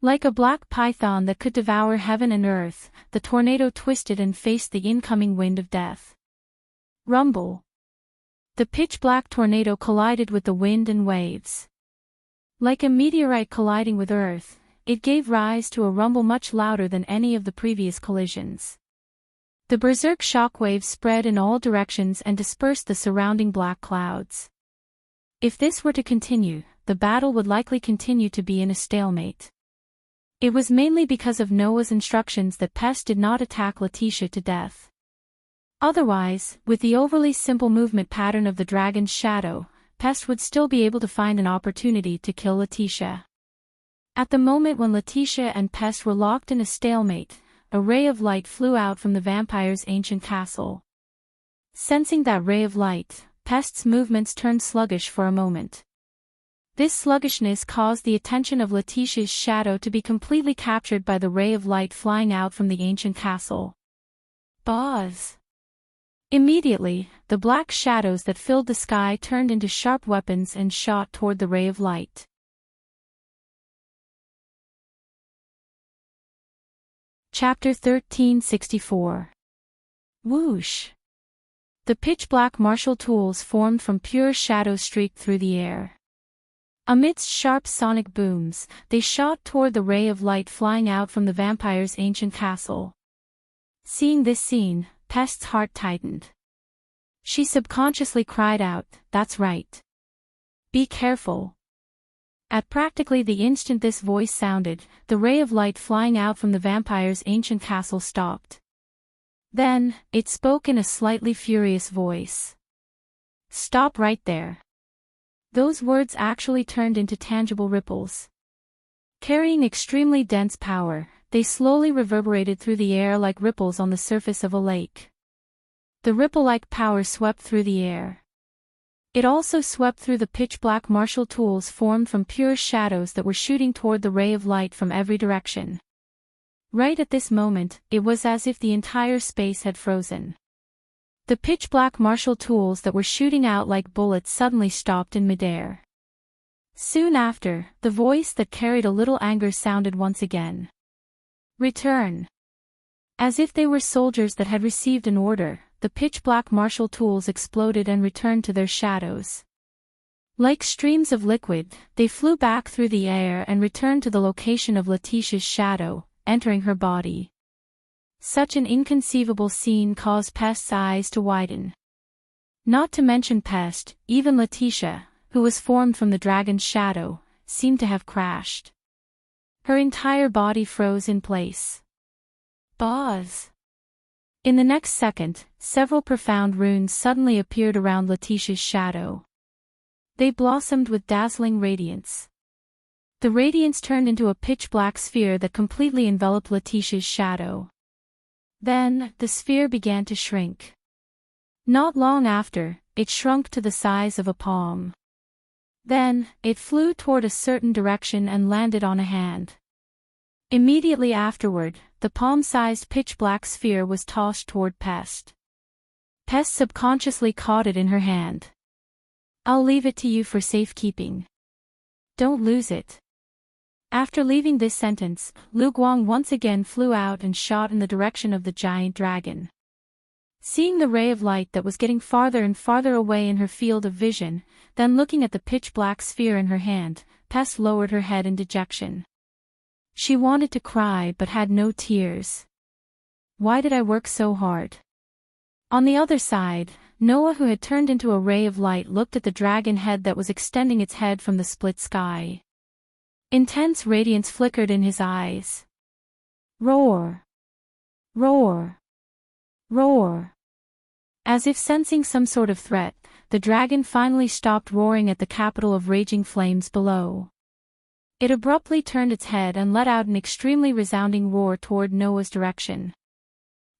Like a black python that could devour heaven and earth, the tornado twisted and faced the incoming wind of death. Rumble. The pitch-black tornado collided with the wind and waves. Like a meteorite colliding with Earth, it gave rise to a rumble much louder than any of the previous collisions. The berserk shockwaves spread in all directions and dispersed the surrounding black clouds. If this were to continue, the battle would likely continue to be in a stalemate. It was mainly because of Noah's instructions that Pest did not attack Letitia to death. Otherwise, with the overly simple movement pattern of the dragon's shadow, Pest would still be able to find an opportunity to kill Letitia. At the moment when Letitia and Pest were locked in a stalemate, a ray of light flew out from the vampire's ancient castle. Sensing that ray of light, Pest's movements turned sluggish for a moment. This sluggishness caused the attention of Letitia's shadow to be completely captured by the ray of light flying out from the ancient castle. Buzz! Immediately, the black shadows that filled the sky turned into sharp weapons and shot toward the ray of light. Chapter 1364. Whoosh! The pitch-black martial tools formed from pure shadow streaked through the air. Amidst sharp sonic booms, they shot toward the ray of light flying out from the vampire's ancient castle. Seeing this scene, Pest's heart tightened. She subconsciously cried out, "That's right. Be careful." At practically the instant this voice sounded, the ray of light flying out from the vampire's ancient castle stopped. Then, it spoke in a slightly furious voice. Stop right there. Those words actually turned into tangible ripples. Carrying extremely dense power, they slowly reverberated through the air like ripples on the surface of a lake. The ripple-like power swept through the air. It also swept through the pitch-black martial tools formed from pure shadows that were shooting toward the ray of light from every direction. Right at this moment, it was as if the entire space had frozen. The pitch-black martial tools that were shooting out like bullets suddenly stopped in midair. Soon after, the voice that carried a little anger sounded once again. Return. As if they were soldiers that had received an order, the pitch-black martial tools exploded and returned to their shadows. Like streams of liquid, they flew back through the air and returned to the location of Letitia's shadow, entering her body. Such an inconceivable scene caused Pest's eyes to widen. Not to mention Pest, even Letitia, who was formed from the dragon's shadow, seemed to have crashed. Her entire body froze in place. Buzz! In the next second, several profound runes suddenly appeared around Letitia's shadow. They blossomed with dazzling radiance. The radiance turned into a pitch-black sphere that completely enveloped Letitia's shadow. Then, the sphere began to shrink. Not long after, it shrunk to the size of a palm. Then, it flew toward a certain direction and landed on a hand. Immediately afterward, the palm-sized pitch-black sphere was tossed toward Pest. Pest subconsciously caught it in her hand. I'll leave it to you for safekeeping. Don't lose it. After leaving this sentence, Lu Guang once again flew out and shot in the direction of the giant dragon. Seeing the ray of light that was getting farther and farther away in her field of vision, then looking at the pitch-black sphere in her hand, Pest lowered her head in dejection. She wanted to cry but had no tears. Why did I work so hard? On the other side, Noah, who had turned into a ray of light, looked at the dragon head that was extending its head from the split sky. Intense radiance flickered in his eyes. Roar! Roar! Roar! As if sensing some sort of threat, the dragon finally stopped roaring at the capital of raging flames below. It abruptly turned its head and let out an extremely resounding roar toward Noah's direction.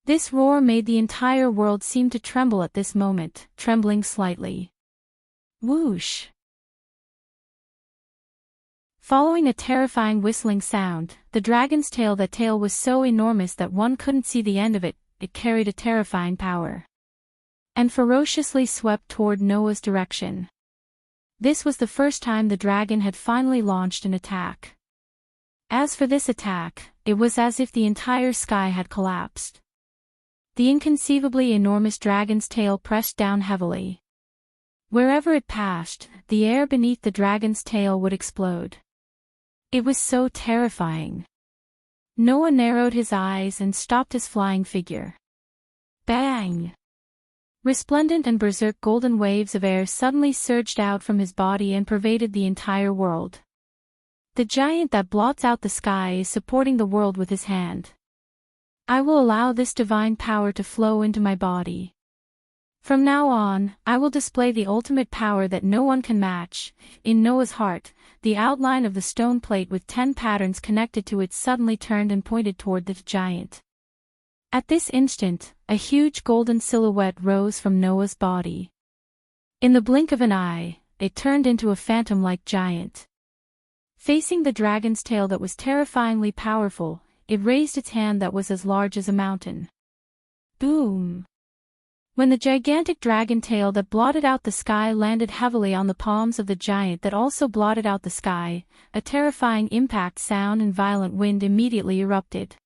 This roar made the entire world seem to tremble at this moment, trembling slightly. Whoosh! Following a terrifying whistling sound, the dragon's tail. That tail was so enormous that one couldn't see the end of it. It carried a terrifying power. And ferociously swept toward Noah's direction. This was the first time the dragon had finally launched an attack. As for this attack, it was as if the entire sky had collapsed. The inconceivably enormous dragon's tail pressed down heavily. Wherever it passed, the air beneath the dragon's tail would explode. It was so terrifying. Noah narrowed his eyes and stopped his flying figure. Bang! Resplendent and berserk golden waves of air suddenly surged out from his body and pervaded the entire world. The giant that blots out the sky is supporting the world with his hand. I will allow this divine power to flow into my body. From now on, I will display the ultimate power that no one can match. In Noah's heart, the outline of the stone plate with 10 patterns connected to it suddenly turned and pointed toward the giant. At this instant, a huge golden silhouette rose from Noah's body. In the blink of an eye, it turned into a phantom-like giant. Facing the dragon's tail that was terrifyingly powerful, it raised its hand that was as large as a mountain. Boom! When the gigantic dragon tail that blotted out the sky landed heavily on the palms of the giant that also blotted out the sky, a terrifying impact sound and violent wind immediately erupted.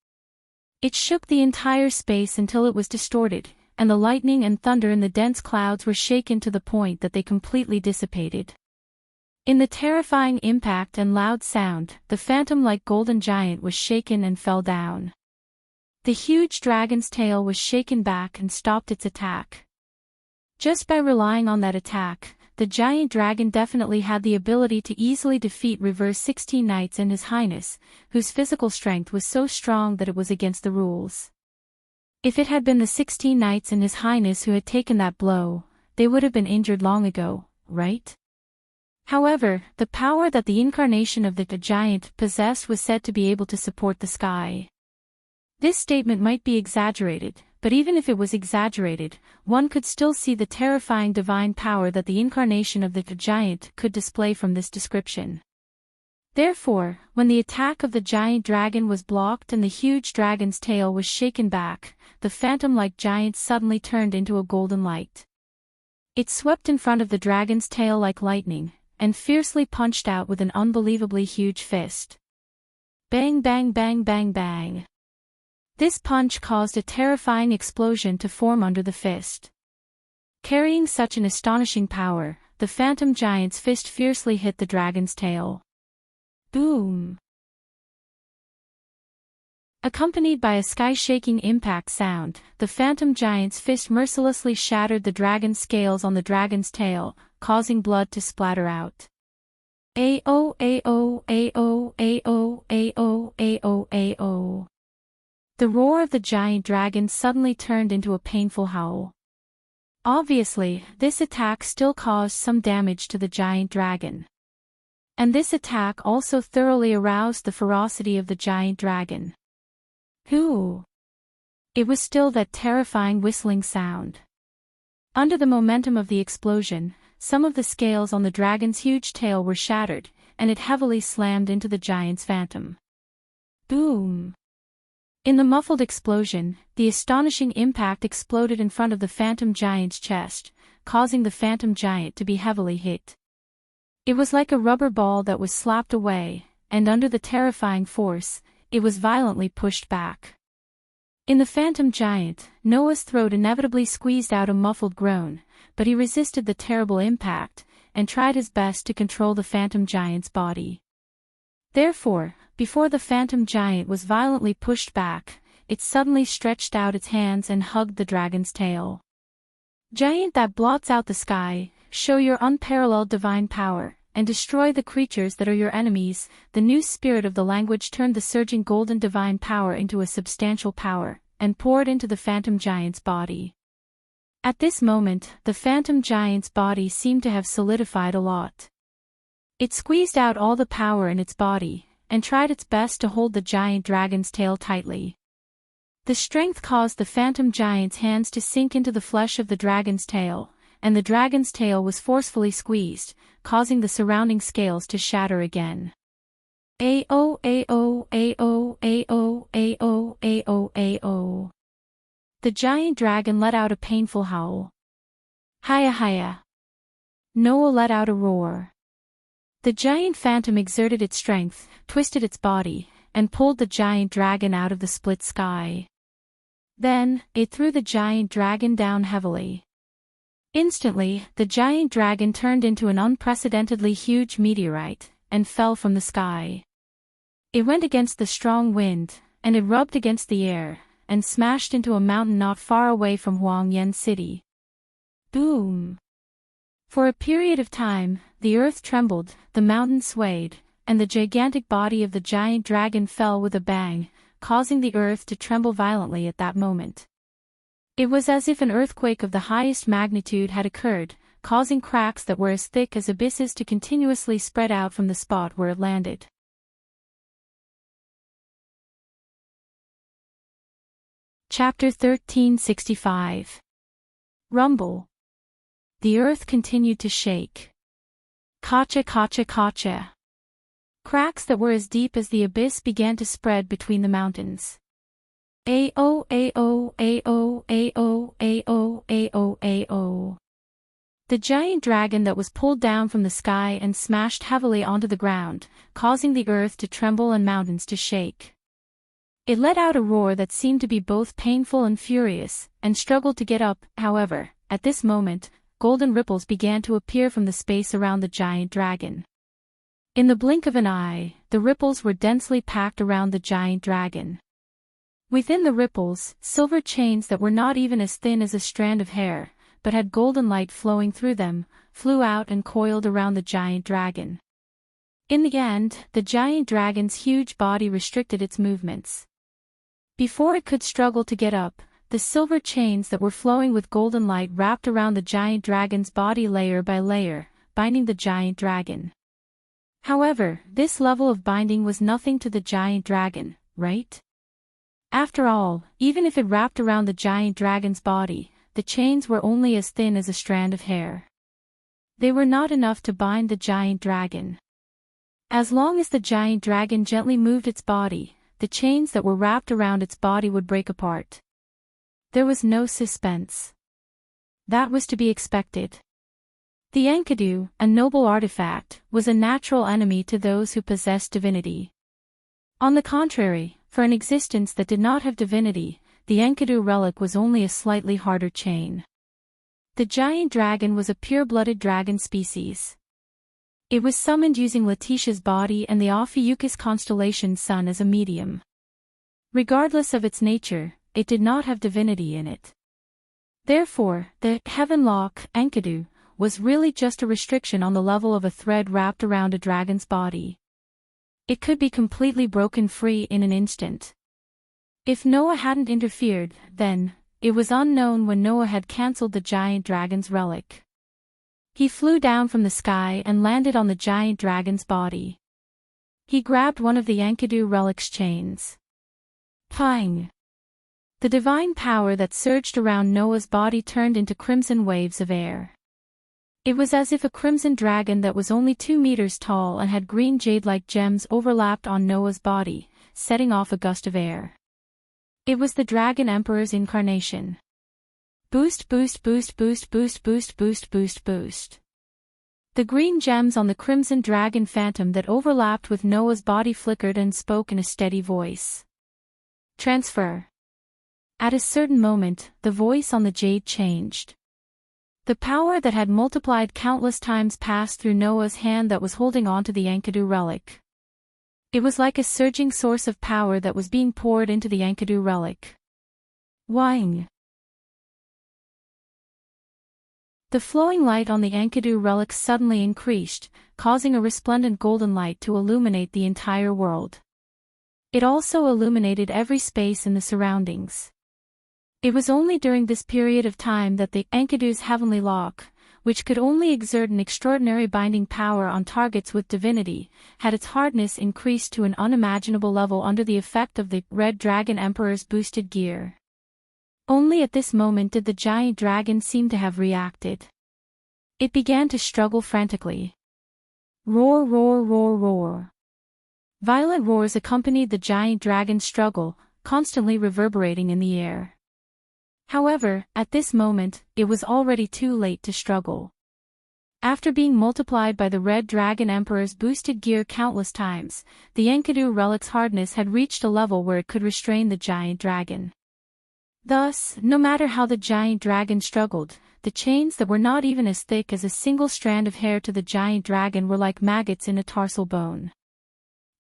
It shook the entire space until it was distorted, and the lightning and thunder in the dense clouds were shaken to the point that they completely dissipated. In the terrifying impact and loud sound, the phantom-like golden giant was shaken and fell down. The huge dragon's tail was shaken back and stopped its attack. Just by relying on that attack, the giant dragon definitely had the ability to easily defeat Reverse 16 Knights and His Highness, whose physical strength was so strong that it was against the rules. If it had been the 16 Knights and His Highness who had taken that blow, they would have been injured long ago, right? However, the power that the incarnation of the giant possessed was said to be able to support the sky. This statement might be exaggerated, but even if it was exaggerated, one could still see the terrifying divine power that the incarnation of the giant could display from this description. Therefore, when the attack of the giant dragon was blocked and the huge dragon's tail was shaken back, the phantom-like giant suddenly turned into a golden light. It swept in front of the dragon's tail like lightning, and fiercely punched out with an unbelievably huge fist. Bang bang bang bang bang. This punch caused a terrifying explosion to form under the fist. Carrying such an astonishing power, the phantom giant's fist fiercely hit the dragon's tail. Boom! Accompanied by a sky-shaking impact sound, the phantom giant's fist mercilessly shattered the dragon's scales on the dragon's tail, causing blood to splatter out. Ao ao ao ao ao ao ao. The roar of the giant dragon suddenly turned into a painful howl. Obviously, this attack still caused some damage to the giant dragon. And this attack also thoroughly aroused the ferocity of the giant dragon. Hoo! It was still that terrifying whistling sound. Under the momentum of the explosion, some of the scales on the dragon's huge tail were shattered, and it heavily slammed into the giant's phantom. Boom! In the muffled explosion, the astonishing impact exploded in front of the phantom giant's chest, causing the phantom giant to be heavily hit. It was like a rubber ball that was slapped away, and under the terrifying force, it was violently pushed back. In the phantom giant, Noah's throat inevitably squeezed out a muffled groan, but he resisted the terrible impact, and tried his best to control the phantom giant's body. Therefore, before the phantom giant was violently pushed back, it suddenly stretched out its hands and hugged the dragon's tail. Giant that blots out the sky, show your unparalleled divine power, and destroy the creatures that are your enemies. The new spirit of the language turned the surging golden divine power into a substantial power, and poured into the phantom giant's body. At this moment, the phantom giant's body seemed to have solidified a lot. It squeezed out all the power in its body, and tried its best to hold the giant dragon's tail tightly. The strength caused the phantom giant's hands to sink into the flesh of the dragon's tail, and the dragon's tail was forcefully squeezed, causing the surrounding scales to shatter again. Ao ao ao ao ao ao ao. The giant dragon let out a painful howl. Hiya hiya. Noah let out a roar. The giant phantom exerted its strength, twisted its body, and pulled the giant dragon out of the split sky. Then, it threw the giant dragon down heavily. Instantly, the giant dragon turned into an unprecedentedly huge meteorite, and fell from the sky. It went against the strong wind, and it rubbed against the air, and smashed into a mountain not far away from Huangyan City. Boom! For a period of time, the earth trembled, the mountain swayed, and the gigantic body of the giant dragon fell with a bang, causing the earth to tremble violently at that moment. It was as if an earthquake of the highest magnitude had occurred, causing cracks that were as thick as abysses to continuously spread out from the spot where it landed. Chapter 1365. Rumble. The earth continued to shake. Kacha kacha kacha. Cracks that were as deep as the abyss began to spread between the mountains. Ao ao ao ao ao ao ao. The giant dragon that was pulled down from the sky and smashed heavily onto the ground, causing the earth to tremble and mountains to shake. It let out a roar that seemed to be both painful and furious, and struggled to get up. However, at this moment, golden ripples began to appear from the space around the giant dragon. In the blink of an eye, the ripples were densely packed around the giant dragon. Within the ripples, silver chains that were not even as thin as a strand of hair, but had golden light flowing through them, flew out and coiled around the giant dragon. In the end, the giant dragon's huge body restricted its movements. Before it could struggle to get up, the silver chains that were flowing with golden light wrapped around the giant dragon's body layer by layer, binding the giant dragon. However, this level of binding was nothing to the giant dragon, right? After all, even if it wrapped around the giant dragon's body, the chains were only as thin as a strand of hair. They were not enough to bind the giant dragon. As long as the giant dragon gently moved its body, the chains that were wrapped around its body would break apart. There was no suspense. That was to be expected. The Enkidu, a noble artifact, was a natural enemy to those who possessed divinity. On the contrary, for an existence that did not have divinity, the Enkidu relic was only a slightly harder chain. The giant dragon was a pure-blooded dragon species. It was summoned using Letitia's body and the Ophiuchus constellation's sun as a medium. Regardless of its nature, it did not have divinity in it. Therefore, the Heavenlock, Enkidu, was really just a restriction on the level of a thread wrapped around a dragon's body. It could be completely broken free in an instant. If Noah hadn't interfered, then, it was unknown when Noah had cancelled the giant dragon's relic. He flew down from the sky and landed on the giant dragon's body. He grabbed one of the Enkidu relic's chains. Pang! The divine power that surged around Noah's body turned into crimson waves of air. It was as if a crimson dragon that was only 2 meters tall and had green jade-like gems overlapped on Noah's body, setting off a gust of air. It was the Dragon Emperor's incarnation. Boost, boost, boost, boost, boost, boost, boost, boost, boost. The green gems on the crimson dragon phantom that overlapped with Noah's body flickered and spoke in a steady voice. Transfer. At a certain moment, the voice on the jade changed. The power that had multiplied countless times passed through Noah's hand that was holding onto the Enkidu relic. It was like a surging source of power that was being poured into the Enkidu relic. Wang. The flowing light on the Enkidu relic suddenly increased, causing a resplendent golden light to illuminate the entire world. It also illuminated every space in the surroundings. It was only during this period of time that the Enkidu's heavenly lock, which could only exert an extraordinary binding power on targets with divinity, had its hardness increased to an unimaginable level under the effect of the Red Dragon Emperor's boosted gear. Only at this moment did the giant dragon seem to have reacted. It began to struggle frantically. Roar, roar, roar, roar. Violent roars accompanied the giant dragon's struggle, constantly reverberating in the air. However, at this moment, it was already too late to struggle. After being multiplied by the Red Dragon Emperor's boosted gear countless times, the Enkidu relic's hardness had reached a level where it could restrain the giant dragon. Thus, no matter how the giant dragon struggled, the chains that were not even as thick as a single strand of hair to the giant dragon were like maggots in a tarsal bone.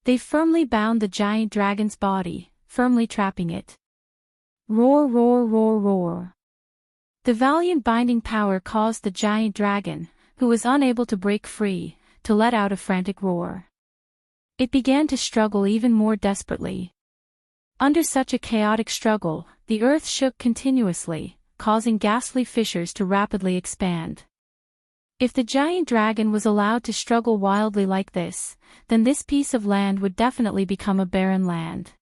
They firmly bound the giant dragon's body, firmly trapping it. Roar, roar, roar, roar. The valiant binding power caused the giant dragon, who was unable to break free, to let out a frantic roar. It began to struggle even more desperately. Under such a chaotic struggle, the earth shook continuously, causing ghastly fissures to rapidly expand. If the giant dragon was allowed to struggle wildly like this, then this piece of land would definitely become a barren land.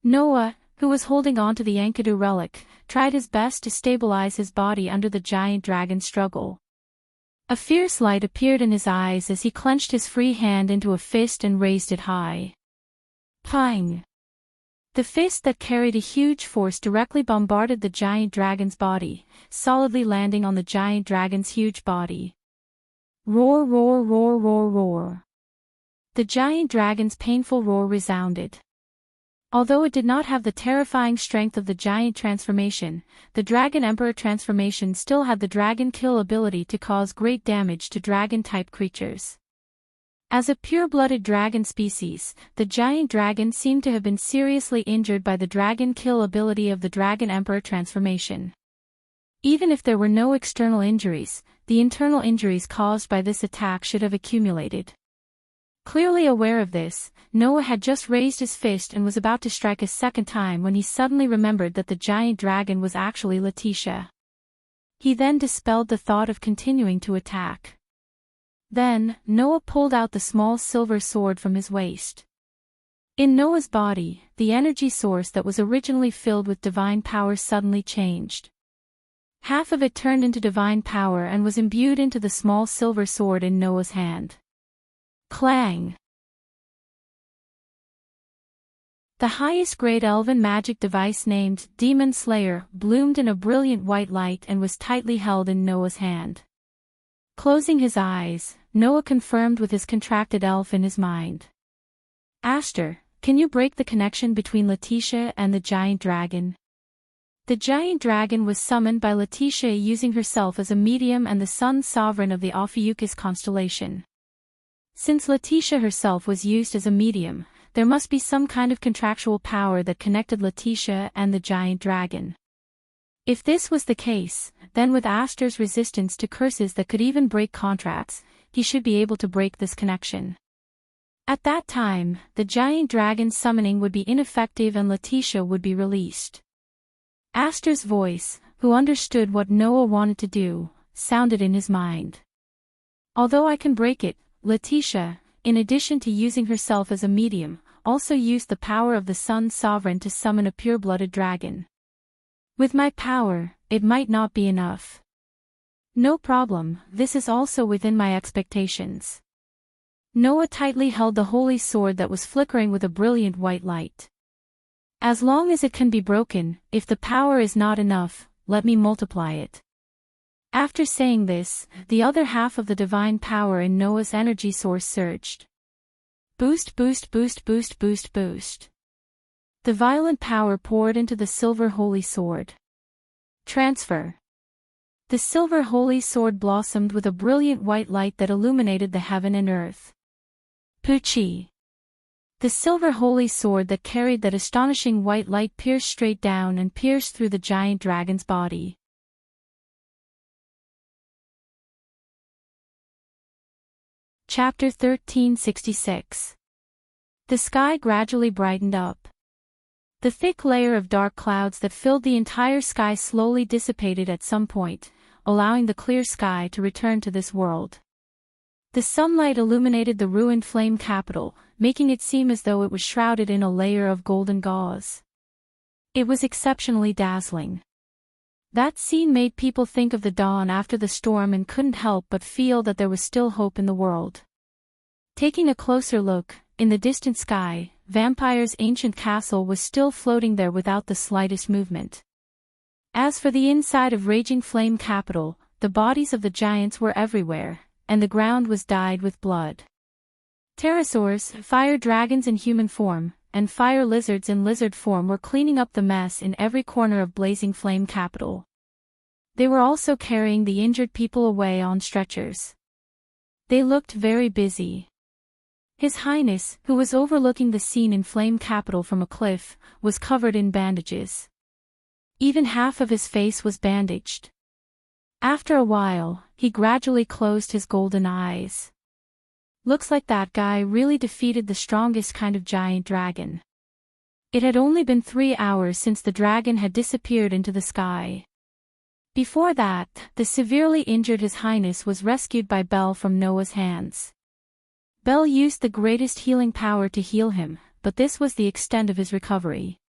Noah, who was holding on to the Enkidu relic, tried his best to stabilize his body under the giant dragon's struggle. A fierce light appeared in his eyes as he clenched his free hand into a fist and raised it high. Pang! The fist that carried a huge force directly bombarded the giant dragon's body, solidly landing on the giant dragon's huge body. Roar, roar, roar, roar, roar. The giant dragon's painful roar resounded. Although it did not have the terrifying strength of the giant transformation, the Dragon Emperor transformation still had the dragon kill ability to cause great damage to dragon-type creatures. As a pure-blooded dragon species, the giant dragon seemed to have been seriously injured by the dragon kill ability of the Dragon Emperor transformation. Even if there were no external injuries, the internal injuries caused by this attack should have accumulated. Clearly aware of this, Noah had just raised his fist and was about to strike a second time when he suddenly remembered that the giant dragon was actually Letitia. He then dispelled the thought of continuing to attack. Then, Noah pulled out the small silver sword from his waist. In Noah's body, the energy source that was originally filled with divine power suddenly changed. Half of it turned into divine power and was imbued into the small silver sword in Noah's hand. Clang! The highest grade elven magic device named Demon Slayer bloomed in a brilliant white light and was tightly held in Noah's hand. Closing his eyes, Noah confirmed with his contracted elf in his mind. Aster, can you break the connection between Letitia and the giant dragon? The giant dragon was summoned by Letitia using herself as a medium and the sun sovereign of the Ophiuchus constellation. Since Letitia herself was used as a medium, there must be some kind of contractual power that connected Letitia and the giant dragon. If this was the case, then with Aster's resistance to curses that could even break contracts, he should be able to break this connection. At that time, the giant dragon's summoning would be ineffective and Letitia would be released. Aster's voice, who understood what Noah wanted to do, sounded in his mind. Although I can break it, Letitia, in addition to using herself as a medium, also used the power of the sun sovereign to summon a pure-blooded dragon. With my power, it might not be enough. No problem, this is also within my expectations. Noah tightly held the holy sword that was flickering with a brilliant white light. As long as it can be broken, if the power is not enough, let me multiply it. After saying this, the other half of the divine power in Noah's energy source surged. Boost, boost, boost, boost, boost, boost. The violent power poured into the silver holy sword. Transfer. The silver holy sword blossomed with a brilliant white light that illuminated the heaven and earth. Puchi. The silver holy sword that carried that astonishing white light pierced straight down and pierced through the giant dragon's body. Chapter 1366. The sky gradually brightened up. The thick layer of dark clouds that filled the entire sky slowly dissipated at some point, allowing the clear sky to return to this world. The sunlight illuminated the ruined flame capital, making it seem as though it was shrouded in a layer of golden gauze. It was exceptionally dazzling. That scene made people think of the dawn after the storm and couldn't help but feel that there was still hope in the world. Taking a closer look, in the distant sky, Vampire's ancient castle was still floating there without the slightest movement. As for the inside of Raging Flame Capital, the bodies of the giants were everywhere, and the ground was dyed with blood. Pterosaurs, fire dragons in human form, and fire lizards in lizard form were cleaning up the mess in every corner of Blazing Flame Capital. They were also carrying the injured people away on stretchers. They looked very busy. His Highness, who was overlooking the scene in Flame Capital from a cliff, was covered in bandages. Even half of his face was bandaged. After a while, he gradually closed his golden eyes. Looks like that guy really defeated the strongest kind of giant dragon. It had only been 3 hours since the dragon had disappeared into the sky. Before that, the severely injured His Highness was rescued by Bel from Noah's hands. Bel used the greatest healing power to heal him, but this was the extent of his recovery.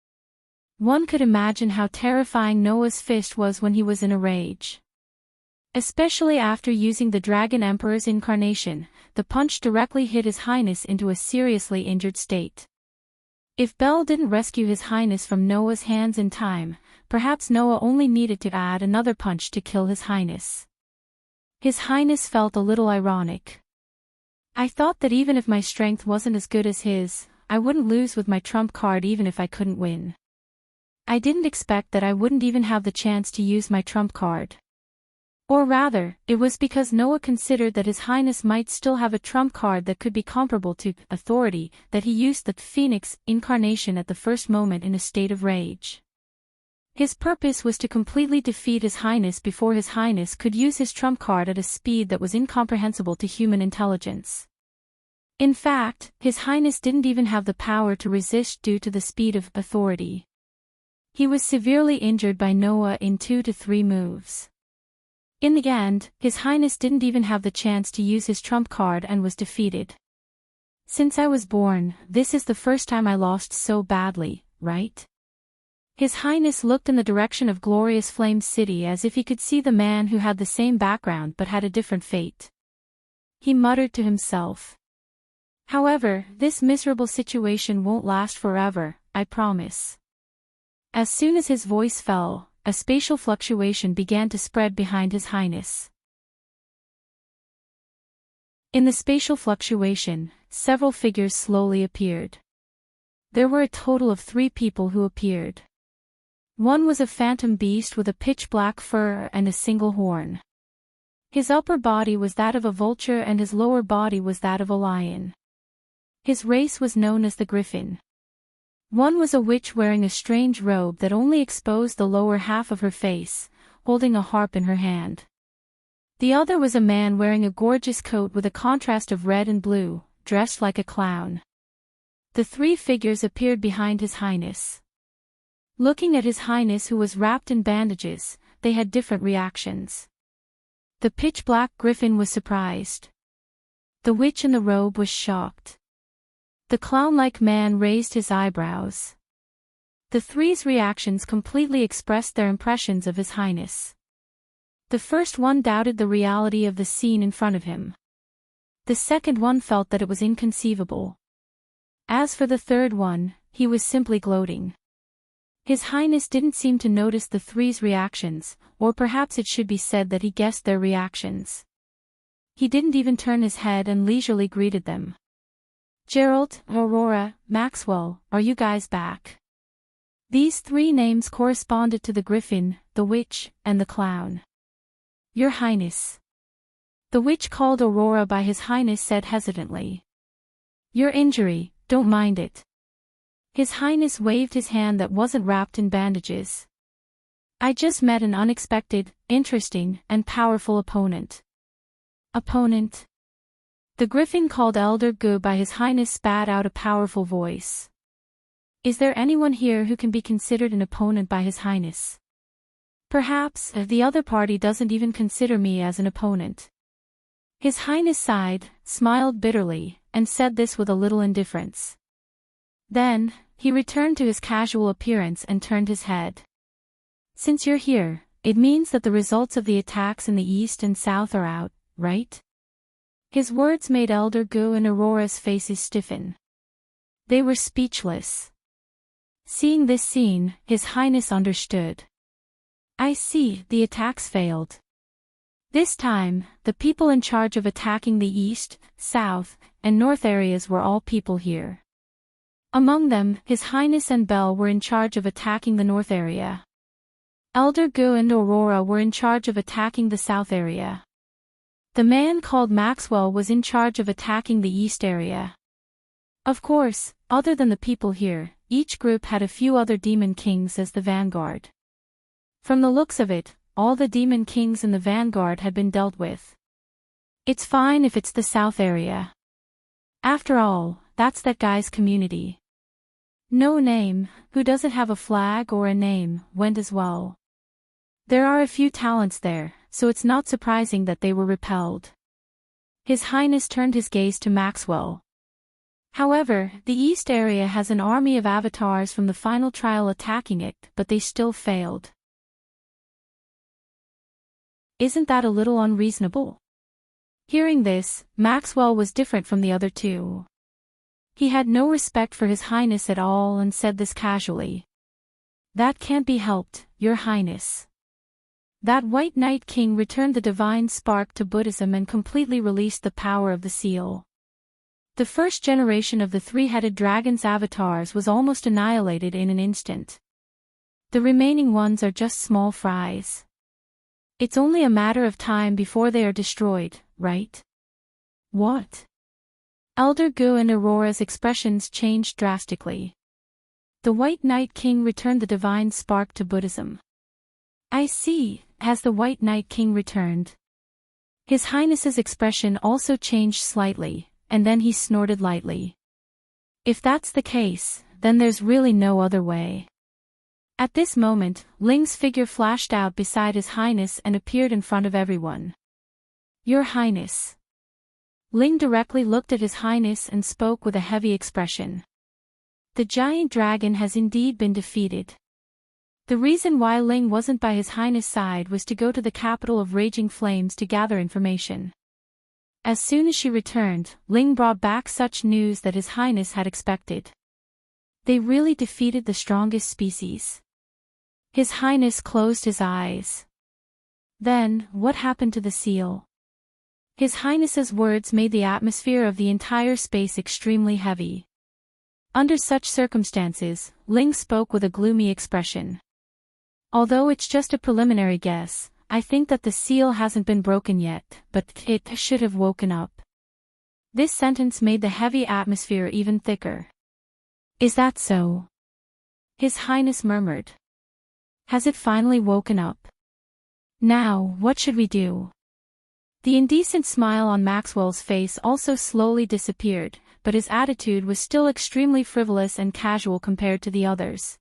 One could imagine how terrifying Noah's fist was when he was in a rage. Especially after using the Dragon Emperor's incarnation, the punch directly hit His Highness into a seriously injured state. If Bel didn't rescue His Highness from Noah's hands in time, perhaps Noah only needed to add another punch to kill His Highness. His Highness felt a little ironic. I thought that even if my strength wasn't as good as his, I wouldn't lose with my trump card even if I couldn't win. I didn't expect that I wouldn't even have the chance to use my trump card. Or rather, it was because Noah considered that His Highness might still have a trump card that could be comparable to authority, that he used the Phoenix incarnation at the first moment in a state of rage. His purpose was to completely defeat His Highness before His Highness could use his trump card at a speed that was incomprehensible to human intelligence. In fact, His Highness didn't even have the power to resist due to the speed of authority. He was severely injured by Noah in 2 to 3 moves. In the end, His Highness didn't even have the chance to use his trump card and was defeated. Since I was born, this is the first time I lost so badly, right? His Highness looked in the direction of Glorious Flame City as if he could see the man who had the same background but had a different fate. He muttered to himself. However, this miserable situation won't last forever, I promise. As soon as his voice fell, a spatial fluctuation began to spread behind His Highness. In the spatial fluctuation, several figures slowly appeared. There were a total of 3 people who appeared. One was a phantom beast with a pitch-black fur and a single horn. His upper body was that of a vulture and his lower body was that of a lion. His race was known as the Griffin. One was a witch wearing a strange robe that only exposed the lower half of her face, holding a harp in her hand. The other was a man wearing a gorgeous coat with a contrast of red and blue, dressed like a clown. The 3 figures appeared behind His Highness. Looking at His Highness who was wrapped in bandages, they had different reactions. The pitch-black griffin was surprised. The witch in the robe was shocked. The clown-like man raised his eyebrows. The 3's reactions completely expressed their impressions of His Highness. The first one doubted the reality of the scene in front of him. The second one felt that it was inconceivable. As for the third one, he was simply gloating. His Highness didn't seem to notice the 3's reactions, or perhaps it should be said that he guessed their reactions. He didn't even turn his head and leisurely greeted them. Gerald, Aurora, Maxwell, are you guys back? These 3 names corresponded to the Griffin, the Witch, and the Clown. Your Highness. The Witch, called Aurora by His Highness, said hesitantly. Your injury, don't mind it. His Highness waved his hand that wasn't wrapped in bandages. I just met an unexpected, interesting, and powerful opponent. Opponent? The Griffin, called Elder Gu by His Highness, spat out a powerful voice. Is there anyone here who can be considered an opponent by His Highness? Perhaps the other party doesn't even consider me as an opponent. His Highness sighed, smiled bitterly, and said this with a little indifference. Then, he returned to his casual appearance and turned his head. Since you're here, it means that the results of the attacks in the east and south are out, right? His words made Elder Gu and Aurora's faces stiffen. They were speechless. Seeing this scene, His Highness understood. I see, the attacks failed. This time, the people in charge of attacking the east, south, and north areas were all people here. Among them, His Highness and Belle were in charge of attacking the north area. Elder Gu and Aurora were in charge of attacking the south area. The man called Maxwell was in charge of attacking the east area. Of course, other than the people here, each group had a few other demon kings as the vanguard. From the looks of it, all the demon kings in the vanguard had been dealt with. It's fine if it's the south area. After all, that's that guy's community. No Name, who doesn't have a flag or a name, went as well. There are a few talents there, so it's not surprising that they were repelled. His Highness turned his gaze to Maxwell. However, the east area has an army of avatars from the final trial attacking it, but they still failed. Isn't that a little unreasonable? Hearing this, Maxwell was different from the other 2. He had no respect for His Highness at all and said this casually. That can't be helped, Your Highness. That White Knight King returned the divine spark to Buddhism and completely released the power of the seal. The first generation of the 3-headed dragon's avatars was almost annihilated in an instant. The remaining ones are just small fries. It's only a matter of time before they are destroyed, right? What? Elder Gu and Aurora's expressions changed drastically. The White Knight King returned the divine spark to Buddhism. I see, has the White Knight King returned? His Highness's expression also changed slightly, and then he snorted lightly. If that's the case, then there's really no other way. At this moment, Ling's figure flashed out beside His Highness and appeared in front of everyone. Your Highness. Ling directly looked at His Highness and spoke with a heavy expression. The giant dragon has indeed been defeated. The reason why Ling wasn't by His Highness' side was to go to the capital of Raging Flames to gather information. As soon as she returned, Ling brought back such news that His Highness had expected. They really defeated the strongest species. His Highness closed his eyes. Then, what happened to the seal? His Highness's words made the atmosphere of the entire space extremely heavy. Under such circumstances, Ling spoke with a gloomy expression. Although it's just a preliminary guess, I think that the seal hasn't been broken yet, but it should have woken up. This sentence made the heavy atmosphere even thicker. Is that so? His Highness murmured. Has it finally woken up? Now, what should we do? The indecent smile on Maxwell's face also slowly disappeared, but his attitude was still extremely frivolous and casual compared to the others.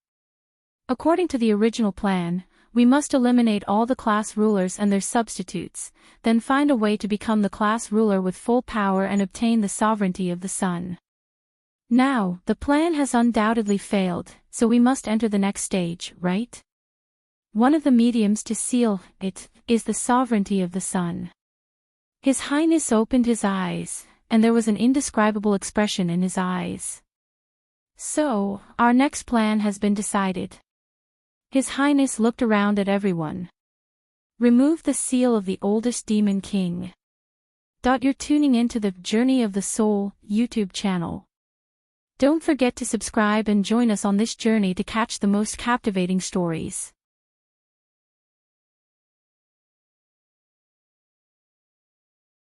According to the original plan, we must eliminate all the class rulers and their substitutes, then find a way to become the class ruler with full power and obtain the sovereignty of the sun. Now, the plan has undoubtedly failed, so we must enter the next stage, right? One of the mediums to seal it is the sovereignty of the sun. His Highness opened his eyes, and there was an indescribable expression in his eyes. So, our next plan has been decided. His Highness looked around at everyone. Remove the seal of the oldest demon king. You're tuning into the Journey of the Soul YouTube channel. Don't forget to subscribe and join us on this journey to catch the most captivating stories.